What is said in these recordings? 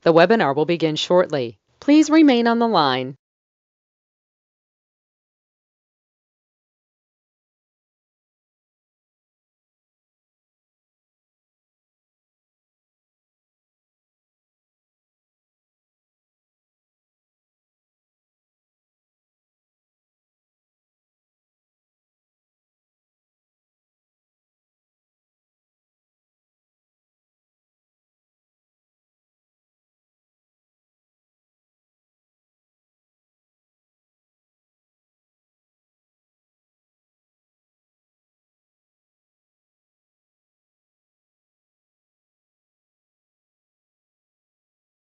The webinar will begin shortly. Please remain on the line.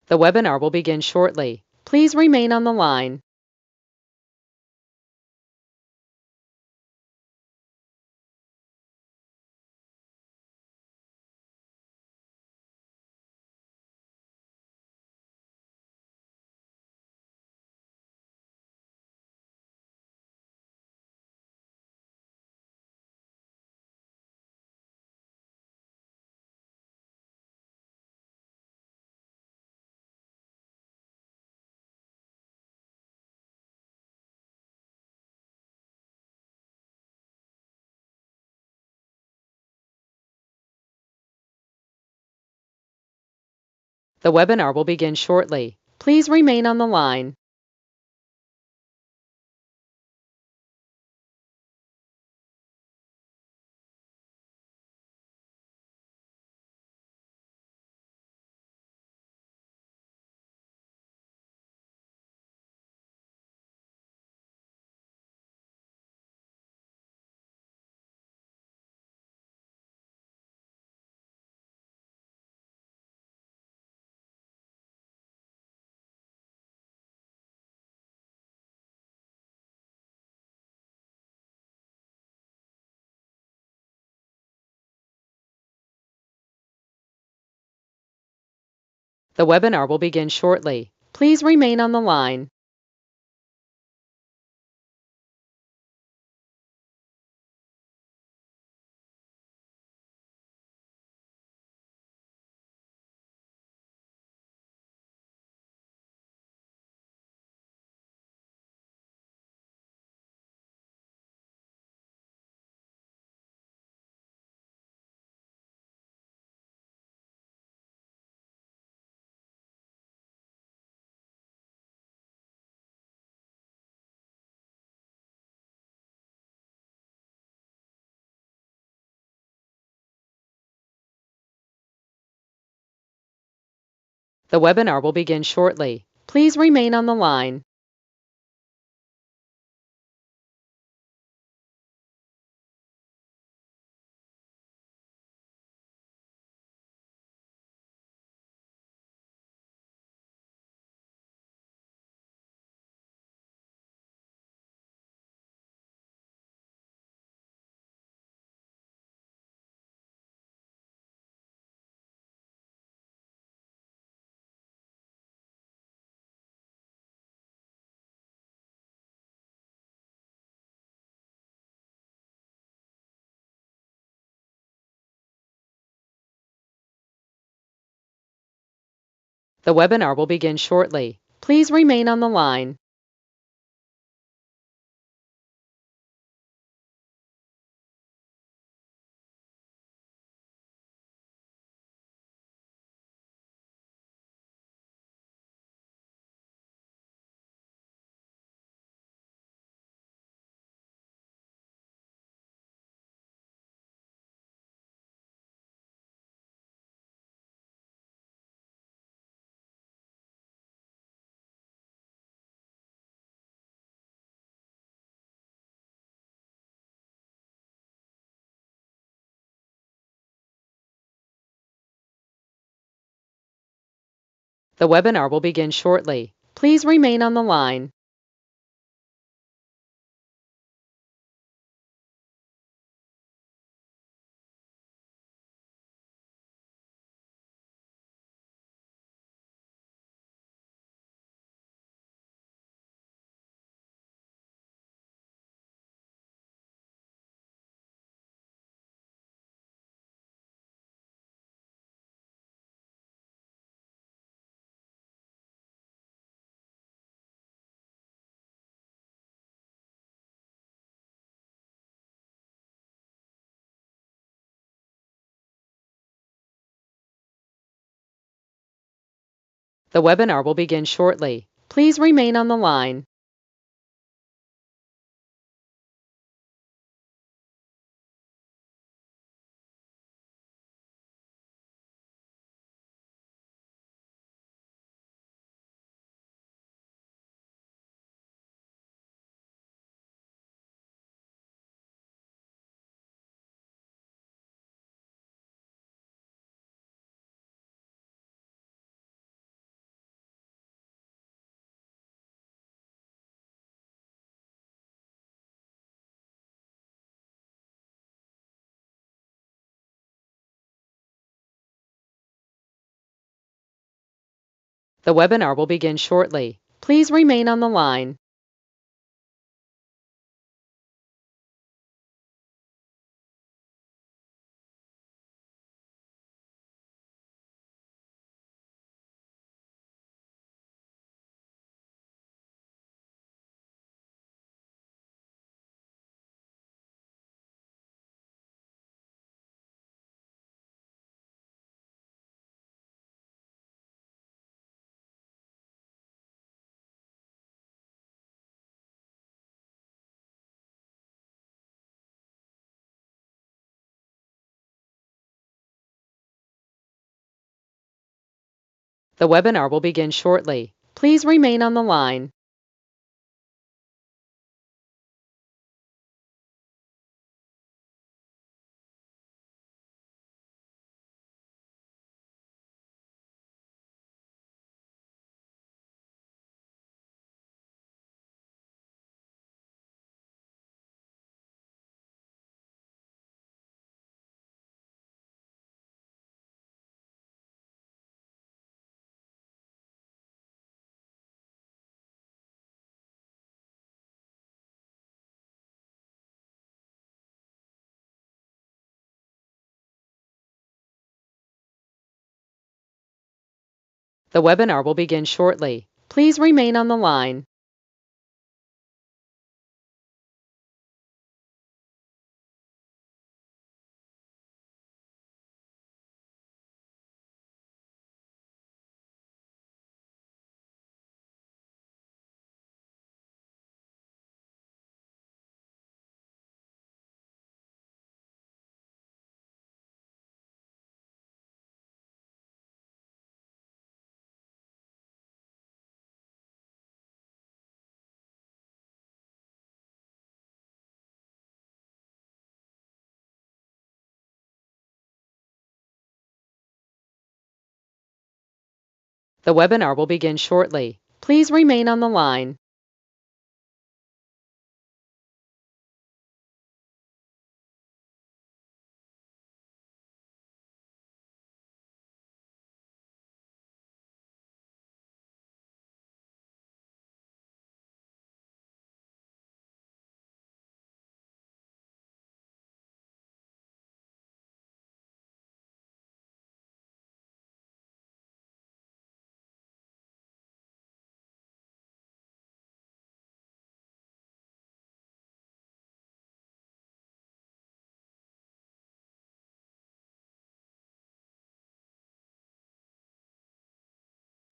The webinar will begin shortly. Please remain on the line. The webinar will begin shortly. Please remain on the line. The webinar will begin shortly. Please remain on the line. The webinar will begin shortly. Please remain on the line. The webinar will begin shortly. Please remain on the line. The webinar will begin shortly. Please remain on the line. The webinar will begin shortly. Please remain on the line. The webinar will begin shortly. Please remain on the line. The webinar will begin shortly. Please remain on the line. The webinar will begin shortly. Please remain on the line. The webinar will begin shortly. Please remain on the line.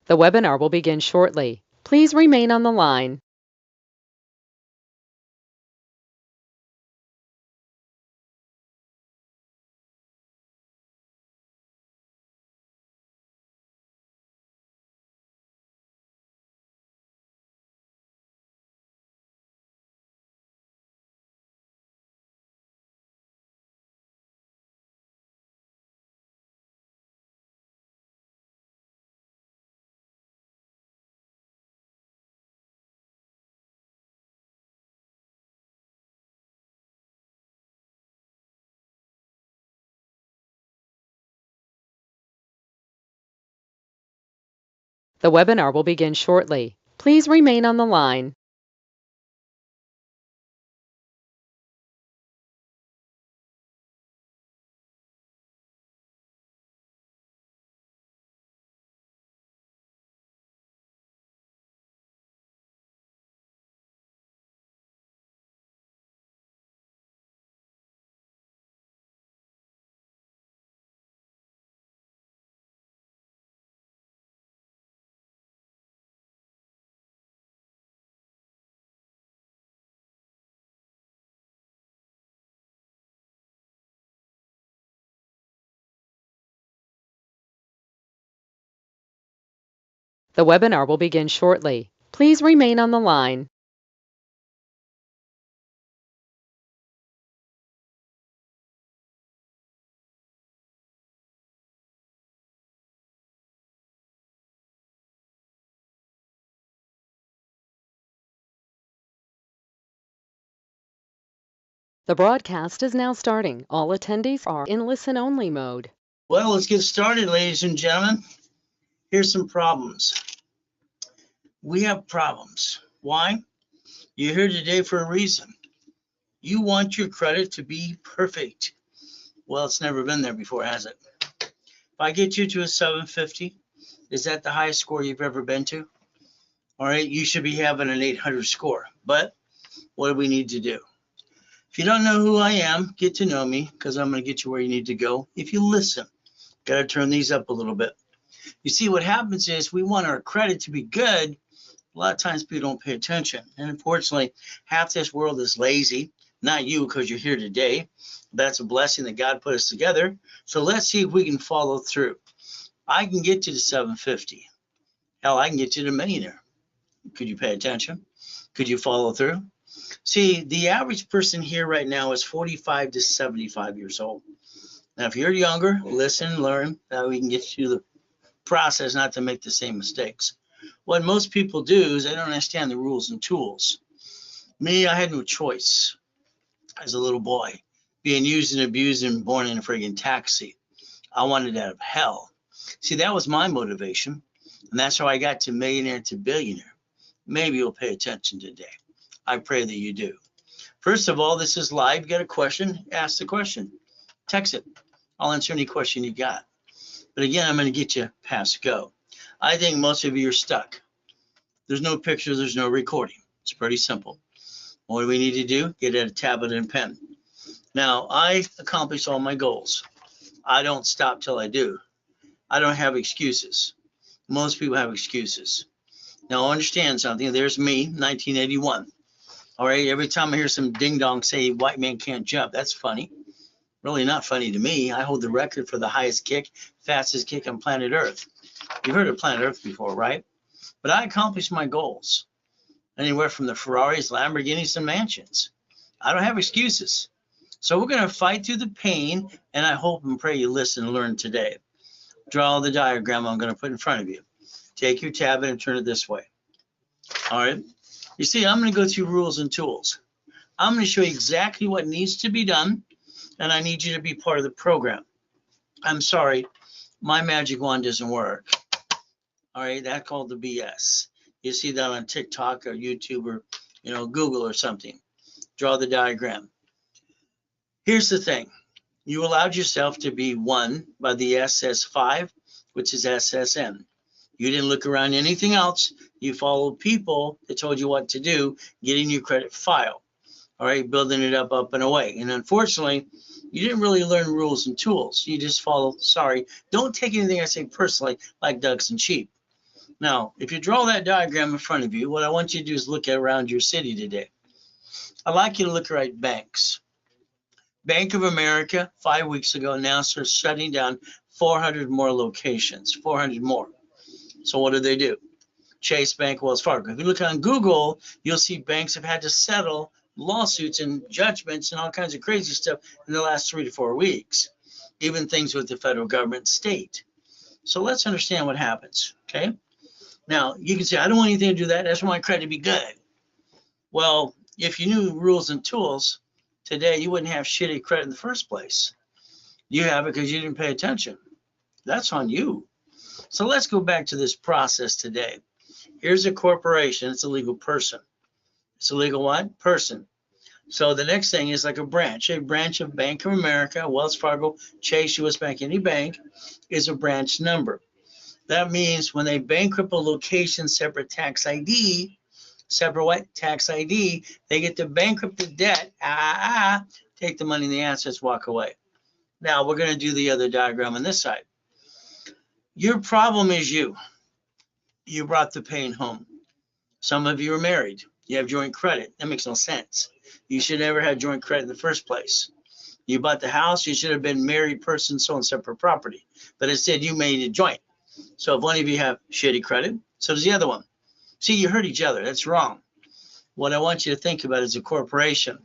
The webinar will begin shortly. Please remain on the line. The webinar will begin shortly. Please remain on the line. The webinar will begin shortly. Please remain on the line. The broadcast is now starting. All attendees are in listen-only mode. Well, let's get started, ladies and gentlemen. Here's some problems. We have problems. Why? You're here today for a reason. You want your credit to be perfect. Well, it's never been there before, has it? If I get you to a 750, is that the highest score you've ever been to? All right, you should be having an 800 score. But what do we need to do? If you don't know who I am, get to know me, because I'm going to get you where you need to go. If you listen, got to turn these up a little bit. You see, what happens is we want our credit to be good. A lot of times people don't pay attention. And unfortunately, half this world is lazy. Not you, because you're here today. That's a blessing that God put us together. So let's see if we can follow through. I can get you to 750. Hell, I can get you to millionaire. Could you pay attention? Could you follow through? See, the average person here right now is 45 to 75 years old. Now, if you're younger, listen, learn, how we can get you the process not to make the same mistakes. What most people do is they don't understand the rules and tools. Me, I had no choice as a little boy, being used and abused and born in a friggin' taxi. I wanted out of hell. See, that was my motivation, and that's how I got to millionaire to billionaire. Maybe you'll pay attention today. I pray that you do. First of all, this is live. You got a question? Ask the question. Text it. I'll answer any question you got. But again, I'm going to get you past go. I think most of you are stuck. There's no picture, there's no recording. It's pretty simple. What do we need to do? Get a tablet and pen. Now, I accomplish all my goals. I don't stop till I do. I don't have excuses. Most people have excuses. Now, understand something. There's me, 1981. All right, every time I hear some ding-dong say white man can't jump, that's funny. Really not funny to me. I hold the record for the highest kick, fastest kick on planet Earth. You've heard of planet Earth before, right? But I accomplished my goals. Anywhere from the Ferraris, Lamborghinis, and mansions. I don't have excuses. So we're going to fight through the pain, and I hope and pray you listen and learn today. Draw the diagram I'm going to put in front of you. Take your tablet and turn it this way. All right. You see, I'm going to go through rules and tools. I'm going to show you exactly what needs to be done, and I need you to be part of the program. I'm sorry, my magic wand doesn't work. All right, that's called the BS. You see that on TikTok or YouTube or Google or something. Draw the diagram. Here's the thing. You allowed yourself to be won by the SS5, which is SSN. You didn't look around anything else. You followed people that told you what to do, getting your credit file. All right, building it up and away. And unfortunately, you didn't really learn rules and tools. You just follow, sorry, don't take anything I say personally like ducks and sheep. Now, if you draw that diagram in front of you, what I want you to do is look around your city today. I'd like you to look at banks. Bank of America, 5 weeks ago, announced they're shutting down 400 more locations, 400 more. So what do? Chase Bank, Wells Fargo. If you look on Google, you'll see banks have had to settle lawsuits and judgments and all kinds of crazy stuff in the last 3 to 4 weeks, even things with the federal government, state. So let's understand what happens, okay? Now, you can say, I don't want anything to do that. That's why my credit to be good. Well, if you knew rules and tools, today you wouldn't have shitty credit in the first place. You have it because you didn't pay attention. That's on you. So let's go back to this process today. Here's a corporation. It's a legal person. It's a legal what? Person. So the next thing is like a branch of Bank of America, Wells Fargo, Chase, U.S. Bank, any bank is a branch number. That means when they bankrupt a location, separate tax ID, separate what? Tax ID, they get to bankrupt the debt, take the money and the assets, walk away. Now we're going to do the other diagram on this side. Your problem is you. You brought the pain home. Some of you are married. You have joint credit. That makes no sense. You should never have joint credit in the first place. You bought the house. You should have been married person, so on separate property. But instead, you made it joint. So if one of you have shitty credit, So does the other one. See, you hurt each other. That's wrong. What I want you to think about is a corporation.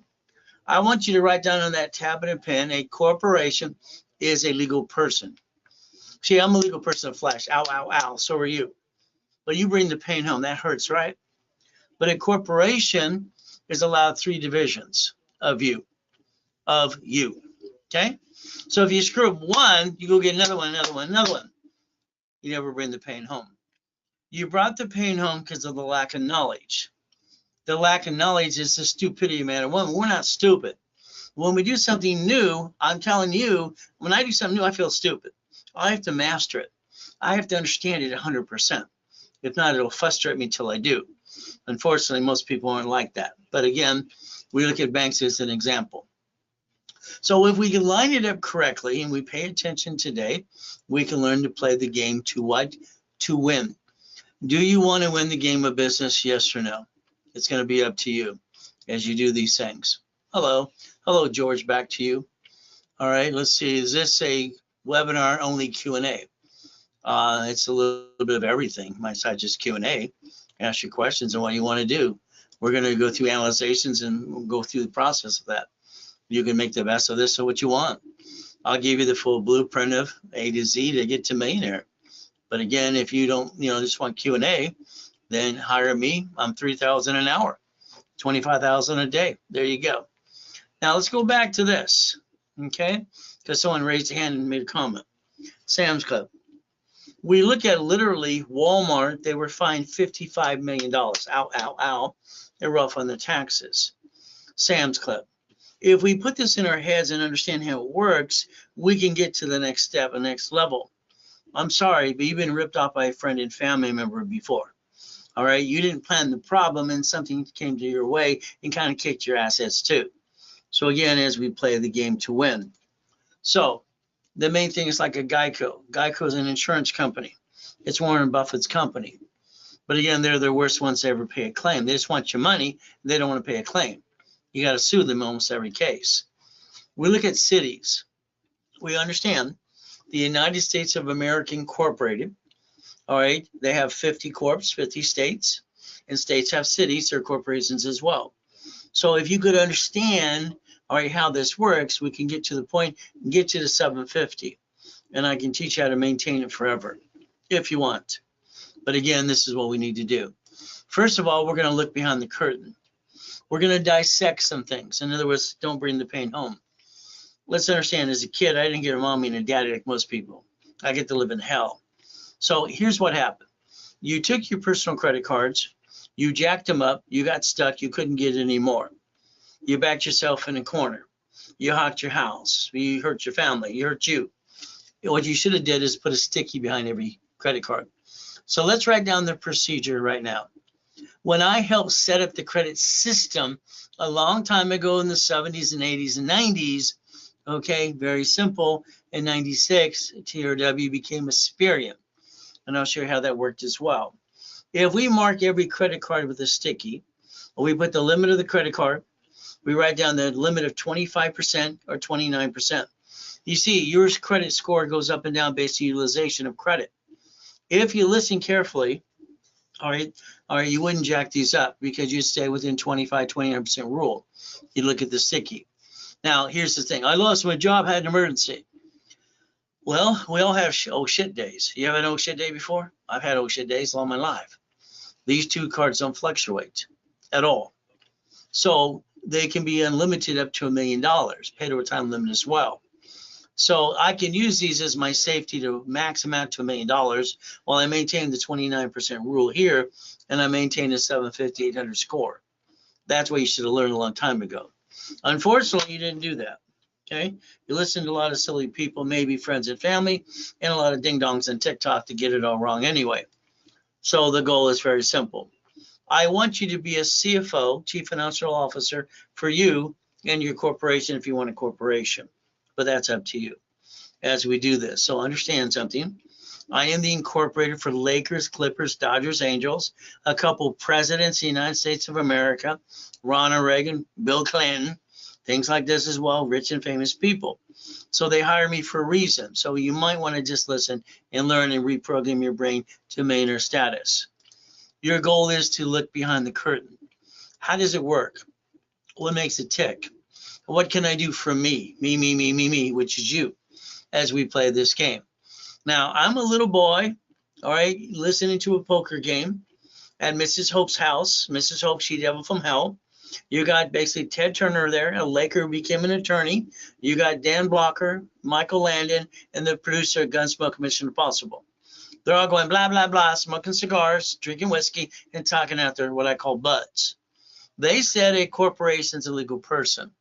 I want you to write down on that tablet and pen, a corporation is a legal person. See, I'm a legal person of flesh. Ow, ow, ow. So are you. But you bring the pain home. That hurts, right? But a corporation is allowed 3 divisions of you. Okay? So if you screw up one, you go get another one, another one, another one. You never bring the pain home. You brought the pain home because of the lack of knowledge. The lack of knowledge is the stupidity of man and woman. We're not stupid. When we do something new, I'm telling you, when I do something new, I feel stupid. I have to master it. I have to understand it 100%. If not, it'll frustrate me till I do. Unfortunately, most people aren't like that. But again, we look at banks as an example. So if we can line it up correctly and we pay attention today, we can learn to play the game to what? To win. Do you want to win the game of business? Yes or no? It's going to be up to you as you do these things. Hello. Hello, George. Back to you. All right. Let's see. Is this a webinar only Q&A? It's a little bit of everything. My side just Q&A. Ask your questions and what you want to do. We're going to go through analyzations and we'll go through the process of that. You can make the best of this or what you want. I'll give you the full blueprint of A to Z to get to millionaire. But again, if you don't, just want Q&A, then hire me. I'm $3,000 an hour, $25,000 a day. There you go. Now let's go back to this, okay? Because someone raised a hand and made a comment. Sam's Club. We look at literally Walmart. They were fined $55 million. Ow, ow, ow. They're rough on the taxes. Sam's Club. If we put this in our heads and understand how it works, we can get to the next step, the next level. I'm sorry, but you've been ripped off by a friend and family member before. All right, you didn't plan the problem and something came to your way and kind of kicked your assets too. So again, as we play the game to win. So the main thing is like a Geico. Geico is an insurance company. It's Warren Buffett's company. But again, they're the worst ones to ever pay a claim. They just want your money. They don't want to pay a claim. You got to sue them almost every case. We look at cities. We understand the United States of America Incorporated. All right, they have 50 corps, 50 states, and states have cities or corporations as well. So if you could understand, all right, how this works, we can get to the point, get to the 750, and I can teach you how to maintain it forever if you want. But again, this is what we need to do. First of all, we're going to look behind the curtain. We're going to dissect some things. In other words, don't bring the pain home. Let's understand, as a kid, I didn't get a mommy and a daddy like most people. I get to live in hell. So here's what happened. You took your personal credit cards, you jacked them up, you got stuck, you couldn't get any more. You backed yourself in a corner. You hawked your house. You hurt your family. You hurt you. What you should have did is put a sticky behind every credit card. So let's write down the procedure right now. When I helped set up the credit system a long time ago in the 70s and 80s and 90s, okay, very simple. In 96, TRW became Asperian. And I'll show you how that worked as well. If we mark every credit card with a sticky, we put the limit of the credit card, we write down the limit of 25% or 29%. You see, your credit score goes up and down based on utilization of credit. If you listen carefully, all right, you wouldn't jack these up because you stay within 25, 29% rule. You look at the sticky. Now, here's the thing. I lost my job, had an emergency. Well, we all have oh shit days. You have an oh shit day before? I've had oh shit days all my life. These two cards don't fluctuate at all. So they can be unlimited up to $1 million, paid over time limit as well. So I can use these as my safety to max them out to $1 million while I maintain the 29% rule here and I maintain a 750, 800 score. That's what you should have learned a long time ago. Unfortunately, you didn't do that. Okay, you listen to a lot of silly people, maybe friends and family, and a lot of ding-dongs on TikTok to get it all wrong anyway. So the goal is very simple. I want you to be a CFO, Chief Financial Officer, for you and your corporation if you want a corporation. But that's up to you as we do this. So understand something. I am the incorporator for Lakers, Clippers, Dodgers, Angels, a couple presidents of the United States of America, Ronald Reagan, Bill Clinton, things like this as well, rich and famous people. So they hire me for a reason. So you might want to just listen and learn and reprogram your brain to millionaire status. Your goal is to look behind the curtain. How does it work? What makes it tick? What can I do for me? Me, which is you, as we play this game. Now, I'm a little boy, all right, listening to a poker game at Mrs. Hope's house. Mrs. Hope, she devil from hell. You got basically Ted Turner there, a Laker who became an attorney. You got Dan Blocker, Michael Landon, and the producer of Gunsmoke Mission Impossible. They're all going blah, blah, blah, smoking cigars, drinking whiskey, and talking out there what I call buds. They said a corporation's a legal person.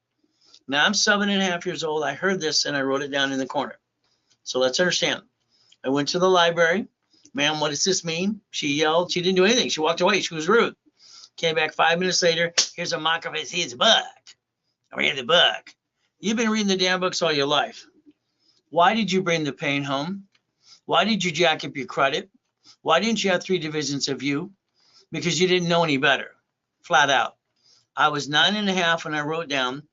Now, I'm 7.5 years old. I heard this, and I wrote it down in the corner. So let's understand. I went to the library. Ma'am, what does this mean? She yelled. She didn't do anything. She walked away. She was rude. Came back 5 minutes later. Here's a mock of his book. I read the book. You've been reading the damn books all your life. Why did you bring the pain home? Why did you jack up your credit? Why didn't you have 3 divisions of you? Because you didn't know any better. Flat out. I was 9.5 when I wrote down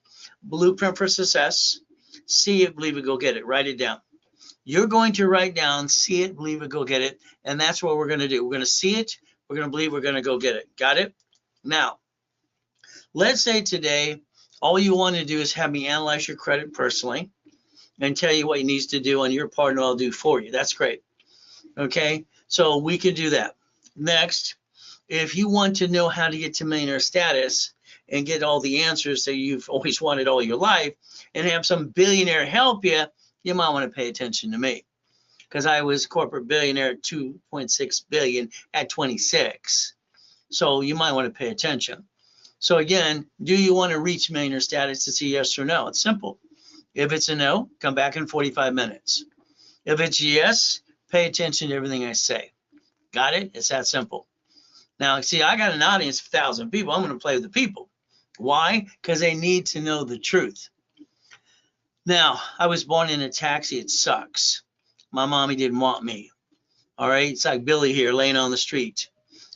Blueprint for Success. See it, believe it, go get it. Write it down. You're going to write down, see it, believe it, go get it. And that's what we're going to do. We're going to see it. We're going to believe, we're going to go get it. Got it? Now, let's say today, all you want to do is have me analyze your credit personally and tell you what you need to do on your part, and I'll do for you. That's great. Okay? So we can do that. Next, if you want to know how to get to millionaire status and get all the answers that you've always wanted all your life and have some billionaire help you, you might want to pay attention to me, because I was corporate billionaire at 2.6 billion at 26. So you might want to pay attention. So again, do you want to reach millionaire status? To see yes or no? It's simple. If it's a no, come back in 45 minutes. If it's yes, pay attention to everything I say. Got it? It's that simple. Now, see, I got an audience of 1,000 people. I'm going to play with the people. Why? Because they need to know the truth. Now, I was born in a taxi. It sucks. My mommy didn't want me. All right? It's like Billy here laying on the street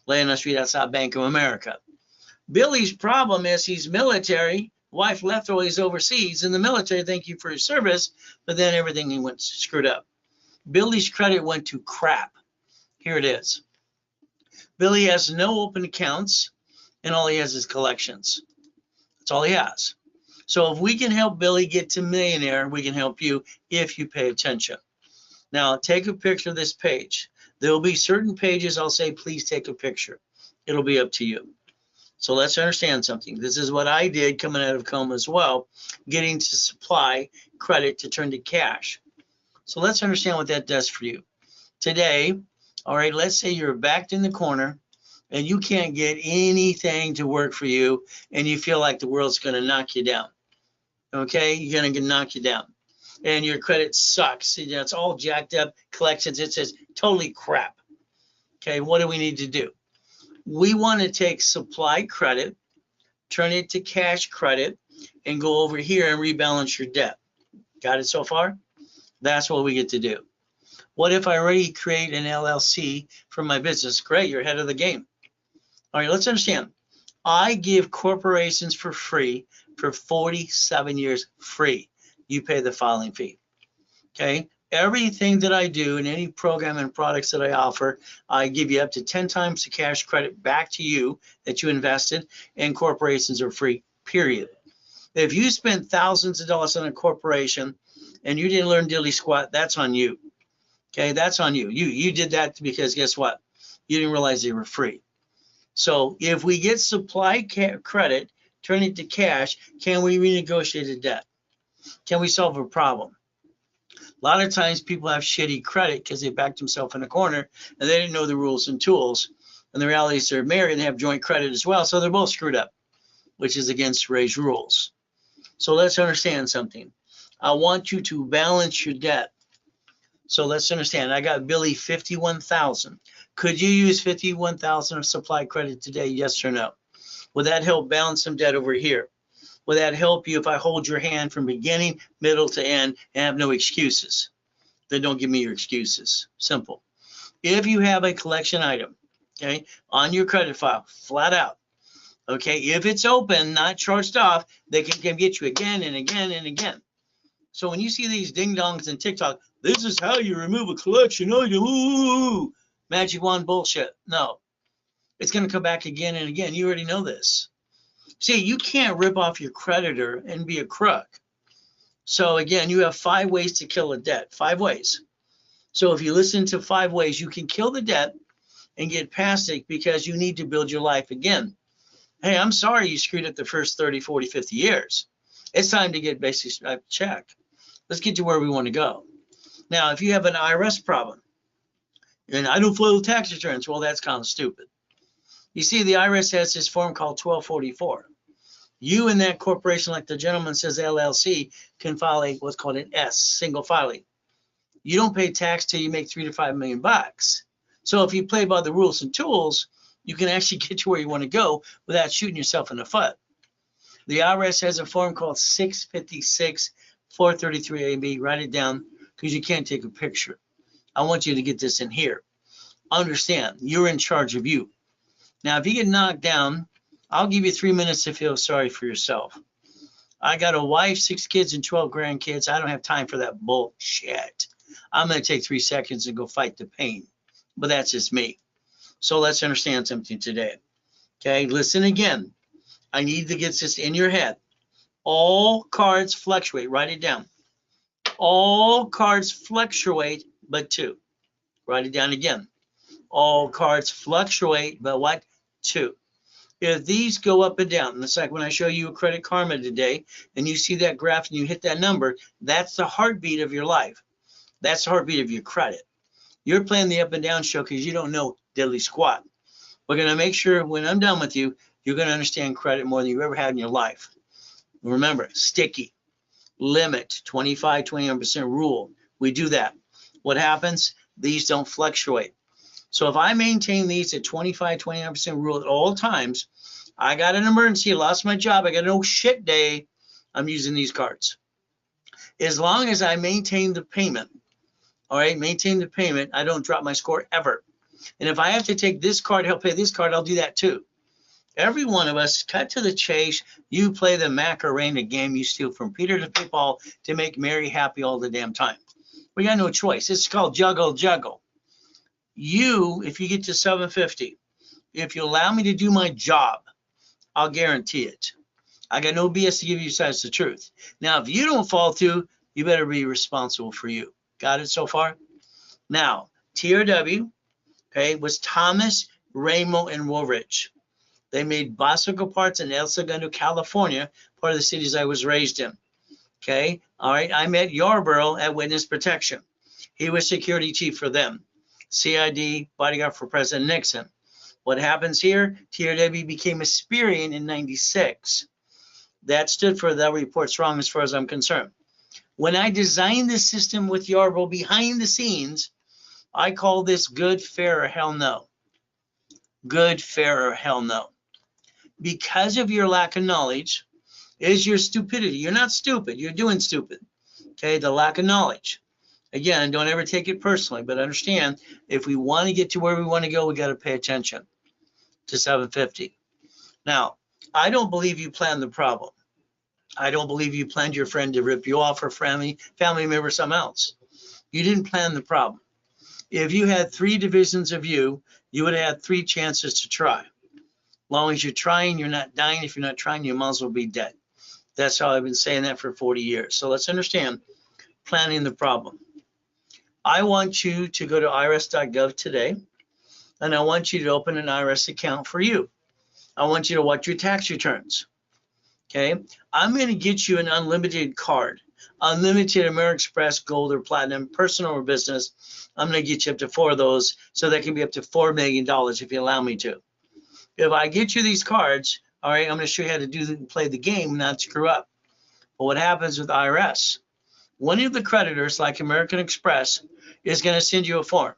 outside Bank of America. Billy's problem is he's military. Wife left while he's overseas in the military. Thank you for your service. But then everything he went screwed up. Billy's credit went to crap. Here it is. Billy has no open accounts, and all he has is collections. That's all he has. So if we can help Billy get to millionaire, we can help you if you pay attention. Now, take a picture of this page. There will be certain pages I'll say, please take a picture. It'll be up to you. So let's understand something. This is what I did coming out of coma as well, getting to supply credit to turn to cash. So let's understand what that does for you. Today, all right, let's say you're backed in the corner and you can't get anything to work for you and you feel like the world's going to knock you down. Okay, you're going to knock you down. And your credit sucks. You know, it's all jacked up, collections. It says totally crap. Okay, what do we need to do? We want to take supply credit, turn it to cash credit, and go over here and rebalance your debt. Got it so far? That's what we get to do. What if I already create an LLC for my business? Great, you're ahead of the game. All right, let's understand. I give corporations for free for 47 years free. You pay the filing fee. Okay? Everything that I do in any program and products that I offer, I give you up to 10 times the cash credit back to you that you invested, and corporations are free, period. If you spend thousands of dollars on a corporation and you didn't learn dilly squat, that's on you. Okay, that's on you. You did that because guess what? You didn't realize they were free. So if we get supply credit, turn it to cash, can we renegotiate a debt? Can we solve a problem? A lot of times people have shitty credit because they backed themselves in a corner and they didn't know the rules and tools. And the reality is they're married and have joint credit as well. So they're both screwed up, which is against Ray's rules. So let's understand something. I want you to balance your debt. So let's understand. I got Billy 51,000. Could you use 51,000 of supply credit today? Yes or no? Would that help balance some debt over here? Will that help you if I hold your hand from beginning, middle to end and have no excuses? Then don't give me your excuses. Simple. If you have a collection item, okay, on your credit file, flat out, okay, if it's open, not charged off, they can get you again and again and again. So when you see these ding-dongs in TikTok, this is how you remove a collection item, ooh, magic wand bullshit. No. it's going to come back again and again. You already know this. See, you can't rip off your creditor and be a crook. So again, you have 5 ways to kill a debt. 5 ways. So if you listen to 5 ways, you can kill the debt and get past it because you need to build your life again. Hey, I'm sorry you screwed up the first 30, 40, 50 years. It's time to get basic check. Let's get to where we want to go. Now, if you have an IRS problem, and I don't file tax returns, well, that's kind of stupid. You see, the IRS has this form called 1244. You and that corporation, like the gentleman says LLC, can file a what's called an S, single filing. You don't pay tax till you make $3 to $5 million bucks. So if you play by the rules and tools, you can actually get to where you want to go without shooting yourself in the foot. The IRS has a form called 656 433AB. Write it down because you can't take a picture. I want you to get this in here. Understand, you're in charge of you. Now, if you get knocked down, I'll give you 3 minutes to feel sorry for yourself. I got a wife, 6 kids, and 12 grandkids. I don't have time for that bullshit. I'm going to take 3 seconds and go fight the pain. But that's just me. So let's understand something today. Okay, listen again. I need to get this in your head. All cards fluctuate. Write it down. All cards fluctuate but 2. Write it down again. All cards fluctuate but what? 2. If these go up and down, it's like when I show you a Credit Karma today, and you see that graph and you hit that number, that's the heartbeat of your life. That's the heartbeat of your credit. You're playing the up and down show because you don't know diddly squat. We're going to make sure when I'm done with you, you're going to understand credit more than you've ever had in your life. Remember, sticky, limit, 25, 21% rule. We do that. What happens? These don't fluctuate. So if I maintain these at 25, 29% rule at all times, I got an emergency, lost my job, I got an oh shit day, I'm using these cards. As long as I maintain the payment, all right, maintain the payment, I don't drop my score ever. And if I have to take this card, help pay this card, I'll do that too. Every one of us, cut to the chase, you play the Macarena game, you steal from Peter to pay Paul to make Mary happy all the damn time. We got no choice. It's called juggle, juggle. You, if you get to 750, if you allow me to do my job, I'll guarantee it. I got no BS to give you besides the truth. Now, if you don't fall through, you better be responsible for you. Got it so far? Now, TRW, okay, was Thomas, Ramo, and Woolrich. They made bicycle parts in El Segundo, California, part of the cities I was raised in. Okay, all right, I met Yarborough at Witness Protection. He was security chief for them. CID, bodyguard for President Nixon. What happens here? TRW became Aspirian in 96. That stood for "That report's wrong as far as I'm concerned." When I designed this system with Yarborough behind the scenes, I call this good, fair, or hell no. Good, fair, or hell no. Because of your lack of knowledge is your stupidity. You're not stupid. You're doing stupid. Okay, the lack of knowledge. Again, don't ever take it personally, but understand if we want to get to where we want to go, we got to pay attention to 750. Now, I don't believe you planned the problem. I don't believe you planned your friend to rip you off or family member something else. You didn't plan the problem. If you had 3 divisions of you, you would have had 3 chances to try. As long as you're trying, you're not dying. If you're not trying, you might as well be dead. That's how I've been saying that for 40 years. So let's understand planning the problem. I want you to go to irs.gov today, and I want you to open an IRS account for you. I want you to watch your tax returns. Okay, I'm going to get you an unlimited card, unlimited American Express, Gold, or Platinum, personal or business. I'm going to get you up to 4 of those, so that can be up to $4 million if you allow me to. If I get you these cards, all right, I'm going to show you how to play the game, not screw up. But what happens with IRS? One of the creditors, like American Express, is going to send you a form.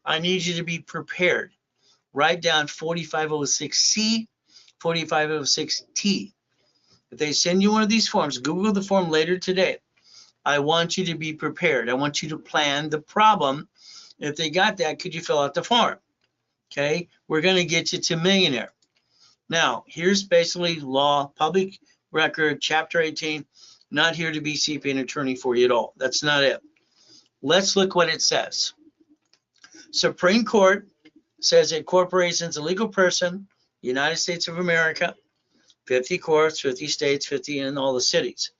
I need you to be prepared. Write down 4506C, 4506T. If they send you one of these forms, Google the form later today. I want you to be prepared. I want you to plan the problem. If they got that, could you fill out the form? Okay, we're going to get you to millionaire. Now, here's basically law, public record, chapter 18. Not here to be CPA and attorney for you at all. That's not it. Let's look what it says. Supreme Court says a corporation is a legal person, United States of America, 50 courts, 50 states, 50 in all the cities.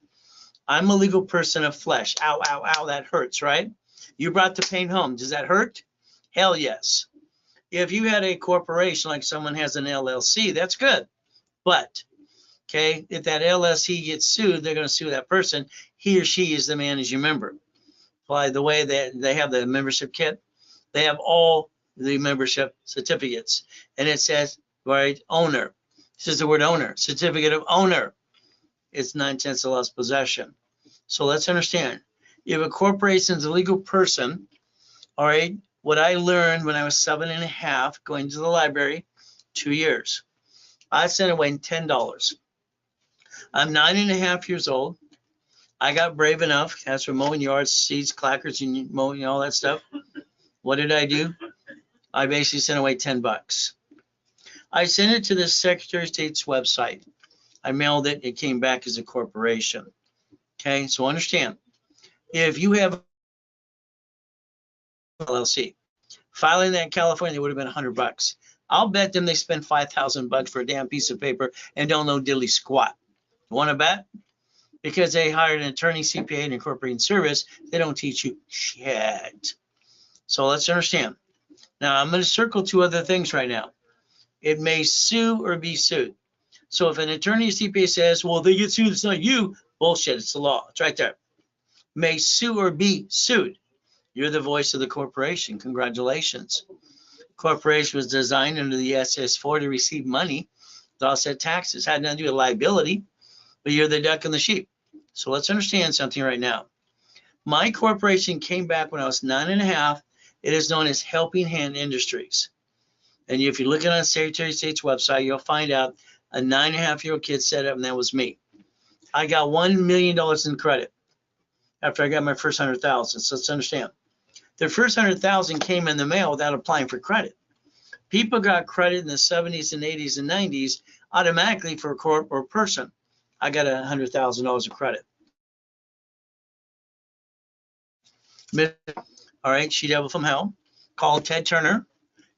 I'm a legal person of flesh. Ow, ow, ow, that hurts, right? You brought the pain home. Does that hurt? Hell yes. If you had a corporation like someone has an LLC, that's good. But, okay, if that LLC gets sued, they're going to sue that person. He or she is the managing member. By the way, they have the membership kit. They have all the membership certificates. And it says, right, owner. It says the word owner, certificate of owner. It's 9/10 of lost possession. So let's understand. If a corporation is a legal person, all right, what I learned when I was 7.5, going to the library, 2 years, I sent away $10. I'm 9.5 years old. I got brave enough, as for mowing yards, seeds, clackers, and mowing all that stuff. What did I do? I basically sent away $10. I sent it to the Secretary of State's website. I mailed it. It came back as a corporation. Okay, so understand. If you have LLC, filing that in California would have been $100. I'll bet them they spend $5,000 for a damn piece of paper and don't know diddly squat. Want to bet? Because they hired an attorney, CPA, and incorporating service, they don't teach you shit. So let's understand. Now I'm going to circle two other things right now. It may sue or be sued. So if an attorney or CPA says, well, they get sued, it's not you, bullshit, it's the law. It's right there. May sue or be sued. You're the voice of the corporation. Congratulations. Corporation was designed under the SS4 to receive money to offset taxes. Had nothing to do with liability, but you're the duck and the sheep. So let's understand something right now. My corporation came back when I was 9.5. It is known as Helping Hand Industries. And if you look at on Secretary of State's website, you'll find out a 9.5-year-old kid set up, and that was me. I got $1 million in credit after I got my first 100,000. So let's understand. The first 100,000 came in the mail without applying for credit. People got credit in the 70s and 80s and 90s automatically for a corp or person. I got $100,000 of credit. All right, she devil from hell, called Ted Turner,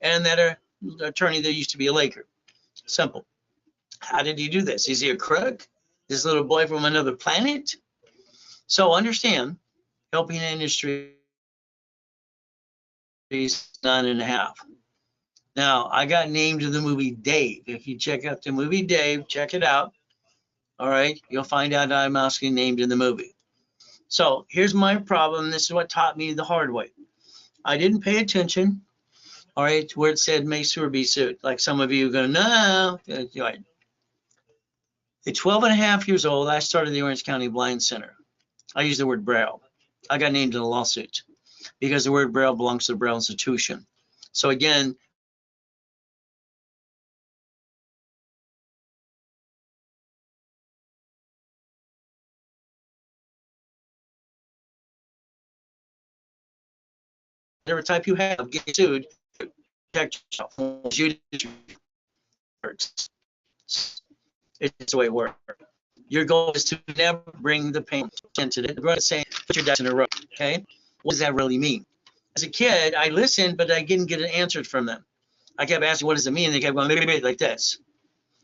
and that attorney that used to be a Laker. Simple. How did he do this? Is he a crook? This little boy from another planet? So understand, helping industry is 9.5. Now, I got named in the movie Dave. If you check out the movie Dave, check it out. All right, you'll find out I'm actually named in the movie. So here's my problem. This is what taught me the hard way. I didn't pay attention, all right, where it said may sue or be sued. Like some of you are going, no. Right. At 12.5 years old, I started the Orange County Blind Center. I use the word Braille. I got named in a lawsuit because the word Braille belongs to the Braille Institution. So again, whatever type you have, get sued, protect yourself. It's the way it works. Your goal is to never bring the pain into it. We're going to say, put your ducks in a row, okay? What does that really mean? As a kid, I listened, but I didn't get an answer from them. I kept asking, what does it mean? And they kept going like this.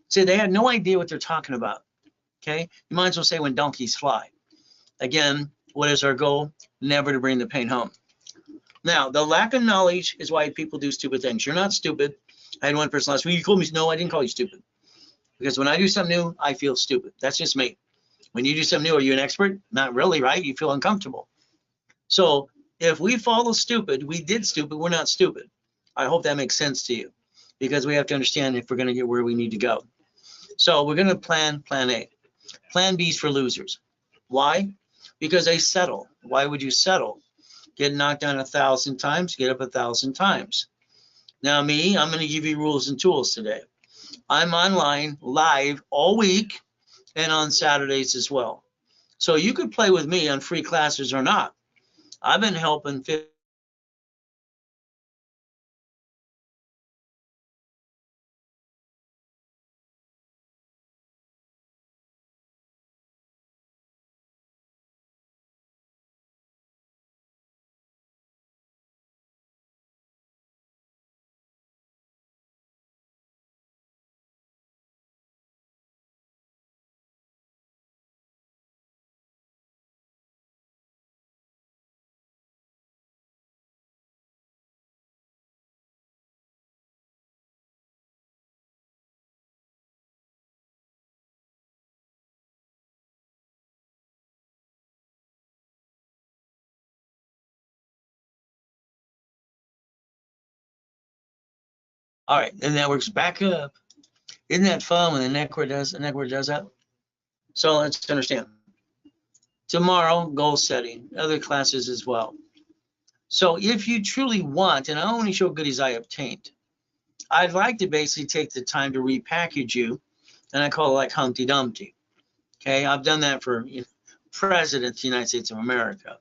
See, they had no idea what they're talking about, okay? You might as well say when donkeys fly. Again, what is our goal? Never to bring the pain home. Now, the lack of knowledge is why people do stupid things. You're not stupid. I had one person last week, you called me, no, I didn't call you stupid. Because when I do something new, I feel stupid. That's just me. When you do something new, are you an expert? Not really, right? You feel uncomfortable. So if we follow stupid, we did stupid, we're not stupid. I hope that makes sense to you because we have to understand if we're going to get where we need to go. So we're going to plan A. Plan B is for losers. Why? Because they settle. Why would you settle? Get knocked down 1,000 times, get up 1,000 times. Now me, I'm going to give you rules and tools today. I'm online live all week and on Saturdays as well. So you could play with me on free classes or not. I've been helping All right, the network's back up. Isn't that fun when the network does that? So let's understand. Tomorrow, goal setting, other classes as well. So if you truly want, and I only show goodies I obtained, I'd like to basically take the time to repackage you, and I call it like Humpty Dumpty. Okay, I've done that for President of the United States of America.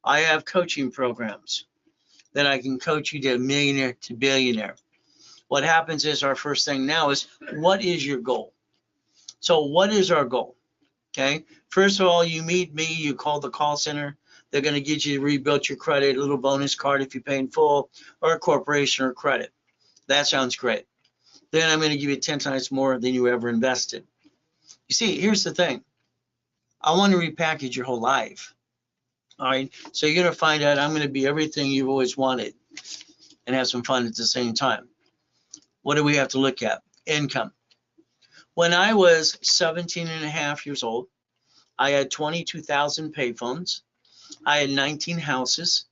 I have coaching programs that I can coach you to millionaire to billionaire. What happens is our first thing now is, what is your goal? So what is our goal? Okay, first of all, you meet me, you call the call center. They're going to get you to rebuild your credit, a little bonus card if you pay in full, or a corporation or credit. That sounds great. Then I'm going to give you 10 times more than you ever invested. You see, here's the thing. I want to repackage your whole life. All right, so you're going to find out I'm going to be everything you've always wanted and have some fun at the same time. What do we have to look at? Income. When I was 17 and a half years old, I had 22,000 payphones. I had 19 houses.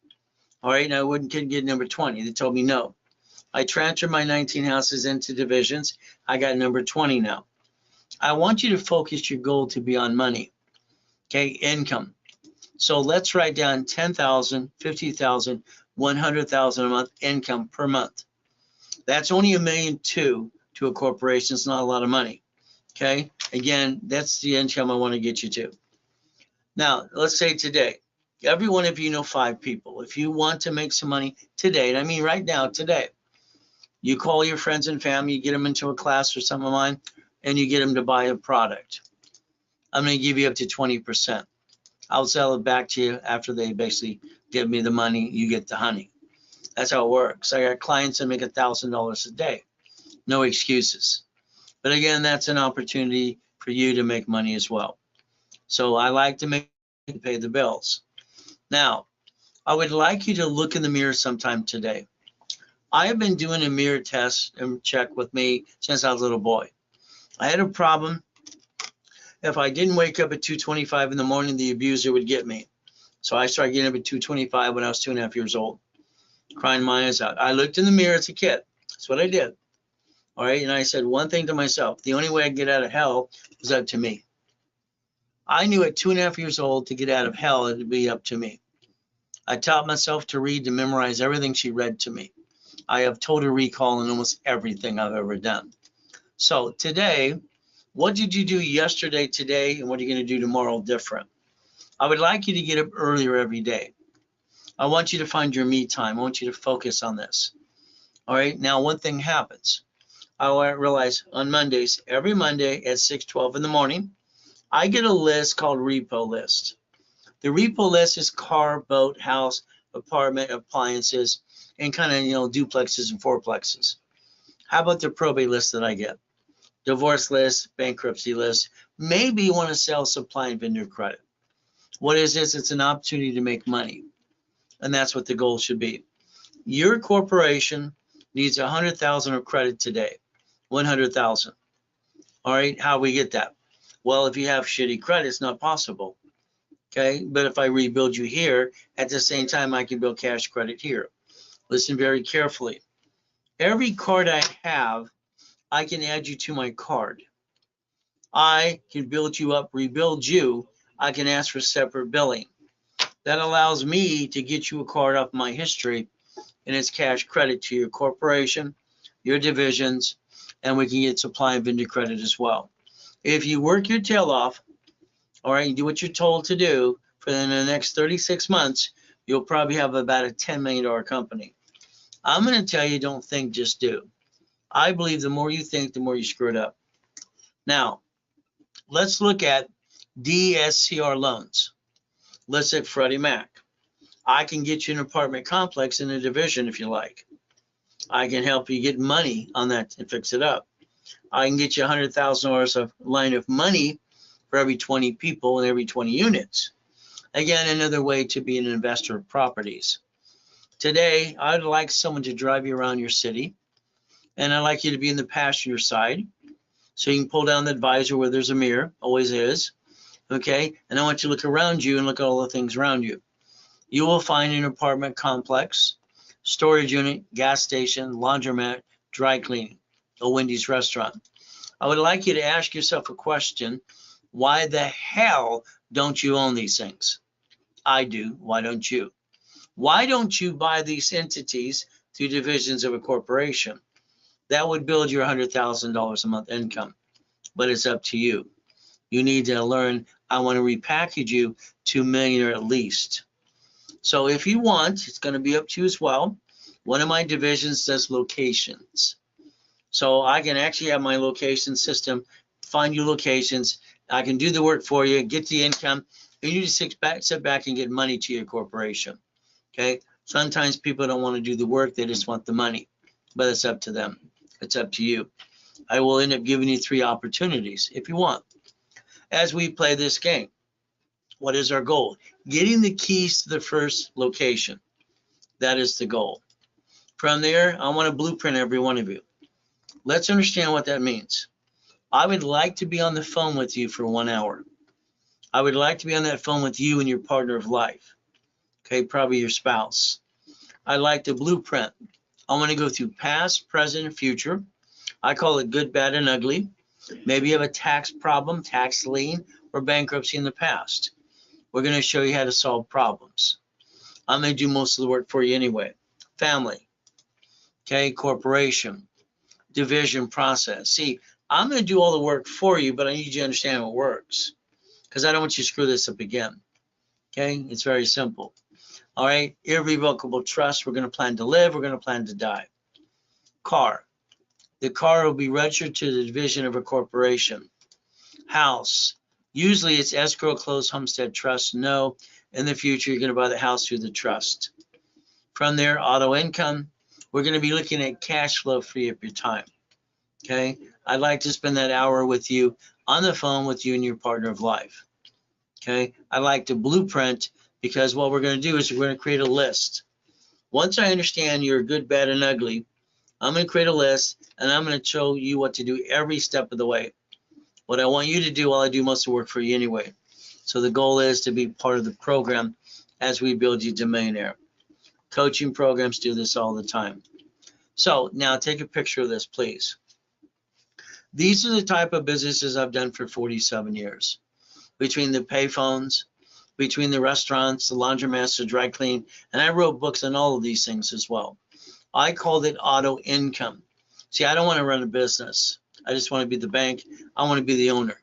All right, and I couldn't get number 20. They told me no. I transferred my 19 houses into divisions. I got number 20 now. I want you to focus your goal to be on money. Okay, income. So let's write down 10,000, 50,000, 100,000 a month income per month. That's only $1.2 million to a corporation. It's not a lot of money. Okay, again, that's the income I want to get you to. Now, let's say today, every one of you know 5 people. If you want to make some money today, and I mean right now, today, you call your friends and family, you get them into a class or some of mine, and you get them to buy a product. I'm going to give you up to 20%. I'll sell it back to you after they basically give me the money, you get the honey. That's how it works. I got clients that make $1,000 a day. No excuses. But again, that's an opportunity for you to make money as well. So I like to pay the bills. Now, I would like you to look in the mirror sometime today. I have been doing a mirror test and check with me since I was a little boy. I had a problem. If I didn't wake up at 2:25 in the morning, the abuser would get me. So I started getting up at 2:25 when I was 2.5 years old, crying my eyes out. I looked in the mirror as a kid. That's what I did. All right, and I said one thing to myself: the only way I can get out of hell is up to me. I knew at 2.5 years old to get out of hell, it would be up to me. I taught myself to read, to memorize everything she read to me. I have total recall in almost everything I've ever done. So today, what did you do yesterday, today, and what are you going to do tomorrow different? I would like you to get up earlier every day. I want you to find your me time. I want you to focus on this. All right, now one thing happens. I realize on Mondays, every Monday at 6:12 in the morning, I get a list called repo list. The repo list is car, boat, house, apartment, appliances, and kind of, duplexes and fourplexes. How about the probate list that I get? Divorce list, bankruptcy list. Maybe you want to sell supply and vendor credit. What is this? It's an opportunity to make money. And that's what the goal should be. Your corporation needs 100,000 of credit today. 100,000. All right, how do we get that? Well, if you have shitty credit, it's not possible. Okay, but if I rebuild you here, at the same time, I can build cash credit here. Listen very carefully. Every card I have, I can add you to my card. I can build you up, rebuild you. I can ask for separate billing. That allows me to get you a card off my history, and it's cash credit to your corporation, your divisions, and we can get supply and vendor credit as well. If you work your tail off, all right, you do what you're told to do for the next 36 months, you'll probably have about a $10 million company. I'm going to tell you, don't think, just do. I believe the more you think, the more you screw it up. Now, let's look at DSCR loans. Let's say Freddie Mac. I can get you an apartment complex in a division if you like. I can help you get money on that and fix it up. I can get you $100,000 of line of money for every 20 people and every 20 units. Again, another way to be an investor of properties. Today, I'd like someone to drive you around your city, and I'd like you to be in the passenger side, so you can pull down the advisor where there's a mirror, always is, okay? And I want you to look around you and look at all the things around you. You will find an apartment complex, storage unit, gas station, laundromat, dry cleaning, a Wendy's restaurant. I would like you to ask yourself a question. Why the hell don't you own these things? I do. Why don't you? Why don't you buy these entities through divisions of a corporation? That would build your $100,000 a month income, but it's up to you. You need to learn, I want to repackage you to $1 million at least. So if you want, it's going to be up to you as well. One of my divisions does locations. So I can actually have my location system, find you locations. I can do the work for you, get the income, and you just sit back and get money to your corporation. Okay? Sometimes people don't want to do the work, they just want the money, but it's up to them. It's up to you. I will end up giving you 3 opportunities if you want. As we play this game, what is our goal? Getting the keys to the first location. That is the goal. From there, I want to blueprint every one of you. Let's understand what that means. I would like to be on the phone with you for 1 hour. I would like to be on that phone with you and your partner of life. Okay, probably your spouse. I like to blueprint. I want to go through past, present, and future. I call it good, bad, and ugly. Maybe you have a tax problem, tax lien, or bankruptcy in the past. We're going to show you how to solve problems. I'm going to do most of the work for you anyway. Family, okay, corporation, division process. See, I'm going to do all the work for you, but I need you to understand how it works because I don't want you to screw this up again. Okay, it's very simple. All right, irrevocable trust. We're going to plan to live. We're going to plan to die. Car. The car will be registered to the division of a corporation. House. Usually it's escrow, closed, homestead, trust. No, in the future, you're going to buy the house through the trust. From there, auto income. We're going to be looking at cash flow, free up your time. Okay, I'd like to spend that hour with you on the phone with you and your partner of life. Okay, I like to blueprint because what we're going to do is we're going to create a list. Once I understand your good, bad, and ugly, I'm going to create a list and I'm going to show you what to do every step of the way. What I want you to do while I do most of the work for you anyway. So the goal is to be part of the program as we build you to millionaire. Coaching programs do this all the time. So now take a picture of this, please. These are the type of businesses I've done for 47 years. Between the payphones, between the restaurants, the laundromats, the dry clean, and I wrote books on all of these things as well. I called it auto income. See, I don't want to run a business. I just want to be the bank. I want to be the owner.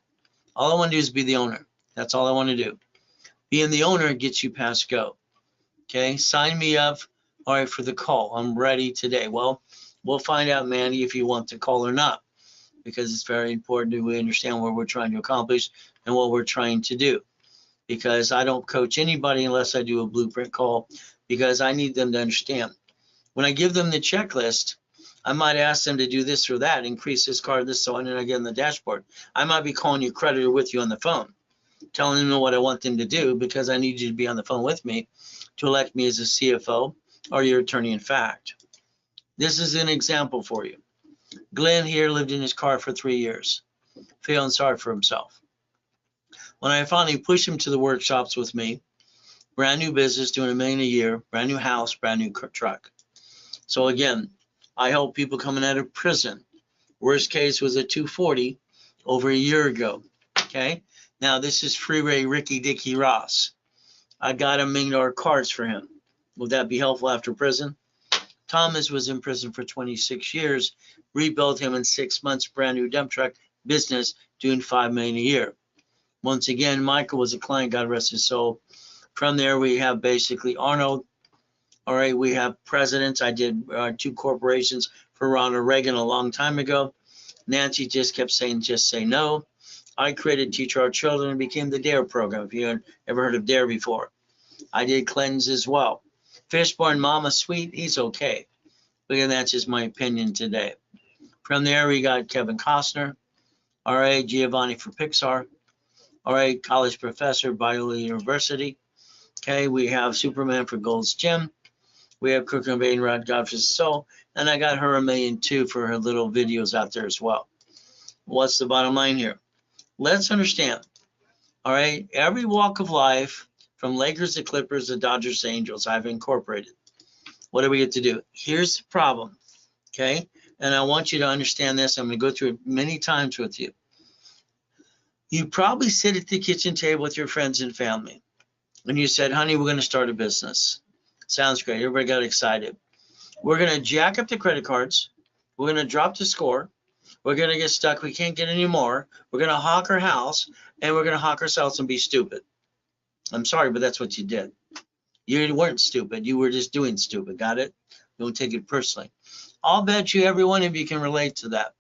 All I want to do is be the owner. That's all I want to do. Being the owner gets you past go. Okay, sign me up. All right, for the call. I'm ready today. Well, we'll find out, Mandy, if you want to call or not, because it's very important that we understand what we're trying to accomplish and what we're trying to do. Because I don't coach anybody unless I do a blueprint call, because I need them to understand. When I give them the checklist, I might ask them to do this or that, increase this card, this, so on, and I get on the dashboard. I might be calling your creditor with you on the phone, telling them what I want them to do, because I need you to be on the phone with me to elect me as a CFO or your attorney in fact. This is an example for you. Glenn here lived in his car for 3 years, feeling sorry for himself. When I finally pushed him to the workshops with me, brand new business, doing $1 million a year, brand new house, brand new truck. So again, I help people coming out of prison. Worst case was a 240 over a year ago. Okay. Now this is Freeway Ricky Dicky Ross. I got $1 million cards for him. Would that be helpful after prison? Thomas was in prison for 26 years, rebuilt him in 6 months, brand new dump truck business, doing $5 million a year. Once again, Michael was a client, God rest his soul. From there, we have basically Arnold. All right, we have presidents. I did 2 corporations for Ronald Reagan a long time ago. Nancy just kept saying, just say no. I created Teach Our Children and became the DARE program, if you ever heard of DARE before. I did Cleanse as well. Fishborn Mama Sweet, he's okay. But again, that's just my opinion today. From there, we got Kevin Costner. All right, Giovanni for Pixar. All right, college professor, Biola University. Okay, we have Superman for Gold's Gym. We have Cook and Bainrod, God for his soul. And I got her $1 million too for her little videos out there as well. What's the bottom line here? Let's understand. All right, every walk of life, from Lakers to Clippers to Dodgers to Angels, I've incorporated. What do we get to do? Here's the problem. Okay, and I want you to understand this. I'm going to go through it many times with you. You probably sit at the kitchen table with your friends and family, and you said, honey, we're going to start a business. Sounds great. Everybody got excited. We're going to jack up the credit cards. We're going to drop the score. We're going to get stuck. We can't get any more. We're going to hawk our house, and we're going to hawk ourselves and be stupid. I'm sorry, but that's what you did. You weren't stupid. You were just doing stupid. Got it? Don't take it personally. I'll bet you every one of you can relate to that.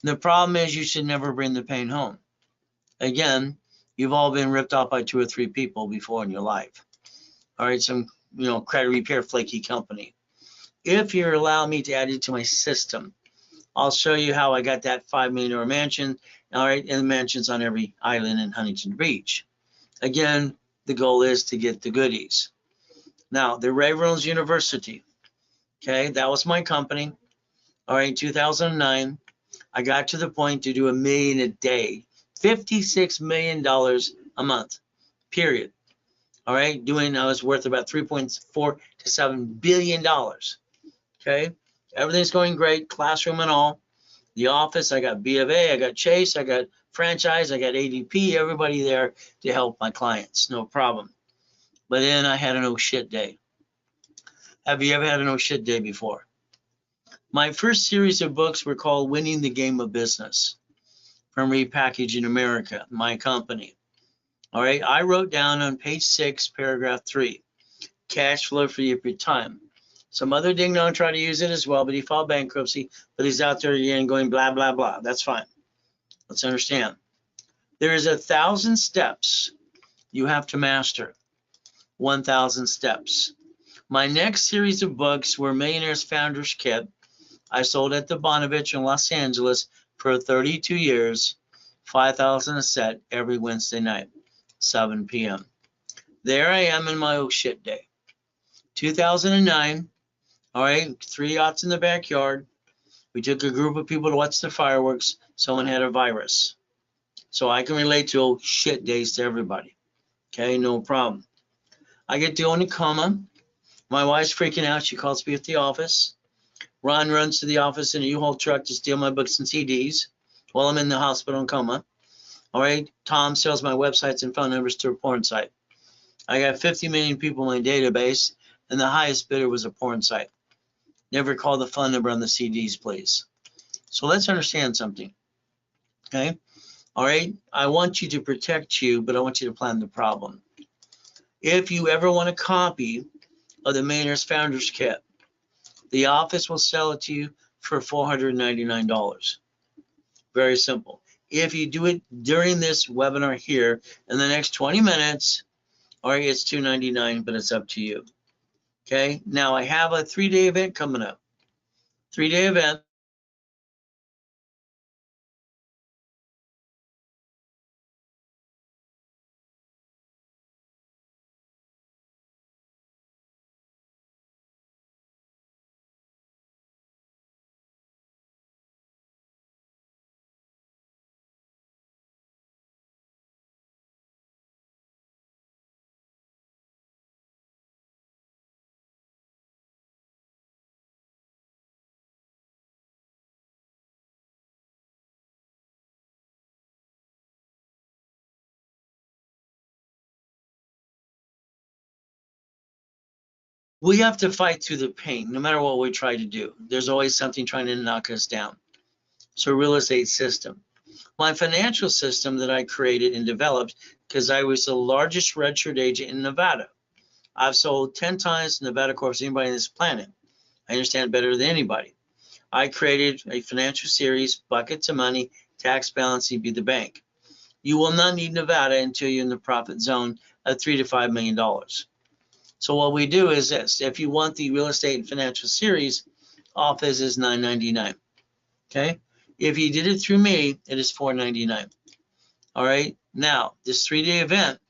The problem is you should never bring the pain home. Again, you've all been ripped off by 2 or 3 people before in your life. All right, some credit repair flaky company. If you allow me to add it to my system, I'll show you how I got that $5 million mansion. All right, and the mansion's on every island in Huntington Beach. Again, the goal is to get the goodies. Now, the Reynolds University, okay, that was my company. All right, 2009, I got to the point to do $1 million a day, $56 million a month, period. All right, I was worth about 3.4 to $7 billion. Okay, everything's going great, classroom and all. The office, I got B of A, I got Chase, I got franchise, I got ADP, everybody there to help my clients, no problem. But then I had an oh shit day. Have you ever had an oh shit day before? My first series of books were called Winning the Game of Business from Repackaging America, my company. All right, I wrote down on page 6, paragraph 3, cash flow for your time. Some other ding dong tried to use it as well, but he filed bankruptcy, but he's out there again going blah, blah, blah. That's fine. Let's understand. There is 1,000 steps you have to master. 1,000 steps. My next series of books were Millionaires Founders Kit. I sold at the Bonovich in Los Angeles for 32 years, $5,000 a set every Wednesday night, 7 p.m. There I am in my oh shit day. 2009, all right, 3 yachts in the backyard. We took a group of people to watch the fireworks. Someone had a virus. So I can relate to oh shit days to everybody. Okay, no problem. I get to go in a coma. My wife's freaking out. She calls me at the office. Ron runs to the office in a U-Haul truck to steal my books and CDs while I'm in the hospital in coma. All right, Tom sells my websites and phone numbers to a porn site. I got 50 million people in my database, and the highest bidder was a porn site. Never call the phone number on the CDs, please. So let's understand something, okay? All right, I want you to protect you, but I want you to plan the problem. If you ever want a copy of the Millionaires Founders Kit, the office will sell it to you for $499. Very simple. If you do it during this webinar here in the next 20 minutes, all right, it's $299, but it's up to you. Okay, now I have a 3-day event coming up. 3-day event. We have to fight through the pain, no matter what we try to do. There's always something trying to knock us down. So real estate system. My financial system that I created and developed because I was the largest registered agent in Nevada. I've sold 10 times Nevada Corp to anybody on this planet. I understand better than anybody. I created a financial series, buckets of money, tax balancing, be the bank. You will not need Nevada until you're in the profit zone of $3 to $5 million. So what we do is this. If you want the real estate and financial series, office is $999. Okay. If you did it through me, it is $499. All right. Now, this 3-day event,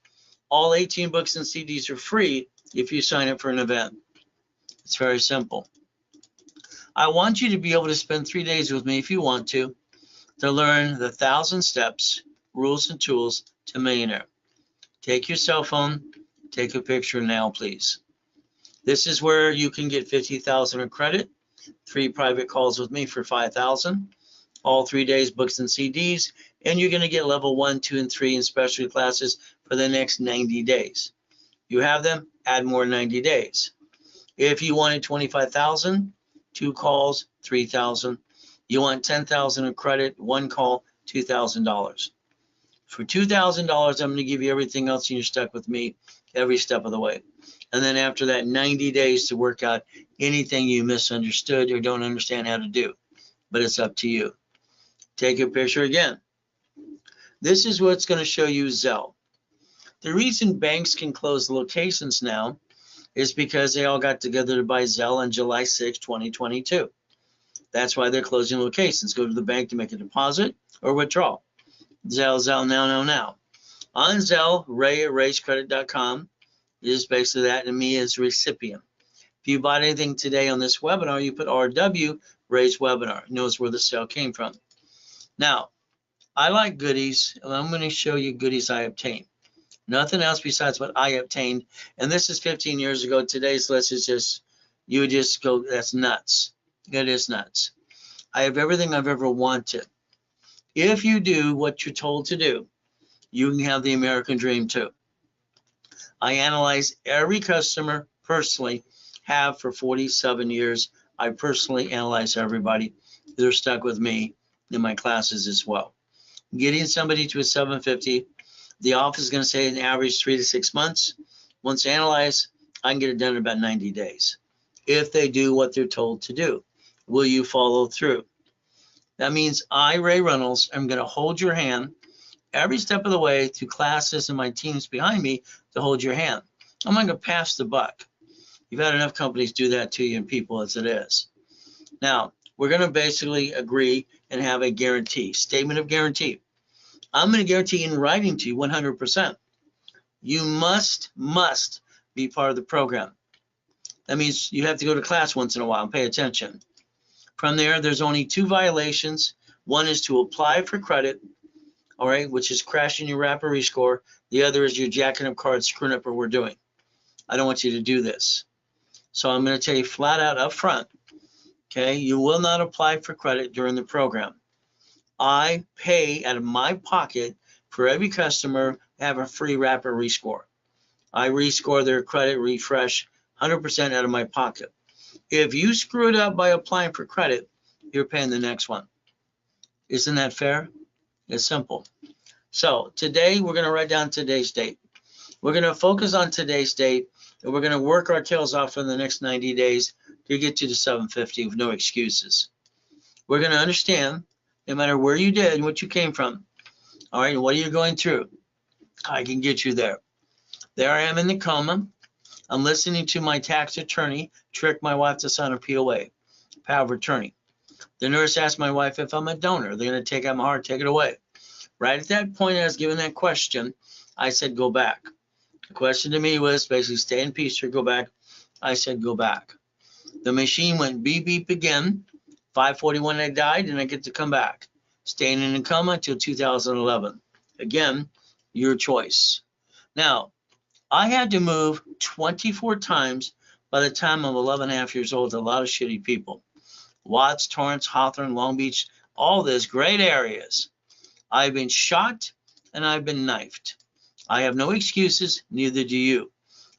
all 18 books and CDs are free if you sign up for an event. It's very simple. I want you to be able to spend 3 days with me if you want to learn the 1,000 steps, rules, and tools to millionaire. Take your cell phone, take a picture now, please. This is where you can get $50,000 in credit. 3 private calls with me for $5,000. All 3 days books and CDs, and you're going to get level 1, 2, and 3 in specialty classes for the next 90 days. You have them, add more 90 days. If you wanted 25,000, 2 calls, 3,000. You want 10,000 of credit, 1 call, $2,000. For $2,000, I'm going to give you everything else, and you're stuck with me every step of the way. And then after that, 90 days to work out anything you misunderstood or don't understand how to do. But it's up to you. Take a picture again. This is what's going to show you Zelle. The reason banks can close locations now is because they all got together to buy Zelle on July 6, 2022. That's why they're closing locations. Go to the bank to make a deposit or withdrawal. Zelle, now. On Zelle, ray@raisecredit.com is basically that, and me as recipient. If you bought anything today on this webinar, you put RW, Ray's webinar. It knows where the sale came from. Now, I like goodies, and I'm going to show you goodies I obtained. Nothing else besides what I obtained. And this is 15 years ago. Today's list is just, you would just go, that's nuts. It is nuts. I have everything I've ever wanted. If you do what you're told to do, you can have the American dream too. I analyze every customer personally, have for 47 years. I personally analyze everybody. They're stuck with me in my classes as well. Getting somebody to a 750, the office is going to say an average 3 to 6 months. Once analyzed, I can get it done in about 90 days. If they do what they're told to do, will you follow through? That means I, Ray Reynolds, am going to hold your hand every step of the way through classes, and my team's behind me to hold your hand. I'm not going to pass the buck. You've had enough companies do that to you and people as it is. Now, we're going to basically agree and have a guarantee, statement of guarantee. I'm going to guarantee in writing to you 100%. You must be part of the program. That means you have to go to class once in a while and pay attention. From there, there's only 2 violations. One is to apply for credit, all right, which is crashing your wrapper rescore. The other is you're jacking up cards, screwing up what we're doing. I don't want you to do this. So I'm going to tell you flat out up front, okay, you will not apply for credit during the program. I pay out of my pocket for every customer to have a free wrapper rescore. I rescore their credit refresh 100% out of my pocket. If you screw it up by applying for credit, you're paying the next one. Isn't that fair? It's simple. So today we're going to write down today's date. We're going to focus on today's date, and we're going to work our tails off for the next 90 days to get to the 750 with no excuses. We're going to understand no matter where you did and what you came from, all right, and what are you going through, I can get you there. There I am in the coma. I'm listening to my tax attorney trick my wife to sign a POA, power of attorney. The nurse asked my wife if I'm a donor. They're going to take out my heart, take it away. Right at that point, I was given that question. I said, go back. The question to me was basically stay in peace or go back. I said, go back. The machine went beep, beep again. 5:41 I died, and I get to come back. Staying in a coma until 2011. Again, your choice. Now, I had to move 24 times by the time I'm 11 and a half years old. A lot of shitty people. Watts, Torrance, Hawthorne, Long Beach, all this great areas. I've been shot and I've been knifed. I have no excuses, neither do you.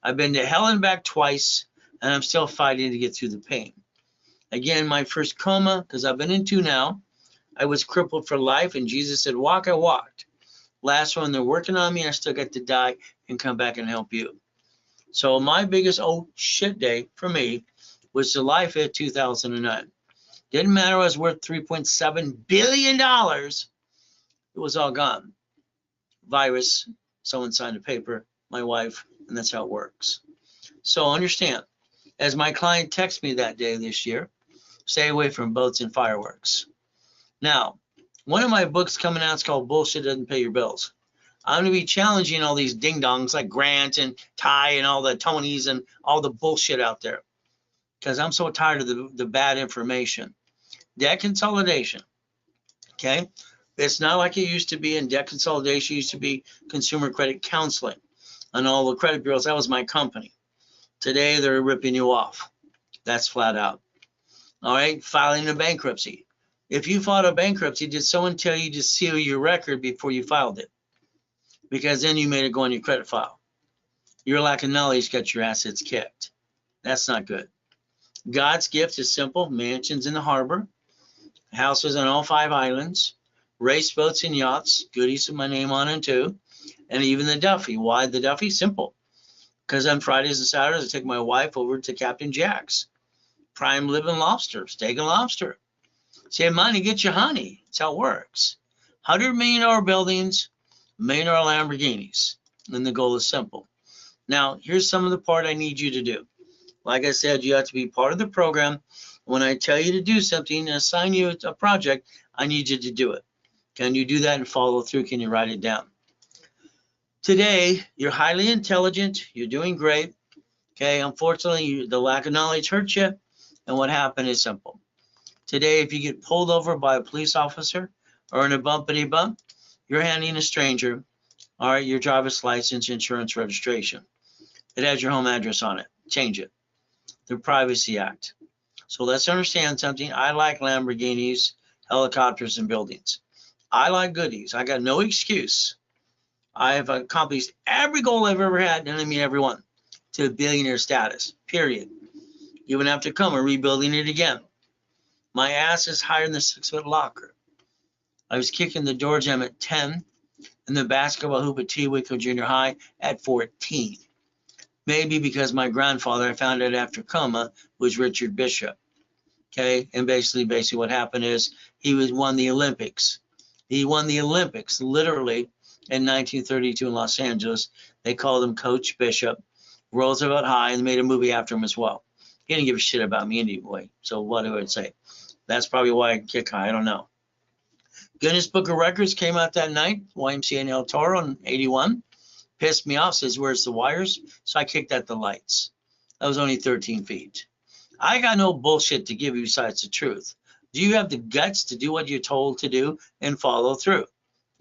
I've been to hell and back twice, and I'm still fighting to get through the pain. Again, my first coma, because I've been in 2 now, I was crippled for life, and Jesus said, walk, I walked. Last one, they're working on me, I still got to die and come back and help you. So my biggest oh shit day for me was July 5th, 2009. Didn't matter, I was worth $3.7 billion. It was all gone. Virus, someone signed a paper, my wife, and that's how it works. So understand, as my client texted me that day this year, stay away from boats and fireworks. Now, one of my books coming out is called Bullshit Doesn't Pay Your Bills. I'm going to be challenging all these ding-dongs like Grant and Ty and all the Tonys and all the bullshit out there because I'm so tired of the bad information. Debt consolidation, okay? It's not like it used to be. In debt consolidation used to be consumer credit counseling and all the credit bureaus. That was my company. Today, they're ripping you off. That's flat out. All right, filing a bankruptcy. If you filed a bankruptcy, did someone tell you to seal your record before you filed it? Because then you made it go on your credit file. Your lack of knowledge got your assets kicked. That's not good. God's gift is simple: mansions in the harbor, houses on all 5 islands, race boats and yachts, goodies with my name on them too, and even the Duffy. Why the Duffy? Simple. Because on Fridays and Saturdays, I take my wife over to Captain Jack's. Prime living lobster, steak and lobster. Save money, get you honey. That's how it works. $100 million buildings, $1 million Lamborghinis. And the goal is simple. Now, here's some of the part I need you to do. Like I said, you have to be part of the program. When I tell you to do something, assign you a project, I need you to do it. Can you do that and follow through? Can you write it down? Today, you're highly intelligent. You're doing great. Okay, unfortunately, the lack of knowledge hurts you. And what happened is simple. Today, if you get pulled over by a police officer or in a bumpity bump, you're handing a stranger, all right, your driver's license, insurance, registration. It has your home address on it. Change it. The Privacy Act. So let's understand something. I like Lamborghinis, helicopters, and buildings. I like goodies. I got no excuse. I have accomplished every goal I've ever had, and I mean every one, to billionaire status, period. Even after come, we're rebuilding it again. My ass is higher than the 6-foot locker. I was kicking the door jam at 10 and the basketball hoop at Waco Junior High at 14. Maybe because my grandfather, I found out after coma, was Richard Bishop. Okay, and basically what happened is he won the Olympics. He won the Olympics literally in 1932 in Los Angeles. They called him Coach Bishop. Roosevelt High, and they made a movie after him as well. He didn't give a shit about me anyway. So what do I say? That's probably why I kick high. I don't know. Guinness Book of Records came out that night. YMCA in El Toro in 81. Pissed me off. Says, where's the wires? So I kicked at the lights. That was only 13 feet. I got no bullshit to give you besides the truth. Do you have the guts to do what you're told to do and follow through?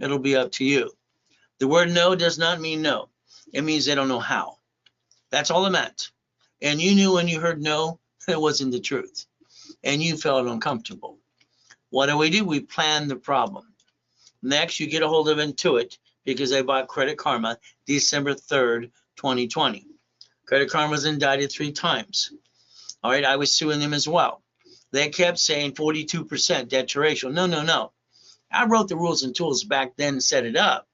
It'll be up to you. The word no does not mean no. It means they don't know how. That's all it meant. And you knew when you heard no, it wasn't the truth. And you felt uncomfortable. What do? We plan the problem. Next, you get a hold of Intuit because they bought Credit Karma December 3rd, 2020. Credit Karma was indicted 3 times. All right, I was suing them as well. They kept saying 42% debt to ratio. No. I wrote the rules and tools back then and set it up.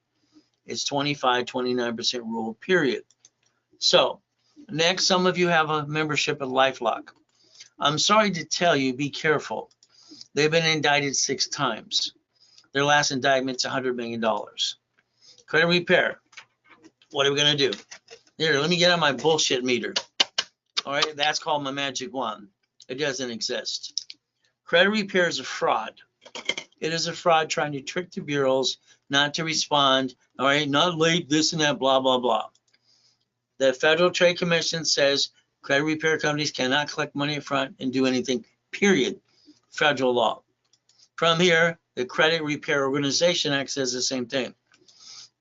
It's 25, 29% rule, period. So, next, some of you have a membership at LifeLock. I'm sorry to tell you, be careful. They've been indicted 6 times. Their last indictment's $100 million. Credit repair. What are we going to do? Here, let me get on my bullshit meter. All right, that's called my magic wand. It doesn't exist. Credit repair is a fraud. It is a fraud trying to trick the bureaus not to respond. All right, not late, this and that, blah, blah, blah. The Federal Trade Commission says credit repair companies cannot collect money up front and do anything, period. Federal law. From here, the Credit Repair Organization Act says the same thing.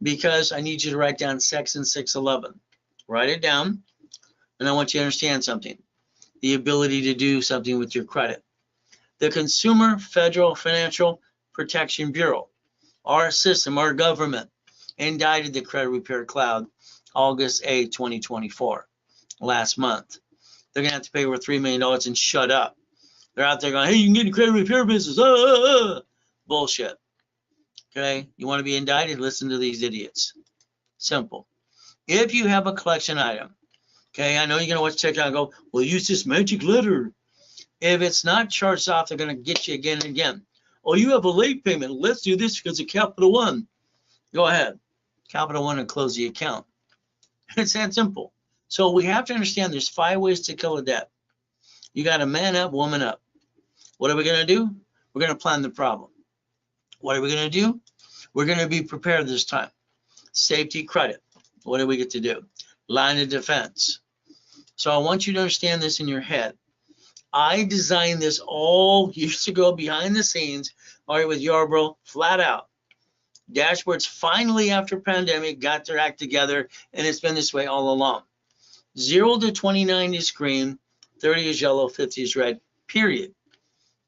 Because I need you to write down Section 611. Write it down, and I want you to understand something. The ability to do something with your credit. The Consumer Federal Financial Protection Bureau, our system, our government, indicted the Credit Repair Cloud August 8, 2024, last month. They're going to have to pay over $3 million and shut up. They're out there going, hey, you can get in credit repair business. Bullshit. Okay, you want to be indicted? Listen to these idiots. Simple. If you have a collection item, okay, I know you're going to watch TikTok and go, well, use this magic letter. If it's not charged off, they're going to get you again and again. Oh, you have a late payment. Let's do this because of Capital One. Go ahead. Capital One and close the account. It's that simple. So we have to understand there's 5 ways to kill a debt. You got to man up, woman up. What are we going to do? We're going to plan the problem. What are we going to do? We're going to be prepared this time. Safety credit. What do we get to do? Line of defense. So I want you to understand this in your head. I designed this all years ago behind the scenes, all right, with Yarborough, flat out. Dashboards finally, after pandemic, got their act together, and it's been this way all along. 0 to 29 is green, 30 is yellow, 50 is red, period.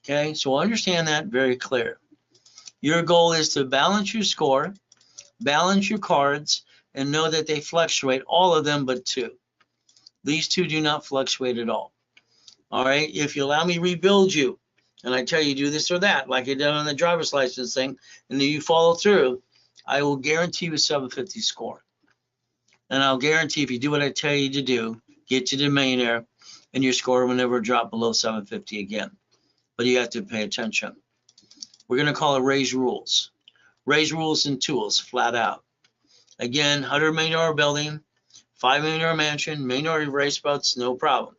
Okay, so understand that very clear. Your goal is to balance your score, balance your cards, and know that they fluctuate, all of them but two. These two do not fluctuate at all. All right, if you allow me to rebuild you, and I tell you do this or that, like I did on the driver's license thing, and then you follow through, I will guarantee you a 750 score. And I'll guarantee if you do what I tell you to do, get you to millionaire, and your score will never drop below 750 again. But you have to pay attention. We're going to call it raise rules. Raise rules and tools, flat out. Again, $100 million building, $5 million mansion, $1 million race boats, no problem.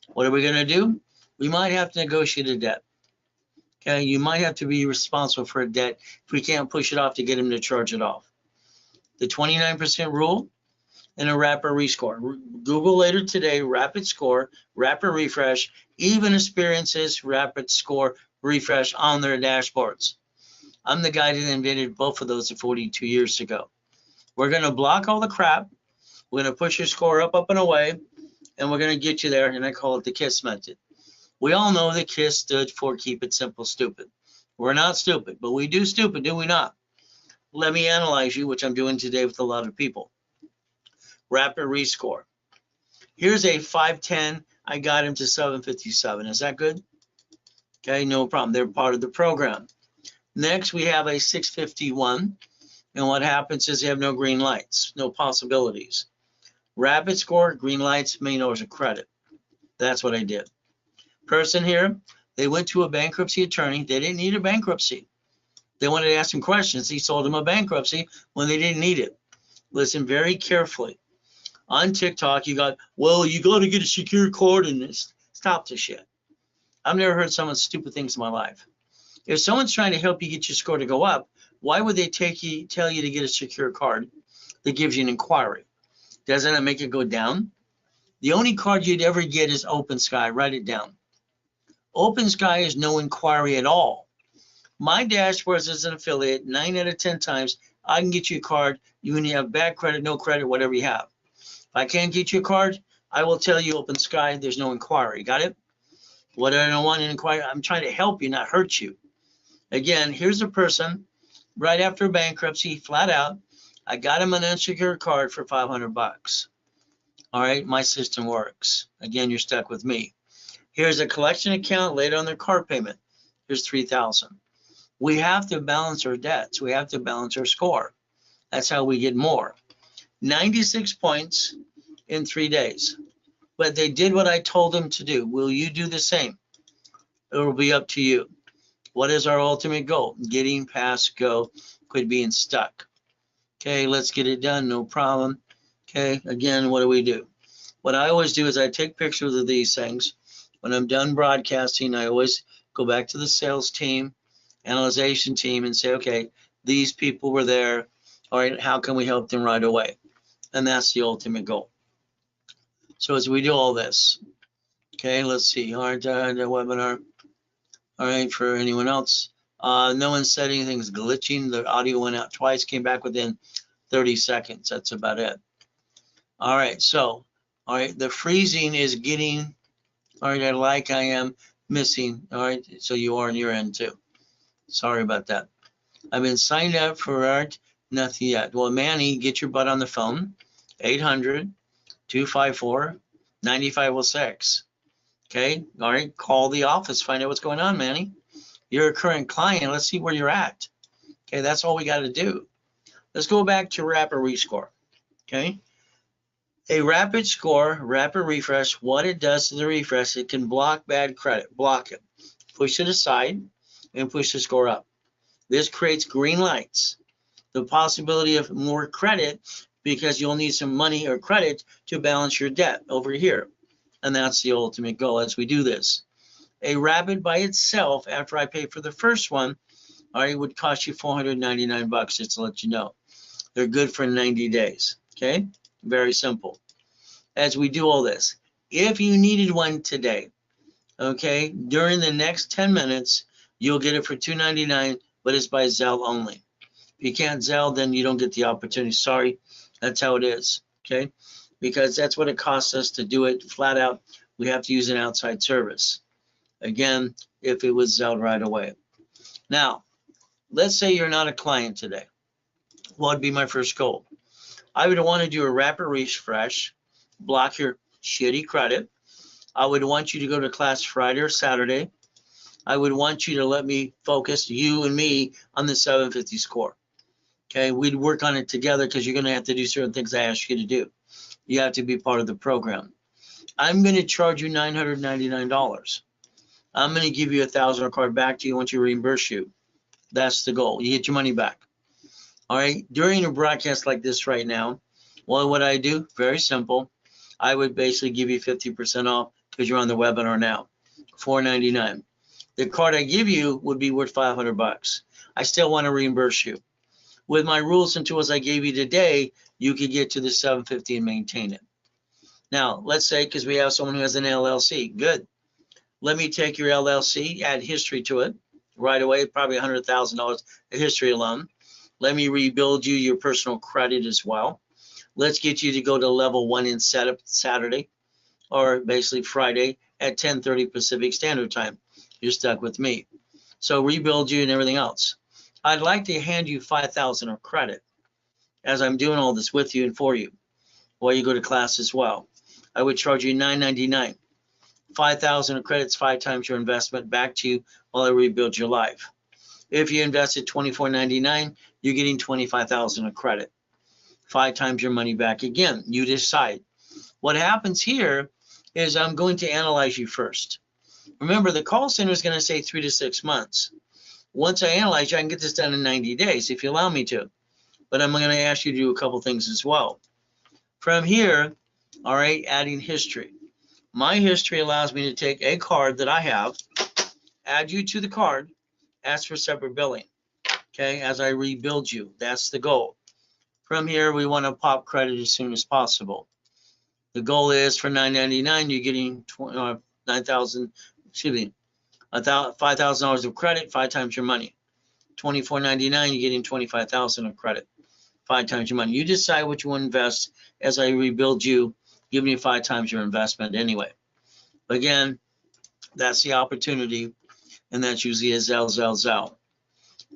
What are we going to do? We might have to negotiate a debt. Okay, you might have to be responsible for a debt if we can't push it off to get him to charge it off. The 29% rule and a rapid rescore. Google later today, rapid score, rapid refresh, even experiences rapid score refresh on their dashboards. I'm the guy that invented both of those 42 years ago. We're going to block all the crap. We're going to push your score up, and away, and we're going to get you there, and I call it the KISS method. We all know that KISS stood for Keep It Simple Stupid. We're not stupid, but we do stupid, do we not? Let me analyze you, which I'm doing today with a lot of people. Rapid rescore. Here's a 510. I got him to 757. Is that good? Okay, no problem. They're part of the program. Next, we have a 651. And what happens is they have no green lights, no possibilities. Rapid score, green lights, $1 million of credit. That's what I did. Person here, they went to a bankruptcy attorney. They didn't need a bankruptcy. They wanted to ask him questions. He sold them a bankruptcy when they didn't need it. Listen very carefully. On TikTok, you got, well, you got to get a secure card in this. Stop this shit. I've never heard someone stupid things in my life. If someone's trying to help you get your score to go up, why would they tell you to get a secure card that gives you an inquiry? Doesn't that make it go down? The only card you'd ever get is Open Sky. Write it down. Open Sky is no inquiry at all. My dashboard as an affiliate, 9 out of 10 times, I can get you a card. You can have bad credit, no credit, whatever you have. If I can't get you a card, I will tell you Open Sky, there's no inquiry. Got it? What I don't want an inquiry, I'm trying to help you, not hurt you. Again, here's a person right after bankruptcy, flat out. I got him an unsecured card for $500. All right, my system works. Again, you're stuck with me. Here's a collection account later on their car payment. Here's $3,000. We have to balance our debts. We have to balance our score. That's how we get more. 96 points in 3 days. But they did what I told them to do. Will you do the same? It will be up to you. What is our ultimate goal? Getting past go, quit being stuck. Okay, let's get it done, no problem. Okay, again, what do? What I always do is I take pictures of these things. When I'm done broadcasting, I always go back to the sales team, analyzation team, and say, okay, these people were there. All right, how can we help them right away? And that's the ultimate goal. So as we do all this, okay, let's see. All right, the webinar. All right, for anyone else. No one said anything's glitching. The audio went out twice, came back within 30 seconds. That's about it. All right, so, all right, the freezing is getting, all right, I am missing. All right, so you are on your end too. Sorry about that. I've been signed up for art, nothing yet. Well, Manny, get your butt on the phone, 800-254-9506. Okay, all right, call the office, find out what's going on, Manny. You're a current client, let's see where you're at. Okay, that's all we got to do. Let's go back to rapid rescore. Okay, a rapid score, rapid refresh, what it does to the refresh, it can block bad credit, block it, push it aside, and push the score up. This creates green lights, the possibility of more credit because you'll need some money or credit to balance your debt over here. And that's the ultimate goal as we do this. A rapid by itself, after I pay for the first one, all right, would cost you $499 just to let you know. They're good for 90 days, okay? Very simple. As we do all this, if you needed one today, okay, during the next 10 minutes, you'll get it for $299, but it's by Zelle only. If you can't Zelle, then you don't get the opportunity. Sorry, that's how it is, okay? Because that's what it costs us to do it flat out. We have to use an outside service. Again, if it was Zelle right away. Now, let's say you're not a client today. What would be my first goal? I would want to do a rapid refresh, block your shitty credit. I would want you to go to class Friday or Saturday. I would want you to let me focus, you and me, on the 750 score. Okay, we'd work on it together because you're going to have to do certain things I ask you to do. You have to be part of the program. I'm going to charge you $999. I'm going to give you a $1,000 card back to you once you reimburse you. That's the goal. You get your money back. All right. During a broadcast like this right now, what would I do? Very simple. I would basically give you 50% off because you're on the webinar now. $499. The card I give you would be worth $500. I still want to reimburse you. With my rules and tools I gave you today, you could get to the 750 and maintain it. Now, let's say because we have someone who has an LLC. Good. Let me take your LLC, add history to it right away, probably $100,000 a history alone. Let me rebuild you your personal credit as well. Let's get you to go to level 1 in setup Saturday, or basically Friday at 10:30 Pacific Standard Time. You're stuck with me. So rebuild you and everything else. I'd like to hand you $5,000 of credit as I'm doing all this with you and for you while you go to class as well. I would charge you $999. $5,000 of credits, 5 times your investment back to you while I rebuild your life. If you invested $24.99, you're getting $25,000 of credit. 5 times your money back again. You decide. What happens here is I'm going to analyze you first. Remember, the call center is going to say 3 to 6 months. Once I analyze you, I can get this done in 90 days if you allow me to. But I'm going to ask you to do a couple things as well. From here, all right, adding history. My history allows me to take a card that I have, add you to the card, ask for separate billing, okay, as I rebuild you. That's the goal. From here, we want to pop credit as soon as possible. The goal is for $999, you're getting $5,000 of credit, 5 times your money. $24.99, you're getting $25,000 of credit, 5 times your money. You decide what you want to invest as I rebuild you, give me 5 times your investment anyway. Again, that's the opportunity, and that's usually a Zelle.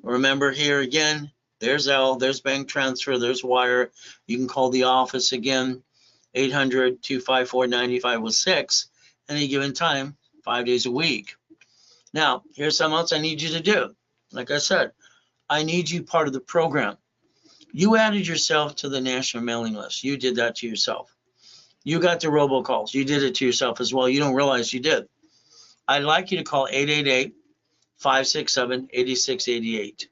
Remember here again, there's Zelle, there's bank transfer, there's wire. You can call the office again, 800-254-9506, any given time, 5 days a week. Now, here's something else I need you to do. Like I said, I need you part of the program. You added yourself to the national mailing list. You did that to yourself. You got the robocalls. You did it to yourself as well. You don't realize you did. I'd like you to call 888-567-8688.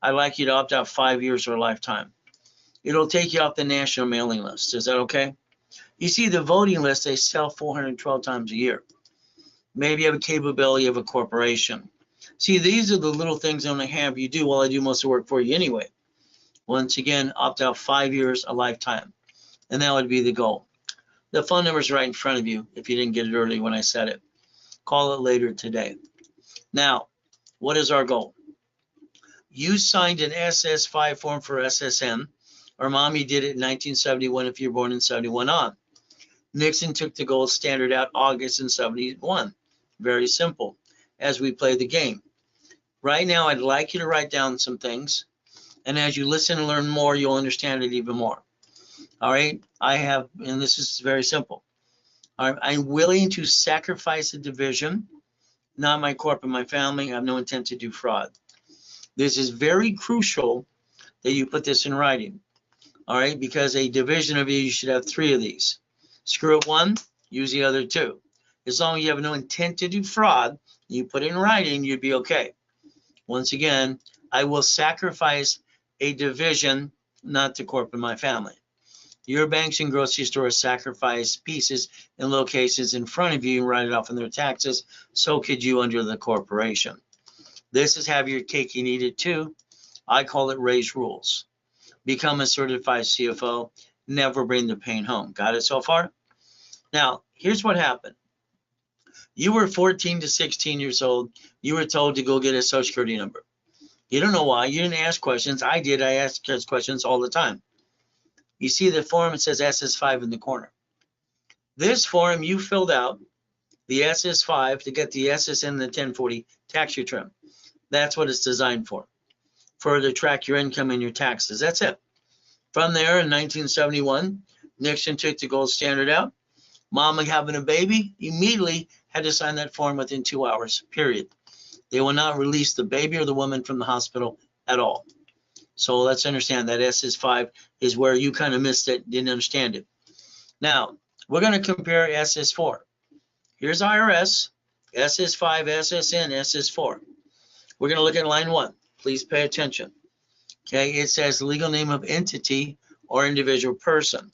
I'd like you to opt out 5 years or a lifetime. It'll take you off the national mailing list. Is that okay? You see, the voting list, they sell 412 times a year. Maybe you have a capability of a corporation. See, these are the little things I'm going to have you do while I do most of the work for you anyway. Once again, opt out 5 years, a lifetime. And that would be the goal. The phone number is right in front of you if you didn't get it early when I said it. Call it later today. Now, what is our goal? You signed an SS5 form for SSN, or Mommy did it in 1971 if you're born in 71 on. Nixon took the gold standard out August in 71. Very simple, as we play the game. Right now, I'd like you to write down some things, and as you listen and learn more, you'll understand it even more. All right, I have, and this is very simple. All right, I'm willing to sacrifice a division, not my corporate, my family. I have no intent to do fraud. This is very crucial that you put this in writing. All right, because a division of you should have 3 of these. Screw up 1, use the other 2. As long as you have no intent to do fraud, you put it in writing, you'd be okay. Once again, I will sacrifice a division, not the corporate, my family. Your banks and grocery stores sacrifice pieces in locations in front of you and write it off in their taxes. So could you under the corporation. This is have your cake and eat it too. I call it raise rules. Become a certified CFO. Never bring the pain home. Got it so far? Now, here's what happened. You were 14 to 16 years old. You were told to go get a Social Security number. You don't know why. You didn't ask questions. I did. I asked questions all the time. You see the form, it says SS5 in the corner. This form you filled out the SS5 to get the SSN and the 1040 tax return. That's what it's designed for to track your income and your taxes. That's it. From there, in 1971, Nixon took the gold standard out. Mama having a baby immediately had to sign that form within 2 hours, period. They will not release the baby or the woman from the hospital at all. So let's understand that SS5 is where you kind of missed it, didn't understand it. Now, we're going to compare SS4. Here's IRS, SS5, SSN, SS4. We're going to look at line 1. Please pay attention. Okay, it says legal name of entity or individual person.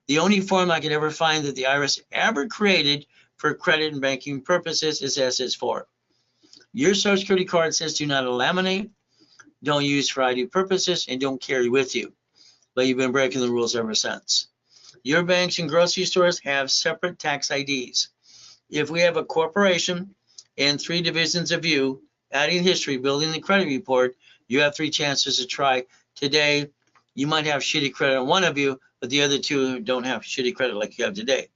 The only form I could ever find that the IRS ever created for credit and banking purposes is SS4. Your Social Security card says do not laminate, don't use for ID purposes, and don't carry with you. But you've been breaking the rules ever since. Your banks and grocery stores have separate tax IDs. If we have a corporation and 3 divisions of you, adding history, building the credit report, you have 3 chances to try. Today, you might have shitty credit on one of you, but the other 2 don't have shitty credit like you have today.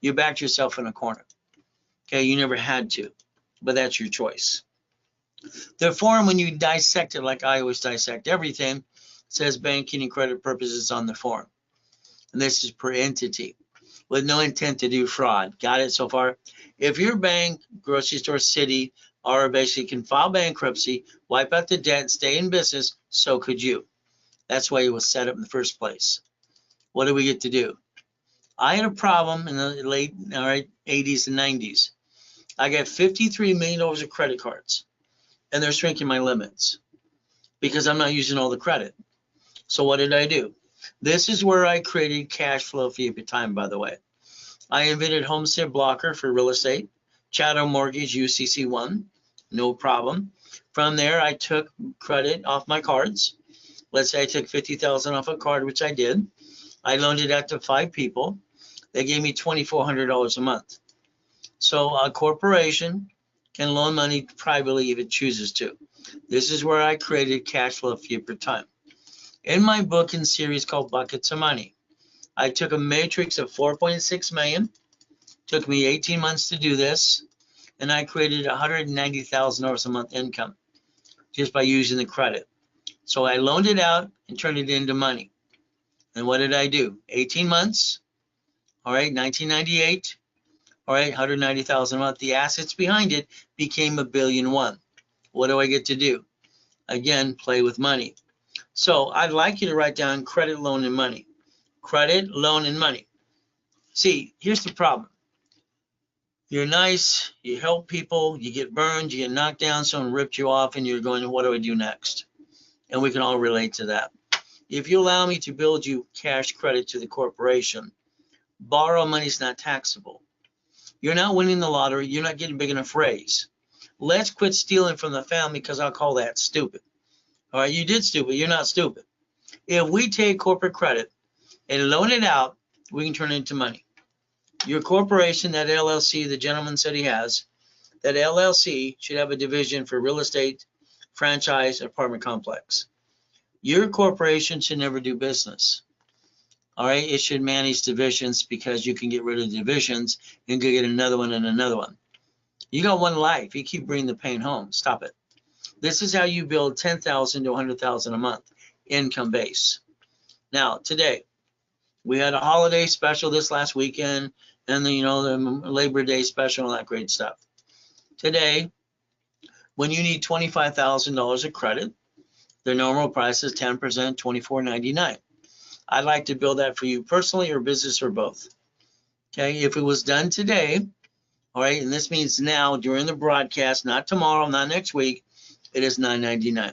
You backed yourself in a corner. Okay, you never had to, but that's your choice. The form, when you dissect it, like I always dissect everything, says banking and credit purposes on the form. And this is per entity with no intent to do fraud. Got it so far? If your bank, grocery store, city, or basically can file bankruptcy, wipe out the debt, stay in business, so could you. That's why it was set up in the first place. What do we get to do? I had a problem in the late 80s and 90s. I got $53 million of credit cards, and they're shrinking my limits because I'm not using all the credit. So what did I do? This is where I created cash flow fee per time, by the way. I invented homestead blocker for real estate, chattel mortgage UCC1, no problem. From there, I took credit off my cards. Let's say I took $50,000 off a card, which I did. I loaned it out to 5 people. They gave me $2,400 a month. So a corporation can loan money privately if it chooses to. This is where I created cash flow fee per time. In my book and series called Buckets of Money, I took a matrix of 4.6 million. Took me 18 months to do this, and I created $190,000 a month income just by using the credit. So I loaned it out and turned it into money. And what did I do? 18 months, all right, 1998, all right, 190,000 a month. The assets behind it became $1.1 billion. What do I get to do? Again, play with money. So I'd like you to write down credit, loan, and money. Credit, loan, and money. See, here's the problem. You're nice, you help people, you get burned, you get knocked down, someone ripped you off, and you're going, what do I do next? And we can all relate to that. If you allow me to build you cash credit to the corporation, borrow money is not taxable. You're not winning the lottery, you're not getting big enough raise. Let's quit stealing from the family because I'll call that stupid. All right, you did stupid, you're not stupid. If we take corporate credit and loan it out, we can turn it into money. Your corporation, that LLC, the gentleman said he has, that LLC should have a division for real estate, franchise, apartment complex. Your corporation should never do business. All right, it should manage divisions because you can get rid of divisions and go get another one and another one. You got one life. You keep bringing the pain home. Stop it. This is how you build 10,000 to 100,000 a month income base. Now, today, we had a holiday special this last weekend, and the Labor Day special and that great stuff. Today, when you need $25,000 of credit, the normal price is 10%, $24.99. I'd like to build that for you personally or business or both. Okay, if it was done today, all right, and this means now during the broadcast, not tomorrow, not next week, it is $9.99.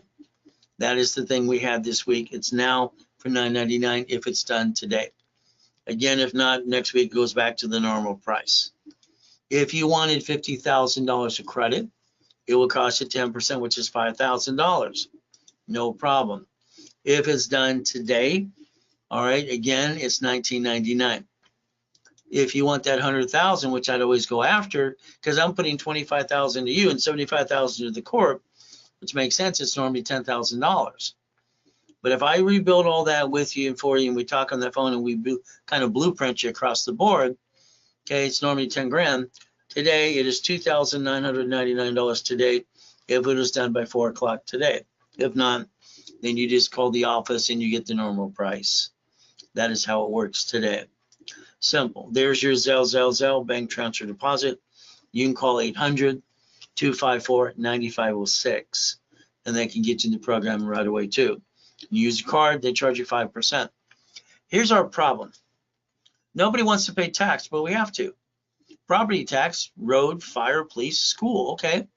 That is the thing we had this week. It's now for $9.99 if it's done today. Again, if not, next week goes back to the normal price. If you wanted $50,000 of credit, it will cost you 10%, which is $5,000. No problem. If it's done today, all right, again, it's $19.99. If you want that $100,000, which I'd always go after, because I'm putting $25,000 to you and $75,000 to the corp, which makes sense, it's normally $10,000. But if I rebuild all that with you and for you, and we talk on the phone and we kind of blueprint you across the board, okay, it's normally 10 grand. Today, it is $2,999 today if it was done by 4 o'clock today. If not, then you just call the office and you get the normal price. That is how it works today. Simple. There's your Zelle bank transfer deposit. You can call 800-254-9506, and they can get you in the program right away too. You use a card, they charge you 5%. Here's our problem. Nobody wants to pay tax, but we have to. Property tax, road, fire, police, school, okay.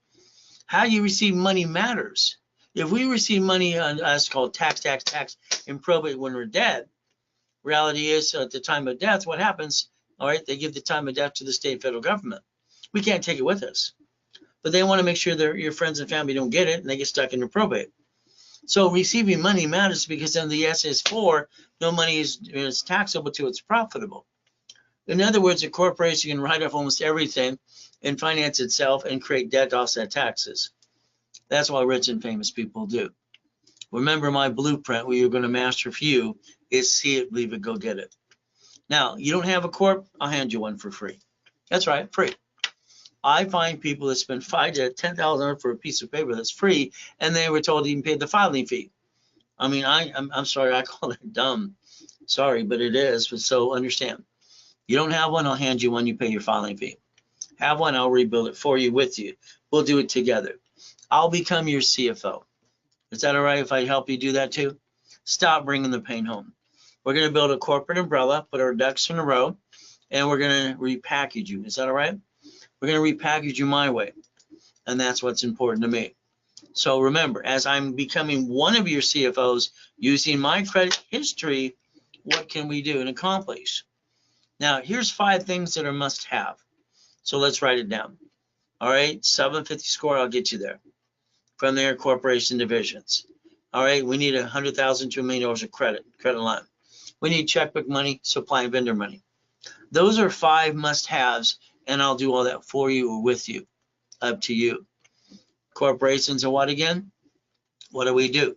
How you receive money matters. If we receive money on us called tax, and probate when we're dead, reality is at the time of death, what happens? All right, they give the time of death to the state and federal government. We can't take it with us. But they want to make sure that your friends and family don't get it and they get stuck in your probate. So receiving money matters because under the SS4, no money is taxable till it's profitable. In other words, a corporation can write off almost everything and finance itself and create debt to offset taxes. That's what rich and famous people do. Remember my blueprint where you're going to master for you is see it, believe it, go get it. Now, you don't have a corp, I'll hand you one for free. That's right, free. I find people that spend $5,000 to $10,000 for a piece of paper that's free, and they were told to even pay the filing fee. I mean, I'm sorry, I call it dumb. Sorry, but it is. But so understand, you don't have one, I'll hand you one, you pay your filing fee. Have one, I'll rebuild it for you with you. We'll do it together. I'll become your CFO. Is that all right if I help you do that too? Stop bringing the pain home. We're going to build a corporate umbrella, put our ducks in a row, and we're going to repackage you. Is that all right? We're going to repackage you my way, and that's what's important to me. So remember, as I'm becoming one of your CFOs using my credit history, what can we do and accomplish? Now, here's 5 things that are must-have. So let's write it down. All right, 750 score, I'll get you there. From there, corporation divisions. All right, we need $100,000 to $1 million of credit line. We need checkbook money, supply and vendor money. Those are 5 must-haves, and I'll do all that for you or with you, up to you. Corporations are what again? What do we do?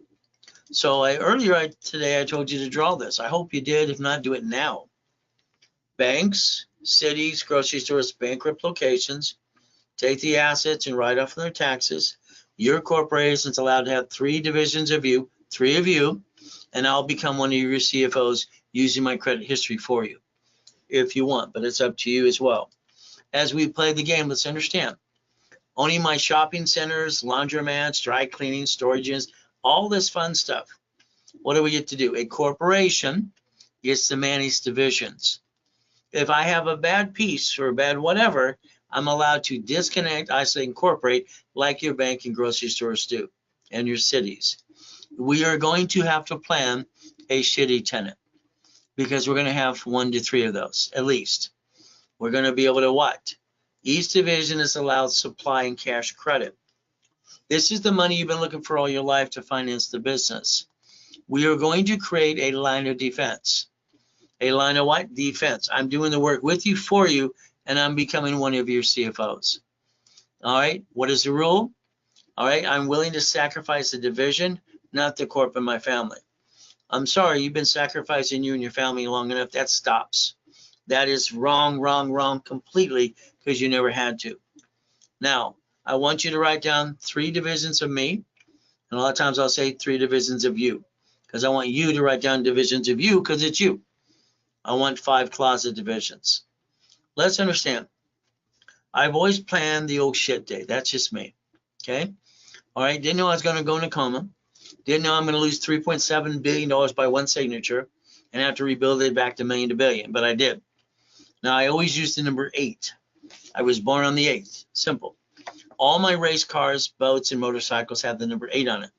So earlier today I told you to draw this. I hope you did. If not, do it now. Banks, cities, grocery stores, bankrupt locations, take the assets and write off their taxes. Your corporation's allowed to have 3 divisions of you, 3 of you, and I'll become one of your CFOs using my credit history for you, if you want, but it's up to you as well. As we play the game, let's understand. Owning my shopping centers, laundromats, dry cleaning, storages, all this fun stuff. What do we get to do? A corporation gets to manage divisions. If I have a bad piece or a bad whatever, I'm allowed to disconnect, isolate, incorporate like your bank and grocery stores do, and your cities. We are going to have to plan a shitty tenant because we're going to have 1 to 3 of those at least. We're going to be able to what? Each division is allowed supply and cash credit. This is the money you've been looking for all your life to finance the business. We are going to create a line of defense. A line of what? Defense. I'm doing the work with you, for you, and I'm becoming one of your CFOs. All right, what is the rule? All right, I'm willing to sacrifice the division, not the corp and my family. I'm sorry, you've been sacrificing you and your family long enough. That stops. That is wrong, wrong, wrong completely because you never had to. Now, I want you to write down 3 divisions of me. And a lot of times I'll say 3 divisions of you because I want you to write down divisions of you because it's you. I want 5 closet divisions. Let's understand. I've always planned the old shit day. That's just me. Okay. All right. Didn't know I was going to go in a coma. Didn't know I'm going to lose $3.7 billion by one signature and have to rebuild it back to million to billion, but I did. Now, I always use the number 8. I was born on the 8th. Simple. All my race cars, boats, and motorcycles have the number 8 on it.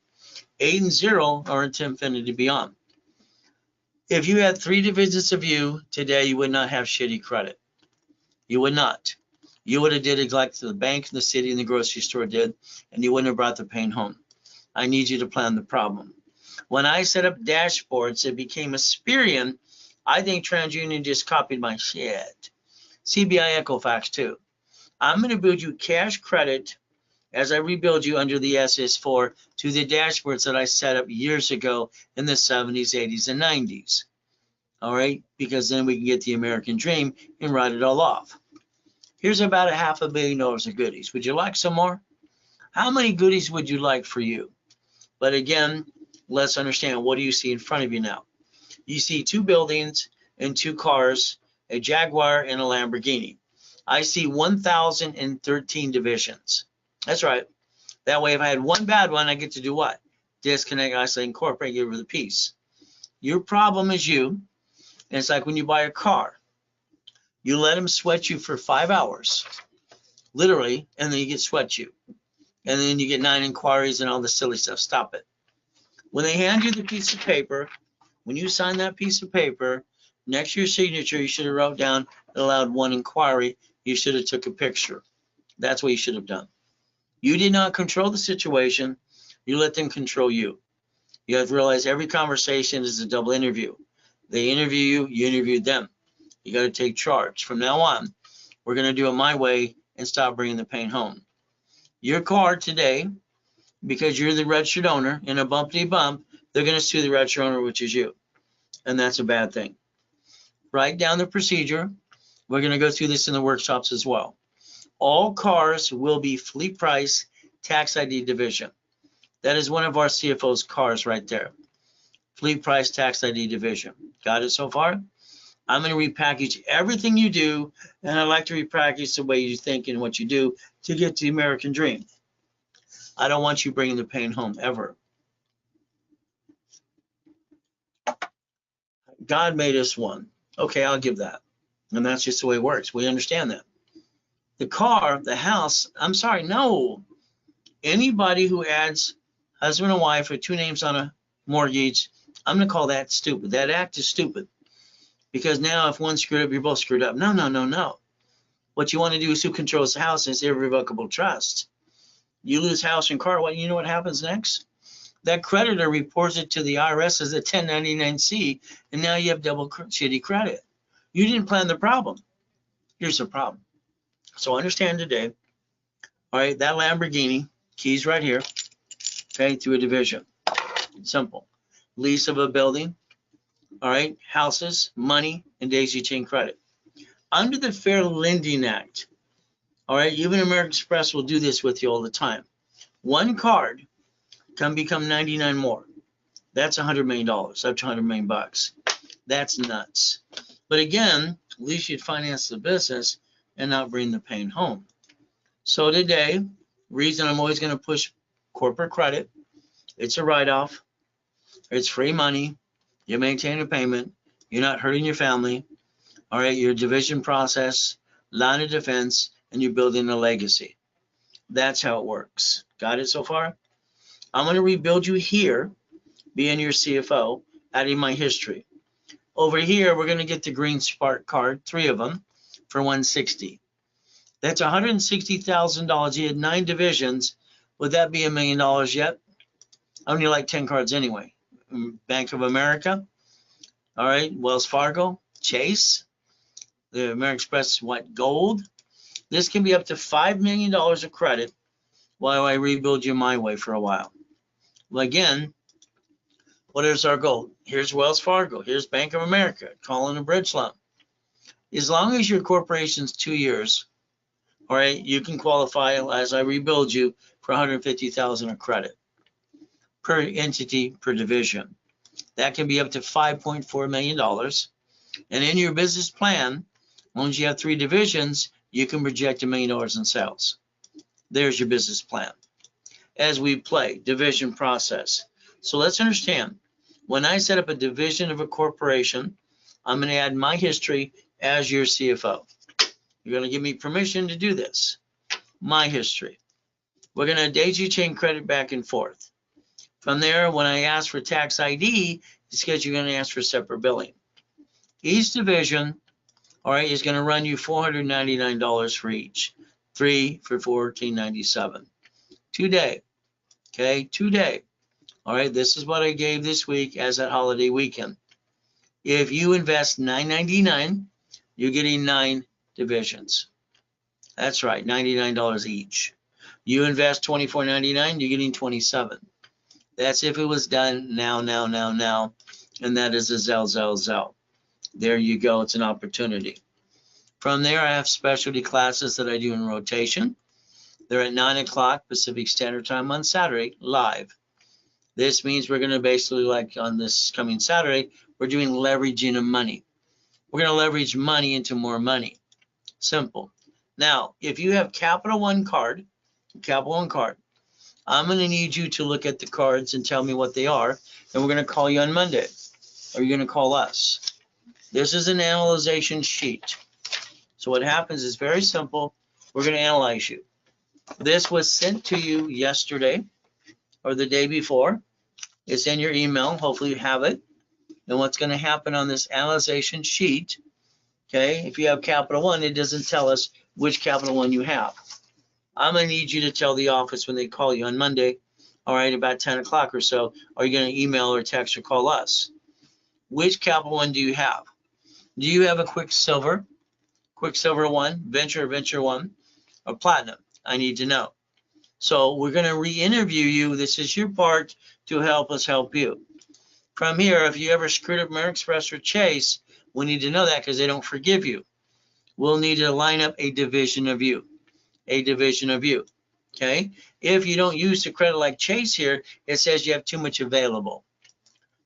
8 and 0 are into infinity beyond. If you had 3 divisions of you today, you would not have shitty credit. You would not. You would have did it like the bank, the city, and the grocery store did, and you wouldn't have brought the pain home. I need you to plan the problem. When I set up dashboards, it became Experian. I think TransUnion just copied my shit. CBI Equifax too. I'm going to build you cash credit as I rebuild you under the SS4 to the dashboards that I set up years ago in the 70s, 80s, and 90s. All right, because then we can get the American dream and write it all off. Here's about a $500 million of goodies. Would you like some more? How many goodies would you like for you? But again, let's understand, what do you see in front of you now? You see 2 buildings and 2 cars, a Jaguar and a Lamborghini. I see 1,013 divisions. That's right. That way, if I had one bad one, I get to do what? Disconnect, isolate, incorporate, get rid of the piece. Your problem is you. And it's like when you buy a car. You let them sweat you for 5 hours, literally, and then you get sweat you. And then you get 9 inquiries and all the silly stuff. Stop it. When they hand you the piece of paper, when you sign that piece of paper, next to your signature, you should have wrote down it allowed 1 inquiry. You should have took a picture. That's what you should have done. You did not control the situation. You let them control you. You have to realize every conversation is a double interview. They interview you, you interview them. You got to take charge. From now on, we're going to do it my way and stop bringing the pain home. Your car today, because you're the registered owner, in a bumpty bump, they're going to sue the registered owner, which is you. And that's a bad thing. Write down the procedure. We're going to go through this in the workshops as well. All cars will be fleet price tax ID division. That is one of our CFO's cars right there. Fleet price tax ID division. Got it so far? I'm going to repackage everything you do, and I like to repackage the way you think and what you do to get to the American dream. I don't want you bringing the pain home ever. God made us one. Okay, I'll give that. And that's just the way it works. We understand that. The car, the house, I'm sorry, no. Anybody who adds husband and wife with 2 names on a mortgage, I'm going to call that stupid. That act is stupid. Because now if one screwed up, you're both screwed up. No, no, no, no. What you want to do is who controls the house, and it's irrevocable trust. You lose house and car, you know what happens next? That creditor reports it to the IRS as a 1099-C, and now you have double shitty credit. You didn't plan the problem. Here's the problem. So understand today, all right, that Lamborghini, keys right here, okay, through a division. Simple. Lease of a building, all right, houses, money, and daisy chain credit. Under the Fair Lending Act, all right, even American Express will do this with you all the time. One card can become 99 more. That's $100 million, up to $100 million bucks. That's nuts. But again, at least you'd finance the business and not bring the pain home. So today, reason I'm always going to push corporate credit, it's a write-off, it's free money, you maintain a payment, you're not hurting your family, all right, your division process, line of defense, and you're building a legacy. That's how it works. Got it so far? I'm going to rebuild you here, being your CFO, adding my history. Over here, we're going to get the green Spark card, 3 of them, for $160. That's $160,000. You had 9 divisions. Would that be $1 million yet? I only like 10 cards anyway. Bank of America, all right, Wells Fargo, Chase, the American Express, what, Gold? This can be up to $5 million of credit while I rebuild you my way for a while. Well, again, what is our goal? Here's Wells Fargo. Here's Bank of America, calling a bridge loan. As long as your corporation's 2 years, all right, you can qualify as I rebuild you for $150,000 of credit per entity per division. That can be up to $5.4 million. And in your business plan, as long as you have 3 divisions, you can project $1 million in sales. There's your business plan. As we play division process. So let's understand, when I set up a division of a corporation, I'm going to add my history as your CFO. You're going to give me permission to do this. My history. We're going to daisy chain credit back and forth. From there, when I ask for tax ID, it's because you're going to ask for separate billing. Each division, all right, is going to run you $499 for each. 3 for $14.97. Today, okay, today. All right, this is what I gave this week as that holiday weekend. If you invest $9.99, you're getting 9 divisions. That's right, $99 each. You invest $24.99, you're getting 27. That's if it was done now, and that is a Zell. There you go, it's an opportunity. From there, I have specialty classes that I do in rotation. They're at 9 o'clock Pacific Standard Time on Saturday, live. This means we're going to basically, like on this coming Saturday, we're doing leveraging of money. We're going to leverage money into more money. Simple. Now, if you have Capital One card, I'm going to need you to look at the cards and tell me what they are, and we're going to call you on Monday, or you're going to call us. This is an analyzation sheet. So what happens is very simple. We're going to analyze you. This was sent to you yesterday or the day before. It's in your email. Hopefully you have it. And what's going to happen on this analyzation sheet, okay, if you have Capital One, it doesn't tell us which Capital One you have. I'm going to need you to tell the office when they call you on Monday, all right, about 10 o'clock or so, are you going to email or text or call us? Which Capital One do you have? Do you have a Quicksilver 1, Venture 1, or Platinum? I need to know. So we're going to re-interview you. This is your part to help us help you. From here, if you ever screwed up American Express or Chase, we need to know that because they don't forgive you. We'll need to line up a division of you. Okay? If you don't use the credit like Chase here, it says you have too much available.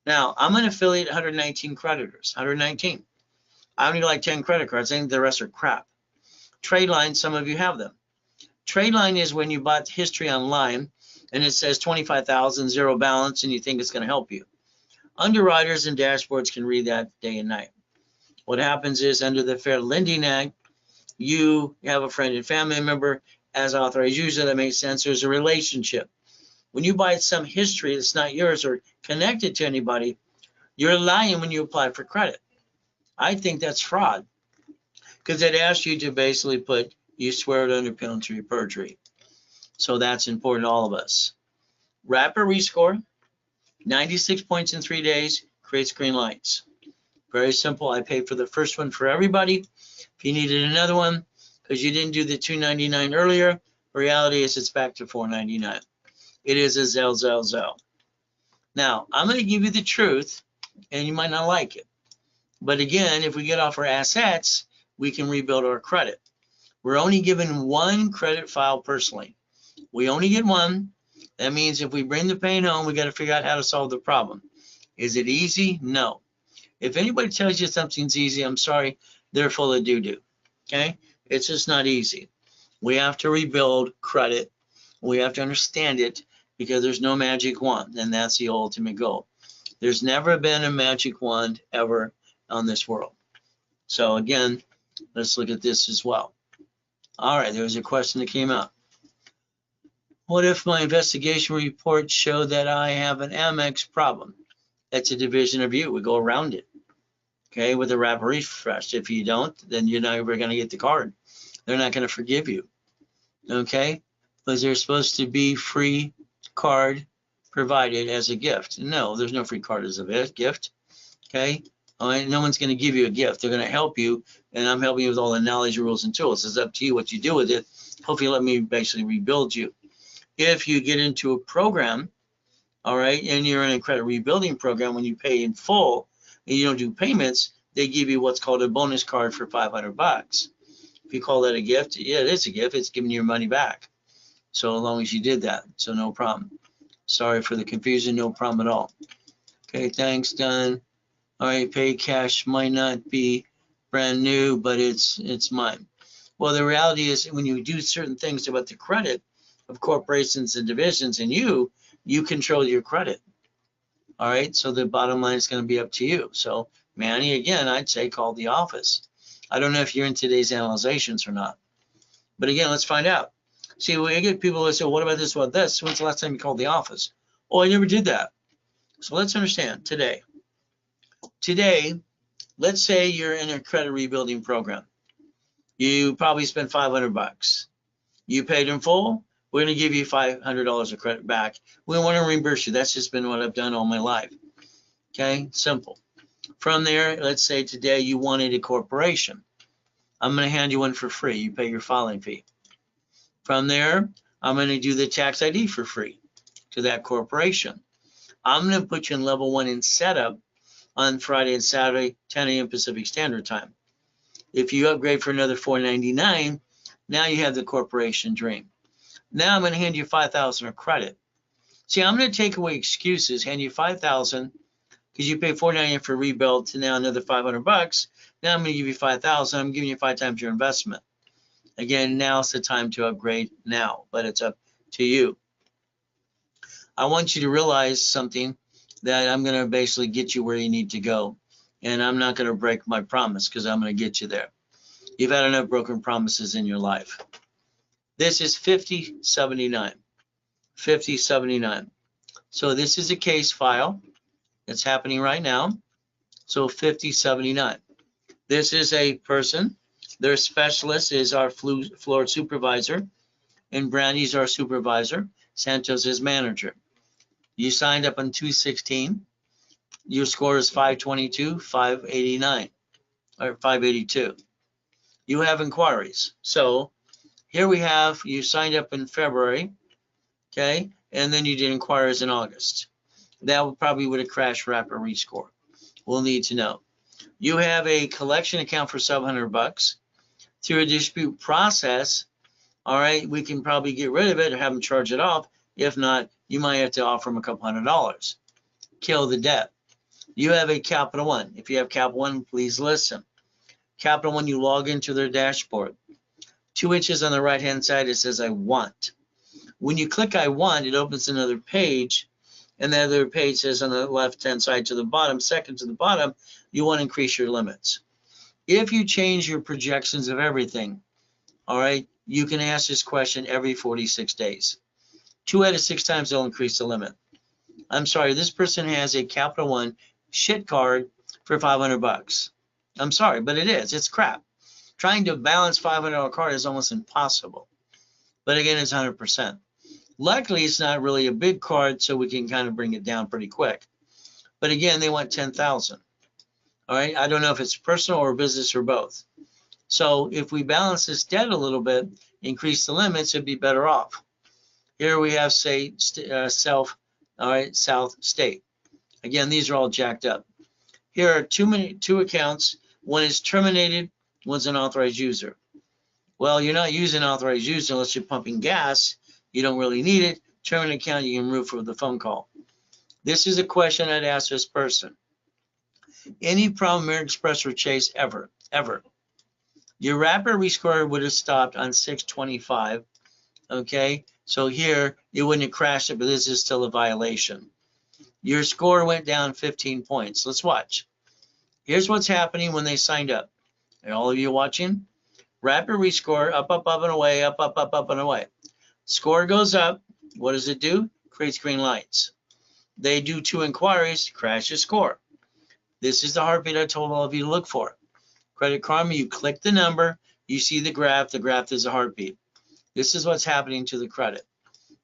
Now, I'm an affiliate 119 creditors, 119. I only like 10 credit cards. I think the rest are crap. Trade line, some of you have them. Trade line is when you bought history online and it says 25,000, zero balance, and you think it's going to help you. Underwriters and dashboards can read that day and night. What happens is under the Fair Lending Act, you have a friend and family member as authorized user. That makes sense. There's a relationship. When you buy some history that's not yours or connected to anybody, you're lying when you apply for credit. I think that's fraud because it asks you to basically put, you swear it under penalty of perjury. So that's important to all of us. Rapid rescore, 96 points in 3 days, creates green lights. Very simple. I paid for the first one for everybody. If you needed another one, because you didn't do the $2.99 earlier, the reality is it's back to $4.99. It is a Zell. Now, I'm going to give you the truth, and you might not like it. But again, if we get off our assets, we can rebuild our credit. We're only given one credit file personally. We only get one. That means if we bring the pain home, we got to figure out how to solve the problem. Is it easy? No. If anybody tells you something's easy, I'm sorry, they're full of doo-doo. Okay? It's just not easy. We have to rebuild credit. We have to understand it because there's no magic wand, and that's the ultimate goal. There's never been a magic wand ever on this world. So again, let's look at this as well. All right, there was a question that came up. What if my investigation report showed that I have an Amex problem? That's a division of you. We go around it, okay, with a rapid refresh. If you don't, then you're never going to get the card. They're not going to forgive you, okay? Was there supposed to be free card provided as a gift? No, there's no free card as a gift, okay? All right, no one's going to give you a gift. They're going to help you, and I'm helping you with all the knowledge, rules, and tools. It's up to you what you do with it. Hopefully, let me basically rebuild you. If you get into a program, all right, and you're in a credit rebuilding program, when you pay in full and you don't do payments, they give you what's called a bonus card for $500. If you call that a gift, yeah, it is a gift. It's giving you your money back. So as long as you did that, so no problem. Sorry for the confusion, no problem at all. Okay, thanks, done. All right, pay cash might not be brand new, but it's mine. Well, the reality is when you do certain things about the credit of corporations and divisions and you control your credit. All right, so the bottom line is going to be up to you. So Manny, again, I'd say call the office. I don't know if you're in today's analyzations or not. But again, let's find out. See, we get people that say, what about this, what this? When's the last time you called the office? Oh, I never did that. So let's understand today. Today, let's say you're in a credit rebuilding program. You probably spent $500. You paid in full. We're going to give you $500 of credit back. We want to reimburse you. That's just been what I've done all my life. Okay, simple. From there, let's say today you wanted a corporation. I'm going to hand you one for free. You pay your filing fee. From there, I'm going to do the tax ID for free to that corporation. I'm going to put you in level 1 in setup on Friday and Saturday, 10 a.m. Pacific Standard Time. If you upgrade for another $499, now you have the corporation dream. Now I'm going to hand you $5,000 of credit. See, I'm going to take away excuses, hand you $5,000 because you pay $499 for rebuild to now another $500. Now I'm going to give you $5,000. I'm giving you 5 times your investment. Again, now's the time to upgrade now, but it's up to you. I want you to realize something, that I'm going to basically get you where you need to go. And I'm not going to break my promise because I'm going to get you there. You've had enough broken promises in your life. This is 5079. 5079. So this is a case file that's happening right now. So 5079. This is a person. Their specialist is our floor supervisor, and Brandy's our supervisor. Santos is manager. You signed up on 2/16. Your score is 522, 589, or 582. You have inquiries. So here we have, you signed up in February, okay, and then you did inquiries in August. That probably would have crashed Rapid Rescore. We'll need to know. You have a collection account for $700. Through a dispute process, all right, we can probably get rid of it or have them charge it off. If not, you might have to offer them a couple $100. Kill the debt. You have a Capital One. If you have Capital One, please listen. Capital One, you log into their dashboard. 2 inches on the right-hand side, it says I want. When you click I want, it opens another page, and that other page says on the left-hand side to the bottom, second to the bottom, you want to increase your limits. If you change your projections of everything, all right, you can ask this question every 46 days. 2 out of 6 times they'll increase the limit. I'm sorry, this person has a Capital One shit card for $500. I'm sorry, but it is. It's crap. Trying to balance $500 card is almost impossible. But again, it's 100%. Luckily, it's not really a big card, so we can kind of bring it down pretty quick. But again, they want $10,000. All right, I don't know if it's personal or business or both. So if we balance this debt a little bit, increase the limits, it'd be better off. Here we have, say, South State. Again, these are all jacked up. Here are two accounts. One is terminated, one's an authorized user. Well, you're not using authorized user unless you're pumping gas. You don't really need it. Terminated account you can remove for the phone call. This is a question I'd ask this person. Any problem American Express or Chase ever? Your Rapid Rescore would have stopped on 625. Okay, so here it wouldn't have crashed it, but this is still a violation. Your score went down 15 points. Let's watch. Here's what's happening when they signed up. Are all of you watching? Rapid Rescore, up, up, up, and away, up, up, up, up, and away. Score goes up. What does it do? Creates green lights. They do 2 inquiries, crash the score. This is the heartbeat I told all of you to look for. Credit Karma, you click the number, you see the graph is a heartbeat. This is what's happening to the credit.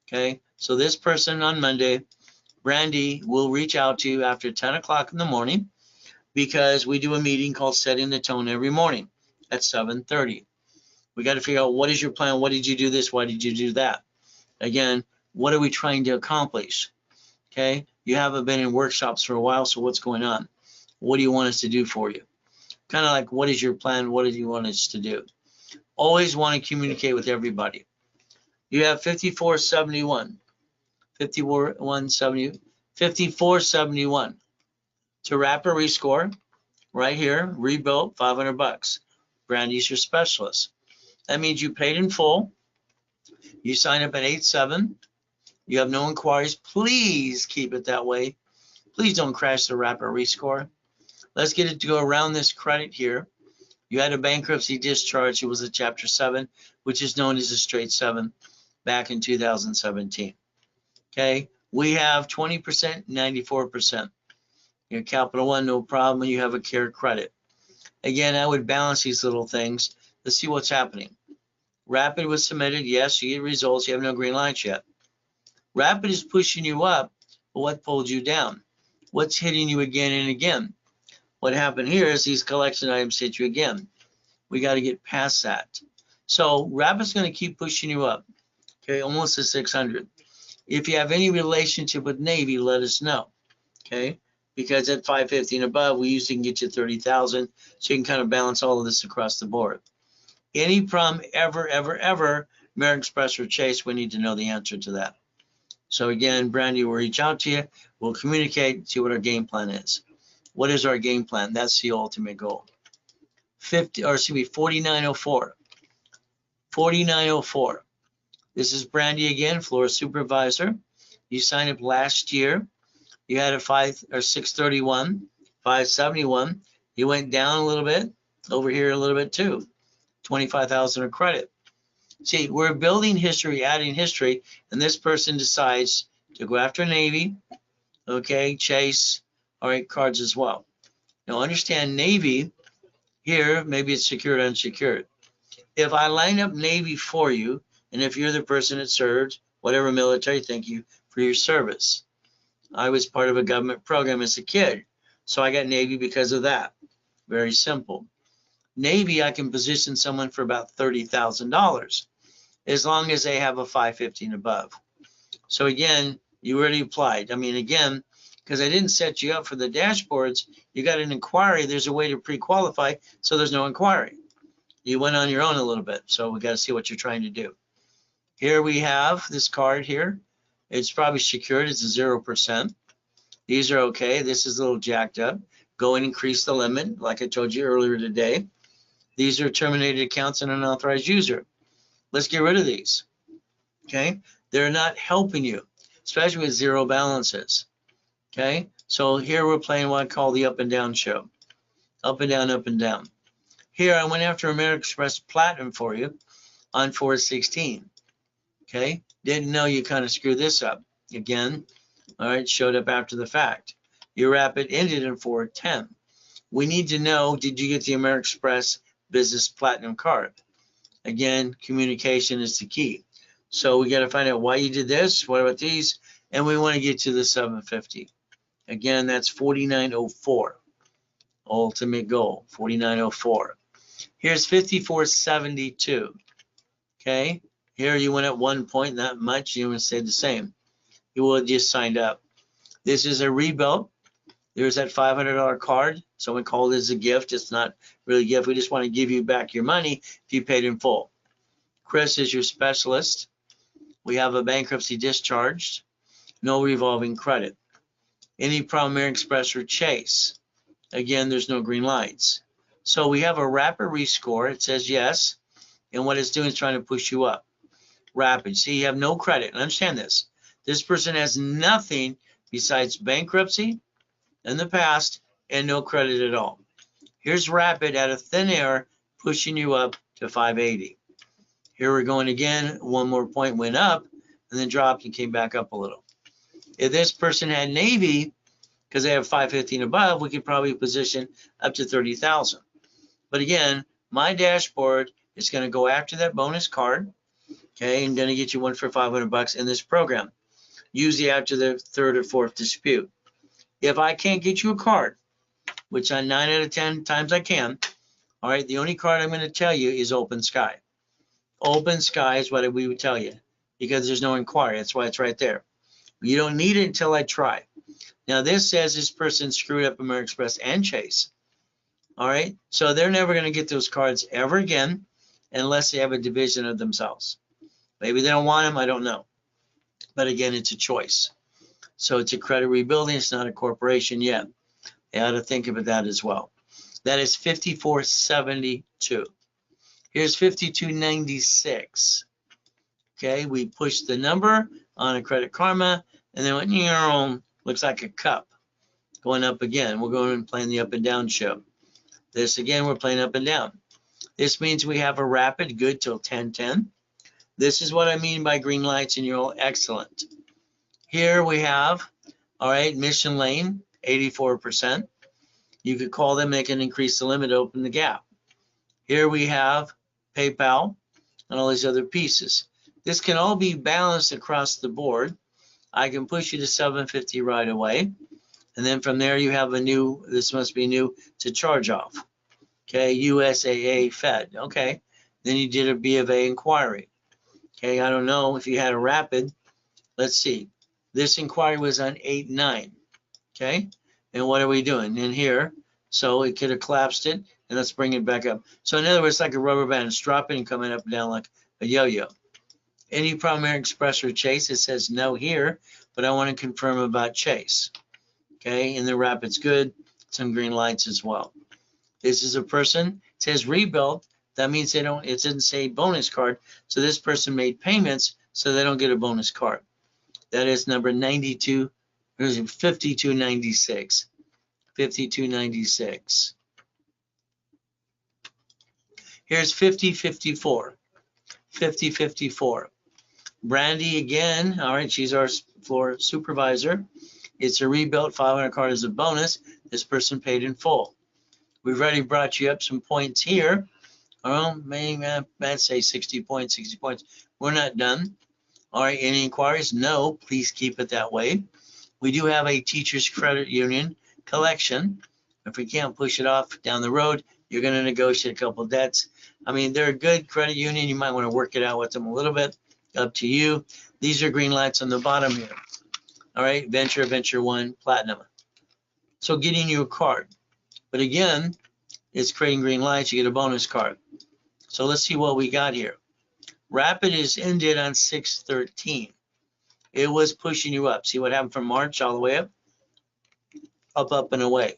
Okay, so this person on Monday, Brandy, will reach out to you after 10 o'clock in the morning because we do a meeting called Setting the Tone every morning at 7:30. We got to figure out what is your plan, what did you do this, why did you do that? Again, what are we trying to accomplish? Okay, you haven't been in workshops for a while, so what's going on? What do you want us to do for you? Kind of like, what is your plan? What do you want us to do? Always want to communicate with everybody. You have 5471. 5471 to Rapid Rescore right here, rebuilt, $500. Brandy's your specialist. That means you paid in full. You sign up at 8/7. You have no inquiries. Please keep it that way. Please don't crash the Rapid Rescore. Let's get it to go around this credit here. You had a bankruptcy discharge. It was a Chapter 7, which is known as a straight 7 back in 2017. Okay, we have 20%, 94%. Your Capital One, no problem. You have a care credit. Again, I would balance these little things. Let's see what's happening. Rapid was submitted. Yes, you get results. You have no green lights yet. Rapid is pushing you up, but what pulled you down? What's hitting you again and again? What happened here is these collection items hit you again. We got to get past that. So Rapid's going to keep pushing you up. Okay, almost to 600. If you have any relationship with Navy, let us know. Okay, because at 550 and above, we usually can get you 30,000. So you can kind of balance all of this across the board. Any problem ever, American Express or Chase, we need to know the answer to that. So again, Brandy will reach out to you. We'll communicate, see what our game plan is. What is our game plan? That's the ultimate goal. 4904. 4904. This is Brandy again, floor supervisor. You signed up last year. You had a 631, 571. You went down a little bit, over here a little bit too. 25,000 of credit. See, we're building history, adding history, and this person decides to go after Navy, okay, Chase, all right, cards as well. Now understand Navy here, maybe it's secured, unsecured. If I line up Navy for you, and if you're the person that served, whatever military, thank you for your service. I was part of a government program as a kid, so I got Navy because of that. Very simple. Navy, I can position someone for about $30,000 as long as they have a 550 and above. So again, you already applied. I mean, again, because I didn't set you up for the dashboards, you got an inquiry. There's a way to pre-qualify, so there's no inquiry. You went on your own a little bit, so we got to see what you're trying to do. Here we have this card here. It's probably secured. It's a 0%. These are okay. This is a little jacked up. Go and increase the limit, like I told you earlier today. These are terminated accounts and unauthorized user. Let's get rid of these. Okay? They're not helping you, especially with zero balances. Okay? So here we're playing what I call the up and down show. Up and down, up and down. Here I went after American Express Platinum for you on 416. Okay? Didn't know you kind of screwed this up. Again, all right, showed up after the fact. Your rapid ended in 410. We need to know, did you get the American Express Business Platinum card? Again, communication is the key. So we got to find out why you did this, what about these, and we want to get to the 750. Again, that's 4904. Ultimate goal, 4904. Here's 5472. Okay, here you went at 1 point, not much, you would say the same. You would just signed up. This is a rebuild. There's that $500 card. Someone called it as a gift. It's not really a gift. We just want to give you back your money if you paid in full. Chris is your specialist. We have a bankruptcy discharged. No revolving credit. Any problem, American Express or Chase? Again, there's no green lights. So we have a rapid rescore. It says yes. And what it's doing is trying to push you up. Rapid. See, you have no credit. And understand this. This person has nothing besides bankruptcy in the past and no credit at all. Here's rapid out of thin air, pushing you up to 580. Here we're going again. One more point went up and then dropped and came back up a little. If this person had Navy, because they have 550 and above, we could probably position up to 30,000. But again, my dashboard is going to go after that bonus card, okay, and going to get you one for $500 in this program, usually after the third or fourth dispute. If I can't get you a card, which on 9 out of 10 times I can, all right, the only card I'm going to tell you is open sky. Open sky is what we would tell you because there's no inquiry. That's why it's right there. You don't need it until I try. Now this says this person screwed up American Express and Chase. All right, so they're never going to get those cards ever again unless they have a division of themselves. Maybe they don't want them, I don't know. But again, it's a choice. So it's a credit rebuilding, it's not a corporation yet. You ought to think about that as well. That is 5472. Here's 5296. Okay, we pushed the number on a Credit Karma, and then went, looks like a cup. Going up again. We're going and playing the up and down show. This again, we're playing up and down. This means we have a rapid good till 1010. This is what I mean by green lights, and you're all excellent. Here we have, all right, Mission Lane, 84%. You could call them, they can increase the limit, open the gap. Here we have PayPal and all these other pieces. This can all be balanced across the board. I can push you to 750 right away. And then from there you have a new, this must be new, to charge off. Okay, USAA Fed. Okay, then you did a B of A inquiry. Okay, I don't know if you had a rapid. Let's see. This inquiry was on 8-9. Okay, And what are we doing in here? So it could have collapsed it, and let's bring it back up. So in other words, like a rubber band, it's dropping and coming up and down like a yo-yo. Any primary express or chase, it says no here, but I want to confirm about chase. Okay, in the wrap, it's good. Some green lights as well. This is a person, it says rebuild. That means they don't, it didn't say bonus card. So this person made payments, so they don't get a bonus card. That is number 92, or is it 5296. 5296. Here's 5054. 5054. Brandy again. All right, she's our floor supervisor. It's a rebuilt 500 card as a bonus. This person paid in full. We've already brought you up some points here. Well, maybe I'd say 60 points, 60 points. We're not done. All right, any inquiries? No, please keep it that way. We do have a teacher's credit union collection. If we can't push it off down the road, you're going to negotiate a couple debts. I mean, they're a good credit union. You might want to work it out with them a little bit. Up to you. These are green lights on the bottom here. All right, Venture, Venture 1, Platinum. So getting you a card. But again, it's creating green lights. You get a bonus card. So let's see what we got here. Rapid is ended on 6/13. It was pushing you up. See what happened from March all the way up? Up, up, and away.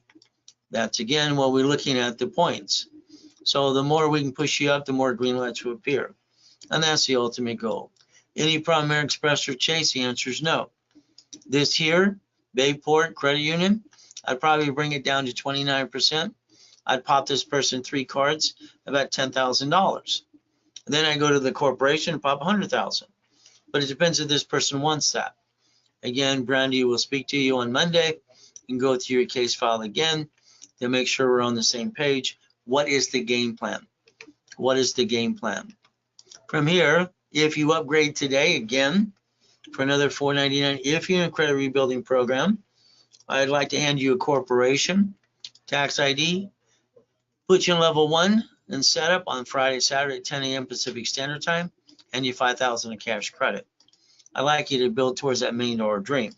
That's again what we're looking at, the points. So the more we can push you up, the more green lights will appear. And that's the ultimate goal. Any primary express or chase, the answer is no. This here, Bayport Credit Union, I'd probably bring it down to 29%. I'd pop this person 3 cards, about $10,000. Then I go to the corporation and pop 100,000. But it depends if this person wants that. Again, Brandy will speak to you on Monday and go through your case file again to make sure we're on the same page. What is the game plan? What is the game plan? From here, if you upgrade today, again, for another $4.99, if you're in a credit rebuilding program, I'd like to hand you a corporation, tax ID, put you in level 1 and set up on Friday, Saturday at 10 a.m. Pacific Standard Time, and you $5,000 in cash credit. I'd like you to build towards that $1 million dream.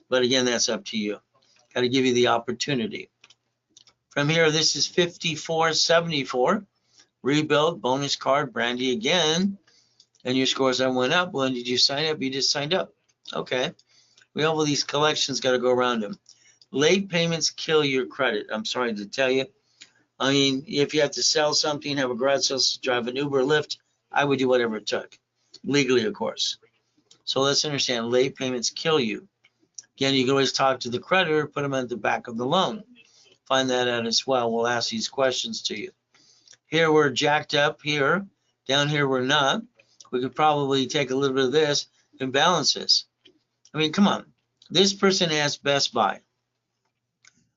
But again, that's up to you. Got to give you the opportunity. From here, this is 5474. Rebuild, bonus card, Brandy again. And your scores that went up. When did you sign up? You just signed up. Okay. We have all these collections, got to go around them. Late payments kill your credit. I'm sorry to tell you. I mean, if you have to sell something, have a garage sale, drive an Uber, Lyft, I would do whatever it took. Legally, of course. So let's understand, late payments kill you. Again, you can always talk to the creditor, put them at the back of the loan. Find that out as well. We'll ask these questions to you. Here we're jacked up here. Down here we're not. We could probably take a little bit of this and balance this. I mean, come on. This person has Best Buy.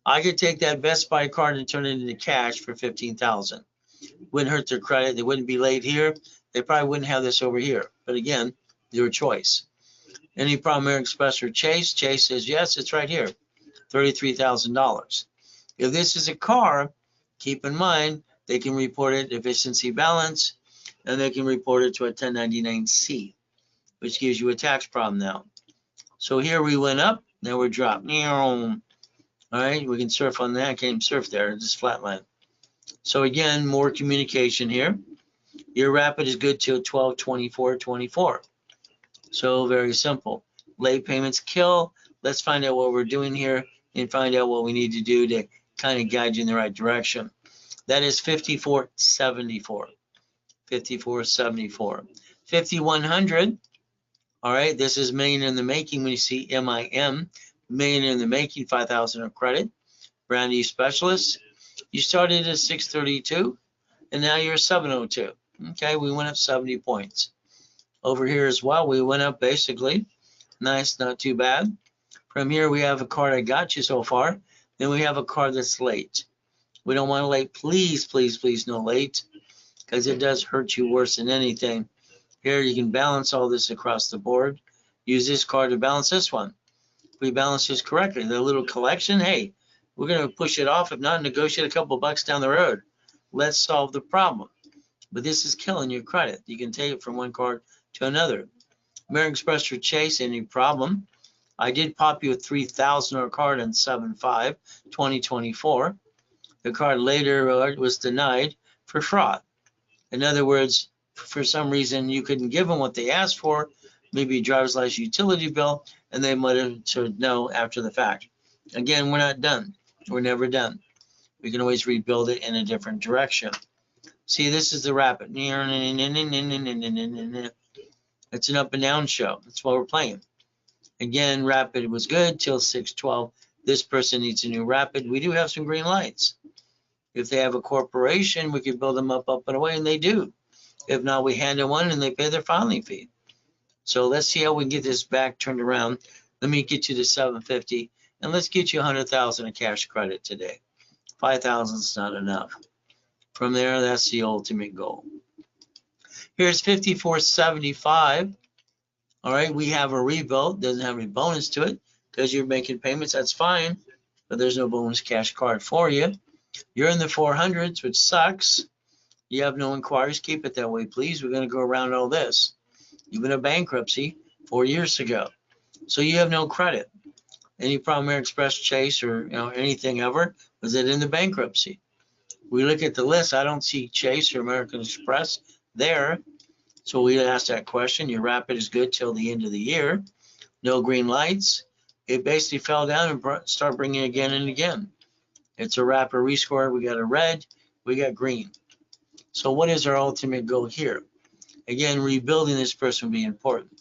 I could take that Best Buy card and turn it into cash for $15,000. Wouldn't hurt their credit. They wouldn't be late here. They probably wouldn't have this over here. But again, your choice. Any primary express or chase? Chase says yes, it's right here. $33,000. If this is a car, keep in mind they can report it efficiency balance, and they can report it to a 1099-C, which gives you a tax problem now. So here we went up, now we're dropped. All right, we can surf on that. I can't even surf there, it's just flatline. So again, more communication here. Your rapid is good till 12/24/24. So very simple. Late payments kill. Let's find out what we're doing here and find out what we need to do to kind of guide you in the right direction. That is 5474. 5474. 5100. All right, this is million in the making. When you see MIM, million in the making, 5,000 of credit. Brand new specialist. You started at 632, and now you're 702. Okay, we went up 70 points. Over here as well, we went up basically. Nice, not too bad. From here, we have a card I got you so far. Then we have a card that's late. We don't want to late. Please, please, please, no late, because it does hurt you worse than anything. Here, you can balance all this across the board. Use this card to balance this one. If we balance this correctly, the little collection, hey, we're going to push it off. If not, negotiate a couple bucks down the road. Let's solve the problem. But this is killing your credit. You can take it from one card to another. American Express or Chase, any problem. I did pop you a $3,000 card on 7/5/2024. The card later was denied for fraud. In other words, for some reason you couldn't give them what they asked for, maybe a driver's license, utility bill, and they might have said no after the fact. Again, we're not done. We're never done. We can always rebuild it in a different direction. See, this is the rapid. It's an up and down show. That's what we're playing. Again, rapid was good till 6/12. This person needs a new rapid. We do have some green lights. If they have a corporation, we can build them up and away, and they do. If not, we hand them one and they pay their filing fee. So let's see how we can get this back turned around. Let me get you to 750, and let's get you 100,000 in cash credit today. 5,000 is not enough. From there, that's the ultimate goal. Here's 5475. All right, we have a rebuild. Doesn't have any bonus to it because you're making payments. That's fine, but there's no bonus cash card for you. You're in the 400s, which sucks. You have no inquiries. Keep it that way, please. We're going to go around all this. You've been in bankruptcy 4 years ago, so you have no credit. Any problem, American Express, Chase, or anything ever? Was it in the bankruptcy? We look at the list. I don't see Chase or American Express there. So we asked that question. Your rapid is good till the end of the year. No green lights. It basically fell down and started bringing again and again. It's a rapid rescore. We got a red. We got green. So what is our ultimate goal here? Again, rebuilding this person would be important.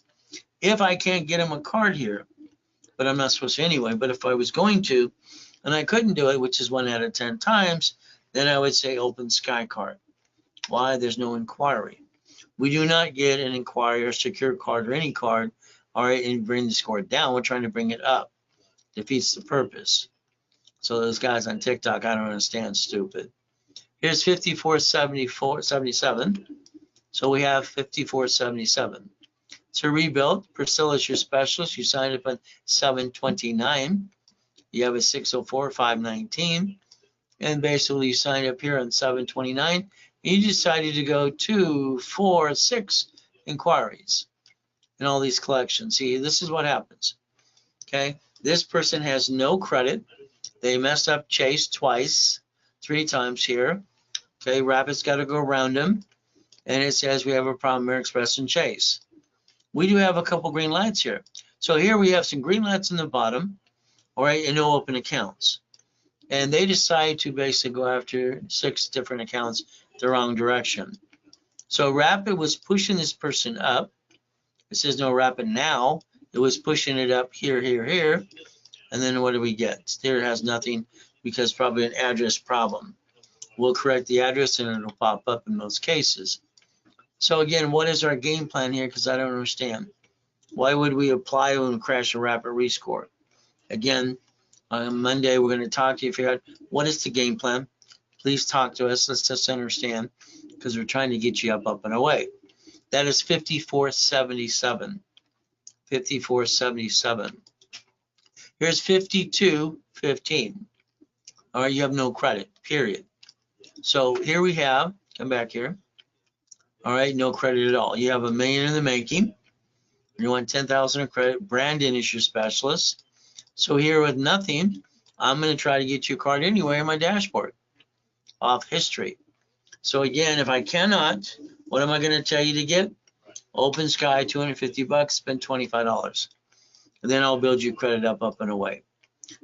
If I can't get him a card here, but I'm not supposed to anyway, but if I was going to, and I couldn't do it, which is 1 out of 10 times, then I would say open sky card. Why? There's no inquiry. We do not get an inquiry or secure card or any card, all right, and bring the score down. We're trying to bring it up. Defeats the purpose. So those guys on TikTok, I don't understand, stupid. Here's 5477. So we have 5477. It's a rebuild. Priscilla's your specialist. You signed up on 7/29. You have a 604/519. And basically you signed up here on 7/29. You decided to go 2, 4, 6 inquiries in all these collections. See, this is what happens. Okay, this person has no credit. They messed up Chase twice, 3 times here. Okay, Rapid's got to go around them. And it says we have a problem, American Express and Chase. We do have a couple green lights here. So here we have some green lights in the bottom, all right, and no open accounts. And they decide to basically go after 6 different accounts the wrong direction. So Rapid was pushing this person up. It says no Rapid now. It was pushing it up here, here, here. And then what do we get? There has nothing because probably an address problem. We'll correct the address and it'll pop up in most cases. So again, what is our game plan here? Because I don't understand. Why would we apply when we crash a Rapid rescore? Again, on Monday, we're going to talk to you, figure out what is the game plan. Please talk to us. Let's just understand because we're trying to get you up and away. That is 5477. 5477. Here's 5215. All right, you have no credit, period. So here we have, come back here. All right, no credit at all. You have $1 million in the making. You want 10,000 of credit. Brandon is your specialist. So here with nothing, I'm going to try to get you a card anyway on my dashboard off history. So again, if I cannot, what am I going to tell you to get? Open Sky, $250, spend $25. And then I'll build you credit up and away.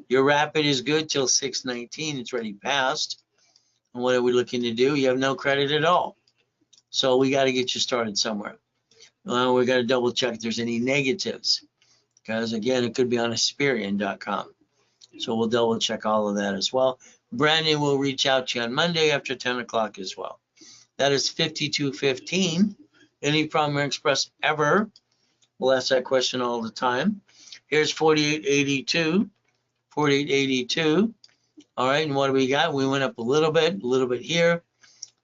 Your Rapid is good till 6/19. It's already passed. And what are we looking to do? You have no credit at all. So we got to get you started somewhere. We got to double check if there's any negatives. Because again, it could be on Experian.com. So we'll double check all of that as well. Brandon will reach out to you on Monday after 10 o'clock as well. That is 5215. Any problem Express ever? We'll ask that question all the time. Here's 4882. 4882. All right, and what do we got? We went up a little bit here.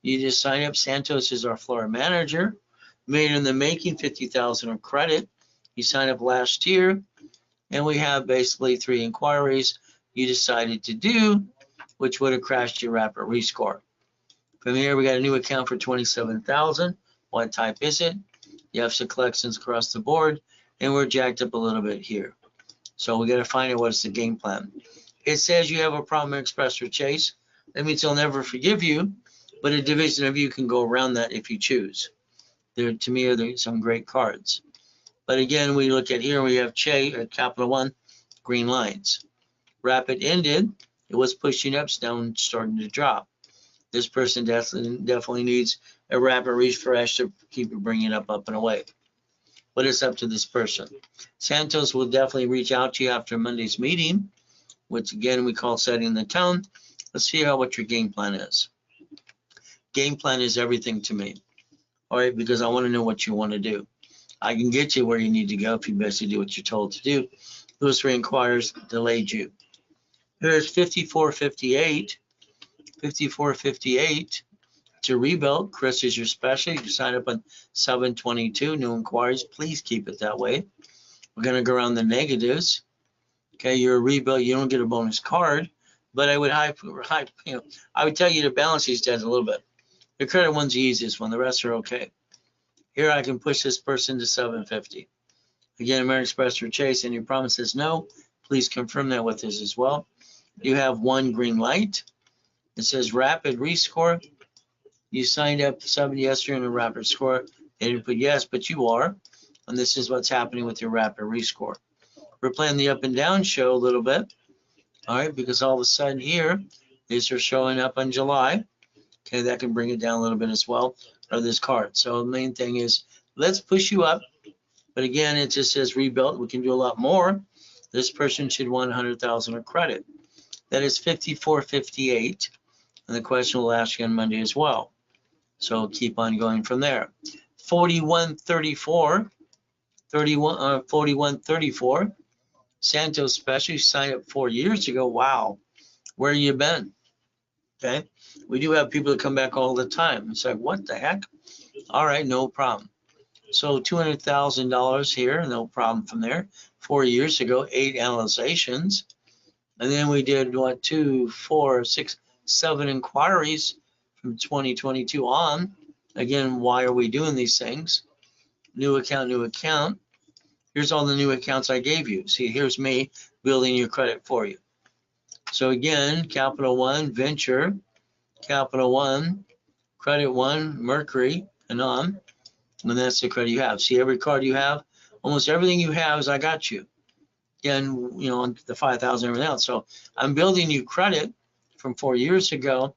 You just sign up. Santos is our floor manager. Made in the making, 50,000 of credit. You signed up last year, and we have basically 3 inquiries you decided to do, which would have crashed your Rapid rescore. From here, we got a new account for 27,000. What type is it? You have some collections across the board, and we're jacked up a little bit here. So we got to find out what's the game plan. It says you have a problem at Express or Chase. That means they'll never forgive you, but a division of you can go around that if you choose. There, to me, are some great cards. But again, we look at here, we have Chase at Capital One, green lines. Rapid ended, it was pushing up, down, starting to drop. This person definitely needs a rapid refresh to keep it bringing up and away. But it's up to this person. Santos will definitely reach out to you after Monday's meeting, which again we call setting the tone. Let's see what your game plan is. Game plan is everything to me. All right, because I want to know what you want to do. I can get you where you need to go if you basically do what you're told to do. Those three inquirers delayed you. Here's 5458. 5458. It's a rebuild. Chris is your special. You sign up on 722. New inquiries. Please keep it that way. We're going to go around the negatives. Okay, you're a rebuild. You don't get a bonus card, but I would I would tell you to balance these guys a little bit. The credit one's the easiest one. The rest are okay. Here I can push this person to 750. Again, American Express or Chase, and your promise says no. Please confirm that with us as well. You have one green light. It says rapid rescore. You signed up 7 yesterday in a rapid score. They didn't put yes, but you are. And this is what's happening with your rapid rescore. We're playing the up and down show a little bit. All right, because all of a sudden here, these are showing up on July. Okay, that can bring it down a little bit as well, or this card. So the main thing is, let's push you up. But again, it just says rebuilt. We can do a lot more. This person should want 100,000 of credit. That is 5458. And the question we'll ask you on Monday as well. So keep on going from there. 4134. 4134. Santos Special. You signed up 4 years ago. Wow. Where you been? Okay. We do have people that come back all the time. It's like, what the heck? All right, no problem. So $200,000 here, no problem from there. 4 years ago, 8 analyzations. And then we did, 2, 4, 6, 7 inquiries from 2022 on. Again, why are we doing these things? New account, new account. Here's all the new accounts I gave you. See, here's me building your credit for you. So again, Capital One, Venture, Capital One, Credit One, Mercury, and on. And that's the credit you have. See, every card you have, almost everything you have is I got you. Again, the 5,000 and everything else. So I'm building you credit from 4 years ago.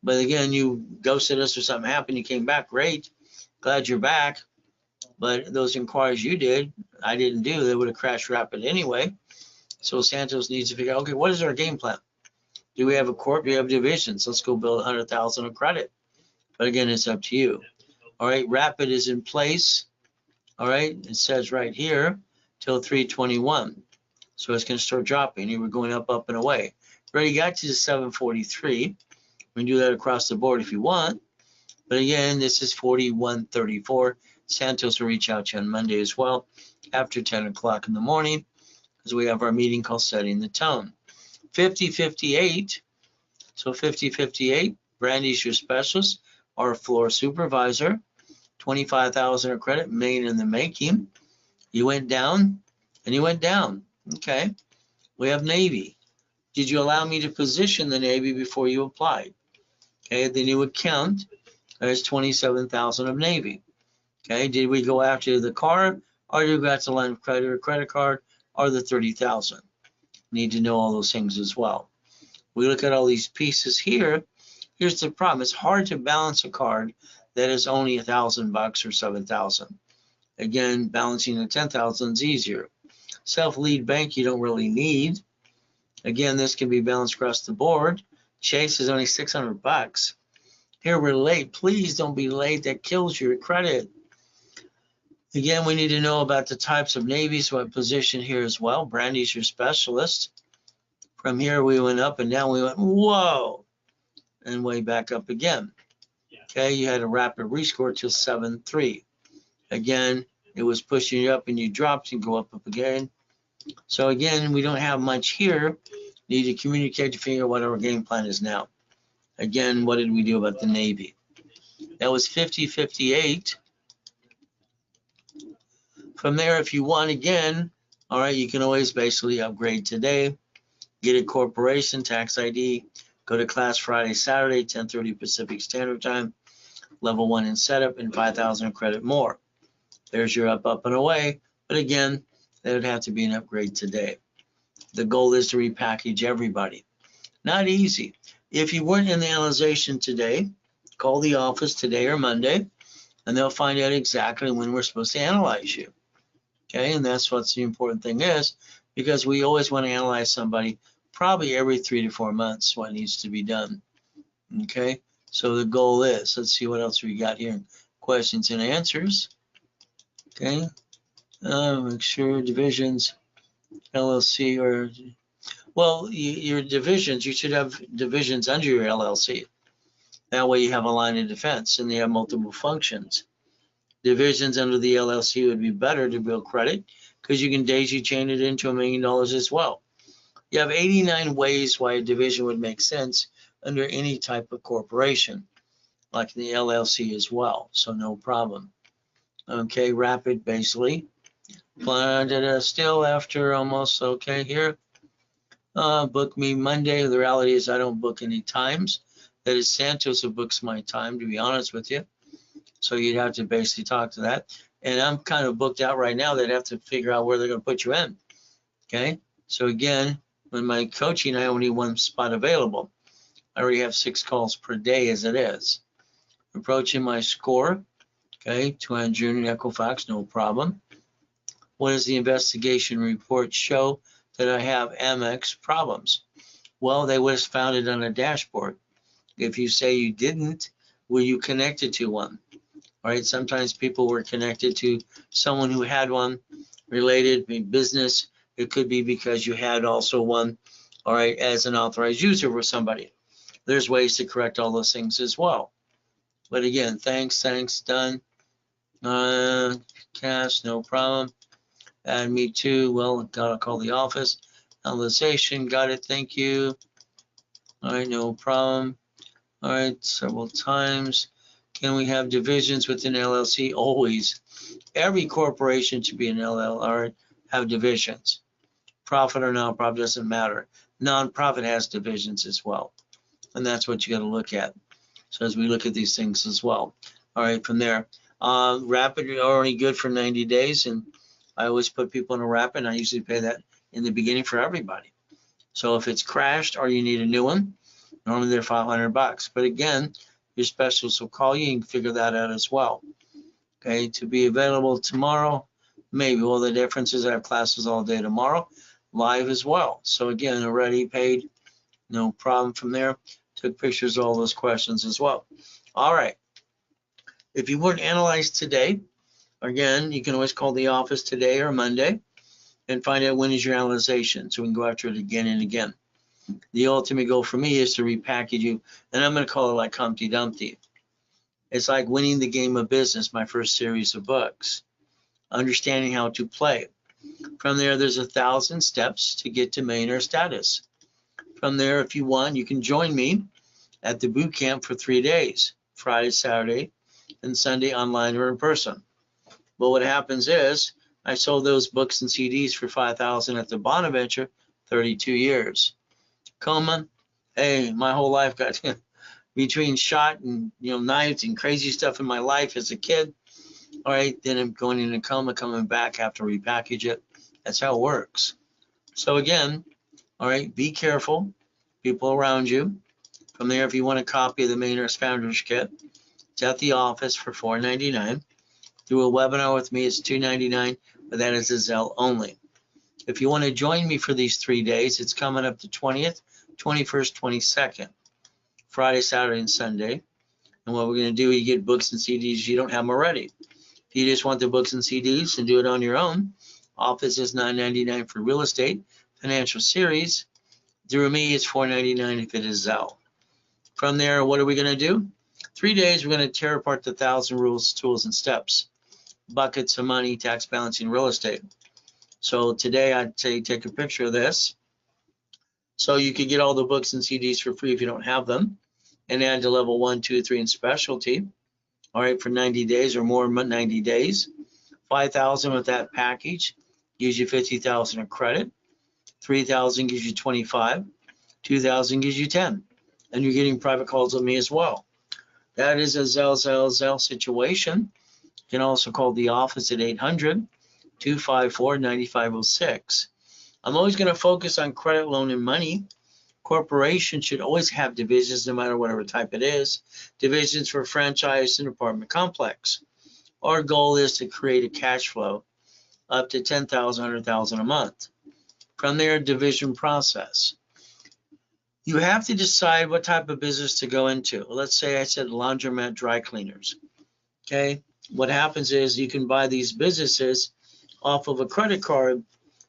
But again, you ghosted us or something happened. You came back. Great. Glad you're back. But those inquiries you did, I didn't do. They would have crashed rapid anyway. So Santos needs to figure out, okay, what is our game plan? Do we have a corp? Do we have divisions? Let's go build 100,000 of credit. But again, it's up to you. All right, rapid is in place. All right, it says right here till 321. So it's going to start dropping. You were going up, up, and away. Already got you to 743. We can do that across the board if you want. But again, this is 4134. Santos will reach out to you on Monday as well after 10 o'clock in the morning because we have our meeting called Setting the Tone. 5058. So 5058, Brandy's your specialist, our floor supervisor. 25,000 of credit, million in the making. You went down and you went down. Okay. We have Navy. Did you allow me to position the Navy before you applied? Okay. The new account, there's 27,000 of Navy. Okay. Did we go after the card or you got the line of credit or credit card or the 30,000? Need to know all those things as well. We look at all these pieces here. Here's the problem. It's hard to balance a card that is only $1,000 or 7,000. Again, balancing the 10,000 is easier. Self-lead bank you don't really need. Again, this can be balanced across the board. Chase is only $600. Here we're late. Please don't be late. That kills your credit. Again, we need to know about the types of navies, what position here as well. Brandy's your specialist. From here we went up and down. We went, whoa, and way back up again. Okay, you had a rapid rescore to 7.3. Again, it was pushing you up and you dropped and go up again. So again, we don't have much here. Need to communicate to figure out what our game plan is now. Again, what did we do about the Navy? That was 5058. From there, if you want again, All right, you can always basically upgrade today, get a corporation tax ID, go to class Friday, Saturday, 10:30 Pacific Standard Time, level 1 in setup, and 5,000 credit more. There's your up and away. But again, that would have to be an upgrade today. The goal is to repackage everybody. Not easy. If you weren't in the analyzation today, call the office today or Monday, and they'll find out exactly when we're supposed to analyze you. Okay, and that's what the important thing is, because we always want to analyze somebody probably every 3 to 4 months what needs to be done. Okay, so the goal is, let's see what else we got here. Questions and answers. Okay, make sure divisions, LLC, or, well, your divisions, you should have divisions under your LLC. That way you have a line of defense and you have multiple functions. Divisions under the LLC would be better to build credit because you can daisy chain it into $1 million as well. You have 89 ways why a division would make sense under any type of corporation, like the LLC as well, so no problem. Okay, rapid basically. Still after almost, okay, here. Book me Monday. The reality is I don't book any times. That is Santos who books my time, to be honest with you. So you'd have to basically talk to that. And I'm kind of booked out right now. They'd have to figure out where they're going to put you in. Okay. So again, when my coaching, I only have 1 spot available. I already have 6 calls per day as it is. Approaching my score. Okay. 200 Junior Equifax, no problem. What does the investigation report show that I have Amex problems? Well, they would have found it on a dashboard. If you say you didn't, were you connected to one? All right, sometimes people were connected to someone who had one related, business. It could be because you had also one, all right, as an authorized user for somebody. There's ways to correct all those things as well. But again, thanks, done. Cash, no problem. Add me too. Well, gotta call the office. Analyzation, got it, thank you. All right, no problem. All right, several times. Can we have divisions within LLC? Always. Every corporation should be an LL or have divisions. Profit or nonprofit doesn't matter. Nonprofit has divisions as well. And that's what you got to look at. So as we look at these things as well. All right, from there. Rapid are only good for 90 days. And I always put people in a rapid. And I usually pay that in the beginning for everybody. So if it's crashed or you need a new one, normally they're $500. But again, your specialist will call you and figure that out as well. Okay, to be available tomorrow, maybe. Well, the difference is I have classes all day tomorrow, live as well. So again, already paid, no problem from there. Took pictures of all those questions as well. All right. If you weren't analyzed today, again, you can always call the office today or Monday and find out when is your analyzation so we can go after it again and again. The ultimate goal for me is to repackage you, and I'm going to call it like Humpty Dumpty. It's like winning the game of business, my first series of books, understanding how to play. From there, there's 1,000 steps to get to millionaire status. From there, if you want, you can join me at the boot camp for 3 days, Friday, Saturday, and Sunday online or in person. But what happens is I sold those books and CDs for $5,000 at the Bonaventure, 32 years. Coma, hey, my whole life got between shot and knives and crazy stuff in my life as a kid. All right, then I'm going into coma, coming back, have to repackage it. That's how it works. So again, all right, be careful, people around you. From there, if you want a copy of the Millionaire's Founders Kit, it's at the office for $4.99. Do a webinar with me, it's $2.99, but that is a Zelle only. If you want to join me for these 3 days, it's coming up the 20th, 21st, 22nd, Friday, Saturday, and Sunday. And what we're going to do, you get books and CDs. You don't have them already. If you just want the books and CDs and do it on your own, office is $9.99 for real estate, financial series. Through me, it's $4.99 if it is Zelle. From there, what are we going to do? 3 days, we're going to tear apart the 1,000 rules, tools, and steps. Buckets of money, tax balancing, real estate. So today, I'd say take a picture of this. So you could get all the books and CDs for free if you don't have them, and add to level 1, 2, 3 in specialty. All right, for 90 days or more, 90 days. $5,000 with that package gives you 50,000 of credit, 3,000 gives you 25, 2,000 gives you 10, and you're getting private calls with me as well. That is a Zell situation. You can also call the office at 800-254-9506. I'm always going to focus on credit, loan, and money. Corporations should always have divisions, no matter whatever type it is. Divisions for franchise and apartment complex. Our goal is to create a cash flow up to $10,000, $100,000 a month. From there, division process. You have to decide what type of business to go into. Let's say I said laundromat, dry cleaners. Okay, what happens is you can buy these businesses off of a credit card,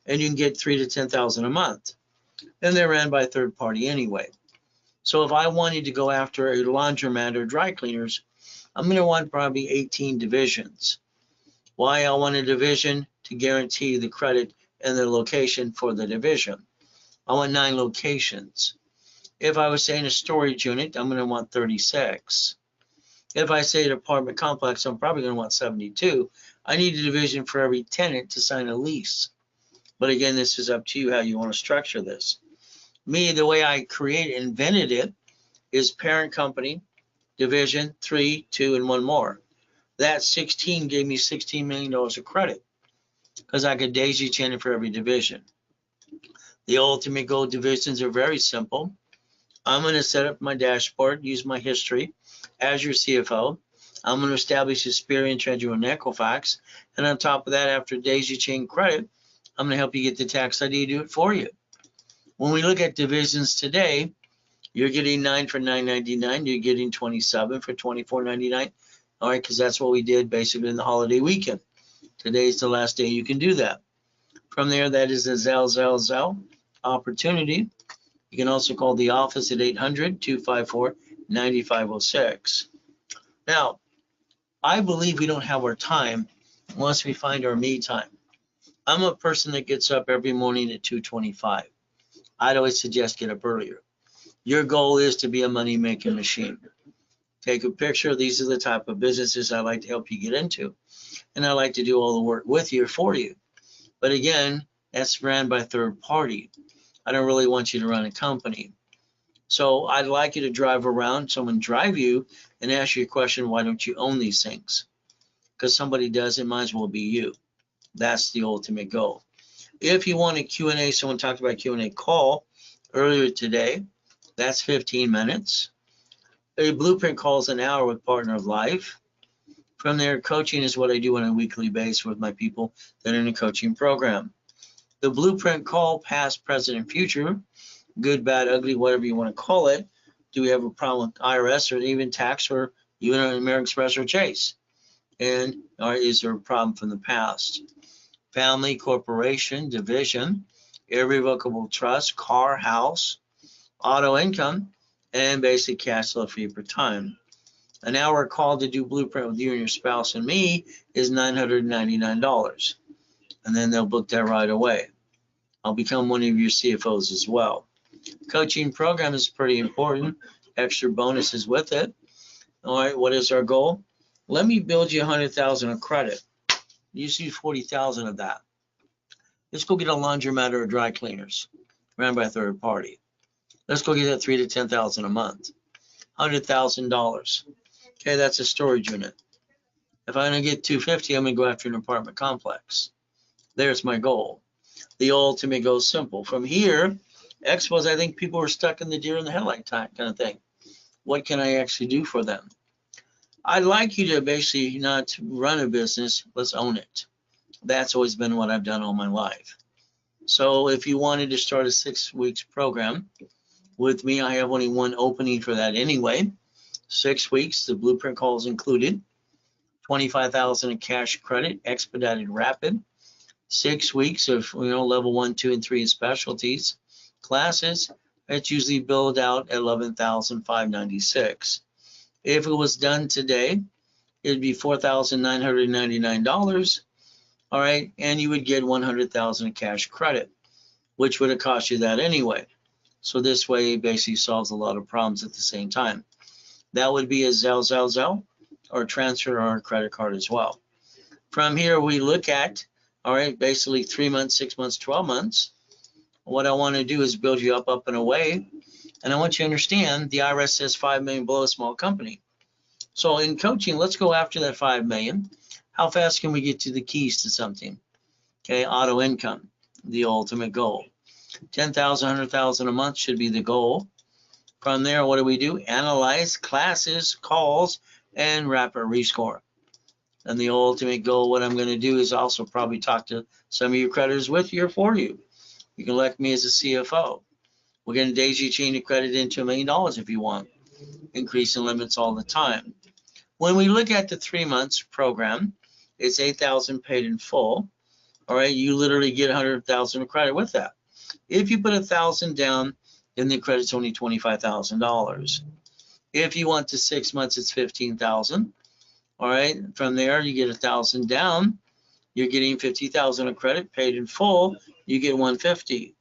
and you can get $3,000 to $10,000 a month. And they're ran by a third party anyway. So if I wanted to go after a laundromat or dry cleaners, I'm going to want probably 18 divisions. Why I want a division? To guarantee the credit and the location for the division. I want 9 locations. If I was saying a storage unit, I'm going to want 36. If I say an apartment complex, I'm probably going to want 72. I need a division for every tenant to sign a lease. But again, this is up to you how you want to structure this. Me, the way I invented it is parent company, division, 3, 2, and 1 more. That 16 gave me $16 million of credit because I could daisy chain it for every division. The ultimate goal divisions are very simple. I'm going to set up my dashboard, use my history as your CFO. I'm going to establish experience, treasure, and Equifax. And on top of that, after daisy chain credit, I'm going to help you get the tax ID to do it for you. When we look at divisions today, you're getting 9 for $9.99. You're getting 27 for $24.99. All right, because that's what we did basically in the holiday weekend. Today's the last day you can do that. From there, that is a Zell opportunity. You can also call the office at 800-254-9506. Now, I believe we don't have our time unless we find our me time. I'm a person that gets up every morning at 2:25. I'd always suggest get up earlier. Your goal is to be a money-making machine. Take a picture. These are the type of businesses I like to help you get into. And I like to do all the work with you or for you. But again, that's ran by third party. I don't really want you to run a company. So I'd like you to drive around, someone drive you and ask you a question, why don't you own these things? Because somebody does, it might as well be you. That's the ultimate goal. If you want a Q&A, someone talked about Q&A call earlier today. That's 15 minutes. A blueprint call is an hour with Partner of Life. From there, coaching is what I do on a weekly basis with my people that are in a coaching program. The blueprint call, past, present, and future, good, bad, ugly, whatever you want to call it. Do we have a problem with IRS or even tax or even an American Express or Chase? And is there a problem from the past? Family, corporation, division, irrevocable trust, car, house, auto income, and basic cash flow for you per time. An hour call to do blueprint with you and your spouse and me is $999. And then they'll book that right away. I'll become one of your CFOs as well. Coaching program is pretty important. Extra bonuses with it. All right, what is our goal? Let me build you 100,000 of credit. You see 40,000 of that. Let's go get a laundromat or a dry cleaners ran by a third party. Let's go get that $3,000 to $10,000 a month. $100,000. Okay, that's a storage unit. If I'm going to get 250, I'm going to go after an apartment complex. There's my goal. The ultimate goal is simple. From here, expos, I think people are stuck in the deer in the headlight kind of thing. What can I actually do for them? I'd like you to basically not run a business, let's own it. That's always been what I've done all my life. So if you wanted to start a 6 weeks program with me, I have only one opening for that anyway. 6 weeks, the blueprint call is included. 25,000 in cash credit, expedited rapid. 6 weeks of level 1, 2, and 3 in specialties classes. That's usually billed out at $11,596. If it was done today, it'd be $4,999. All right, and you would get 100,000 in cash credit, which would have cost you that anyway. So this way, it basically solves a lot of problems at the same time. That would be a Zell, or transfer or a credit card as well. From here, we look at All right, basically 3 months, 6 months, 12 months. What I want to do is build you up and away. And I want you to understand the IRS says 5 million below a small company. So in coaching, let's go after that 5 million. How fast can we get to the keys to something? Okay, auto income, the ultimate goal. 10,000, 100,000 a month should be the goal. From there, what do? Analyze classes, calls, and rapid rescore. And the ultimate goal, what I'm going to do is also probably talk to some of your creditors with you or for you. You can elect me as a CFO. We're going to daisy chain your credit into $1 million if you want. Increasing limits all the time. When we look at the 3 months program, it's $8,000 paid in full. All right, you literally get $100,000 of credit with that. If you put $1,000 down, then the credit's only $25,000. If you want to 6 months, it's $15,000. All right, from there you get $1,000 down. You're getting $50,000 of credit paid in full. You get $150,000.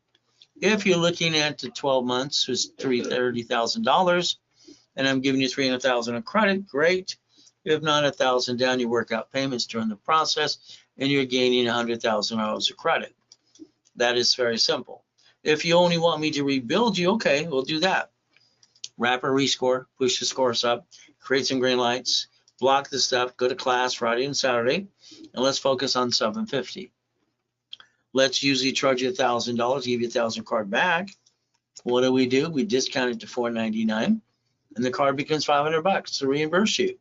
If you're looking at the 12 months, it's $30,000, and I'm giving you $300,000 of credit. Great. If not, $1,000 down, you work out payments during the process, and you're gaining $100,000 of credit. That is very simple. If you only want me to rebuild you, okay, we'll do that. Rapid rescore, push the scores up, create some green lights, block the stuff, go to class Friday and Saturday, and let's focus on $750. Let's usually charge you $1,000, give you $1,000 card back. What do? We discount it to $499, and the card becomes $500 to reimburse you.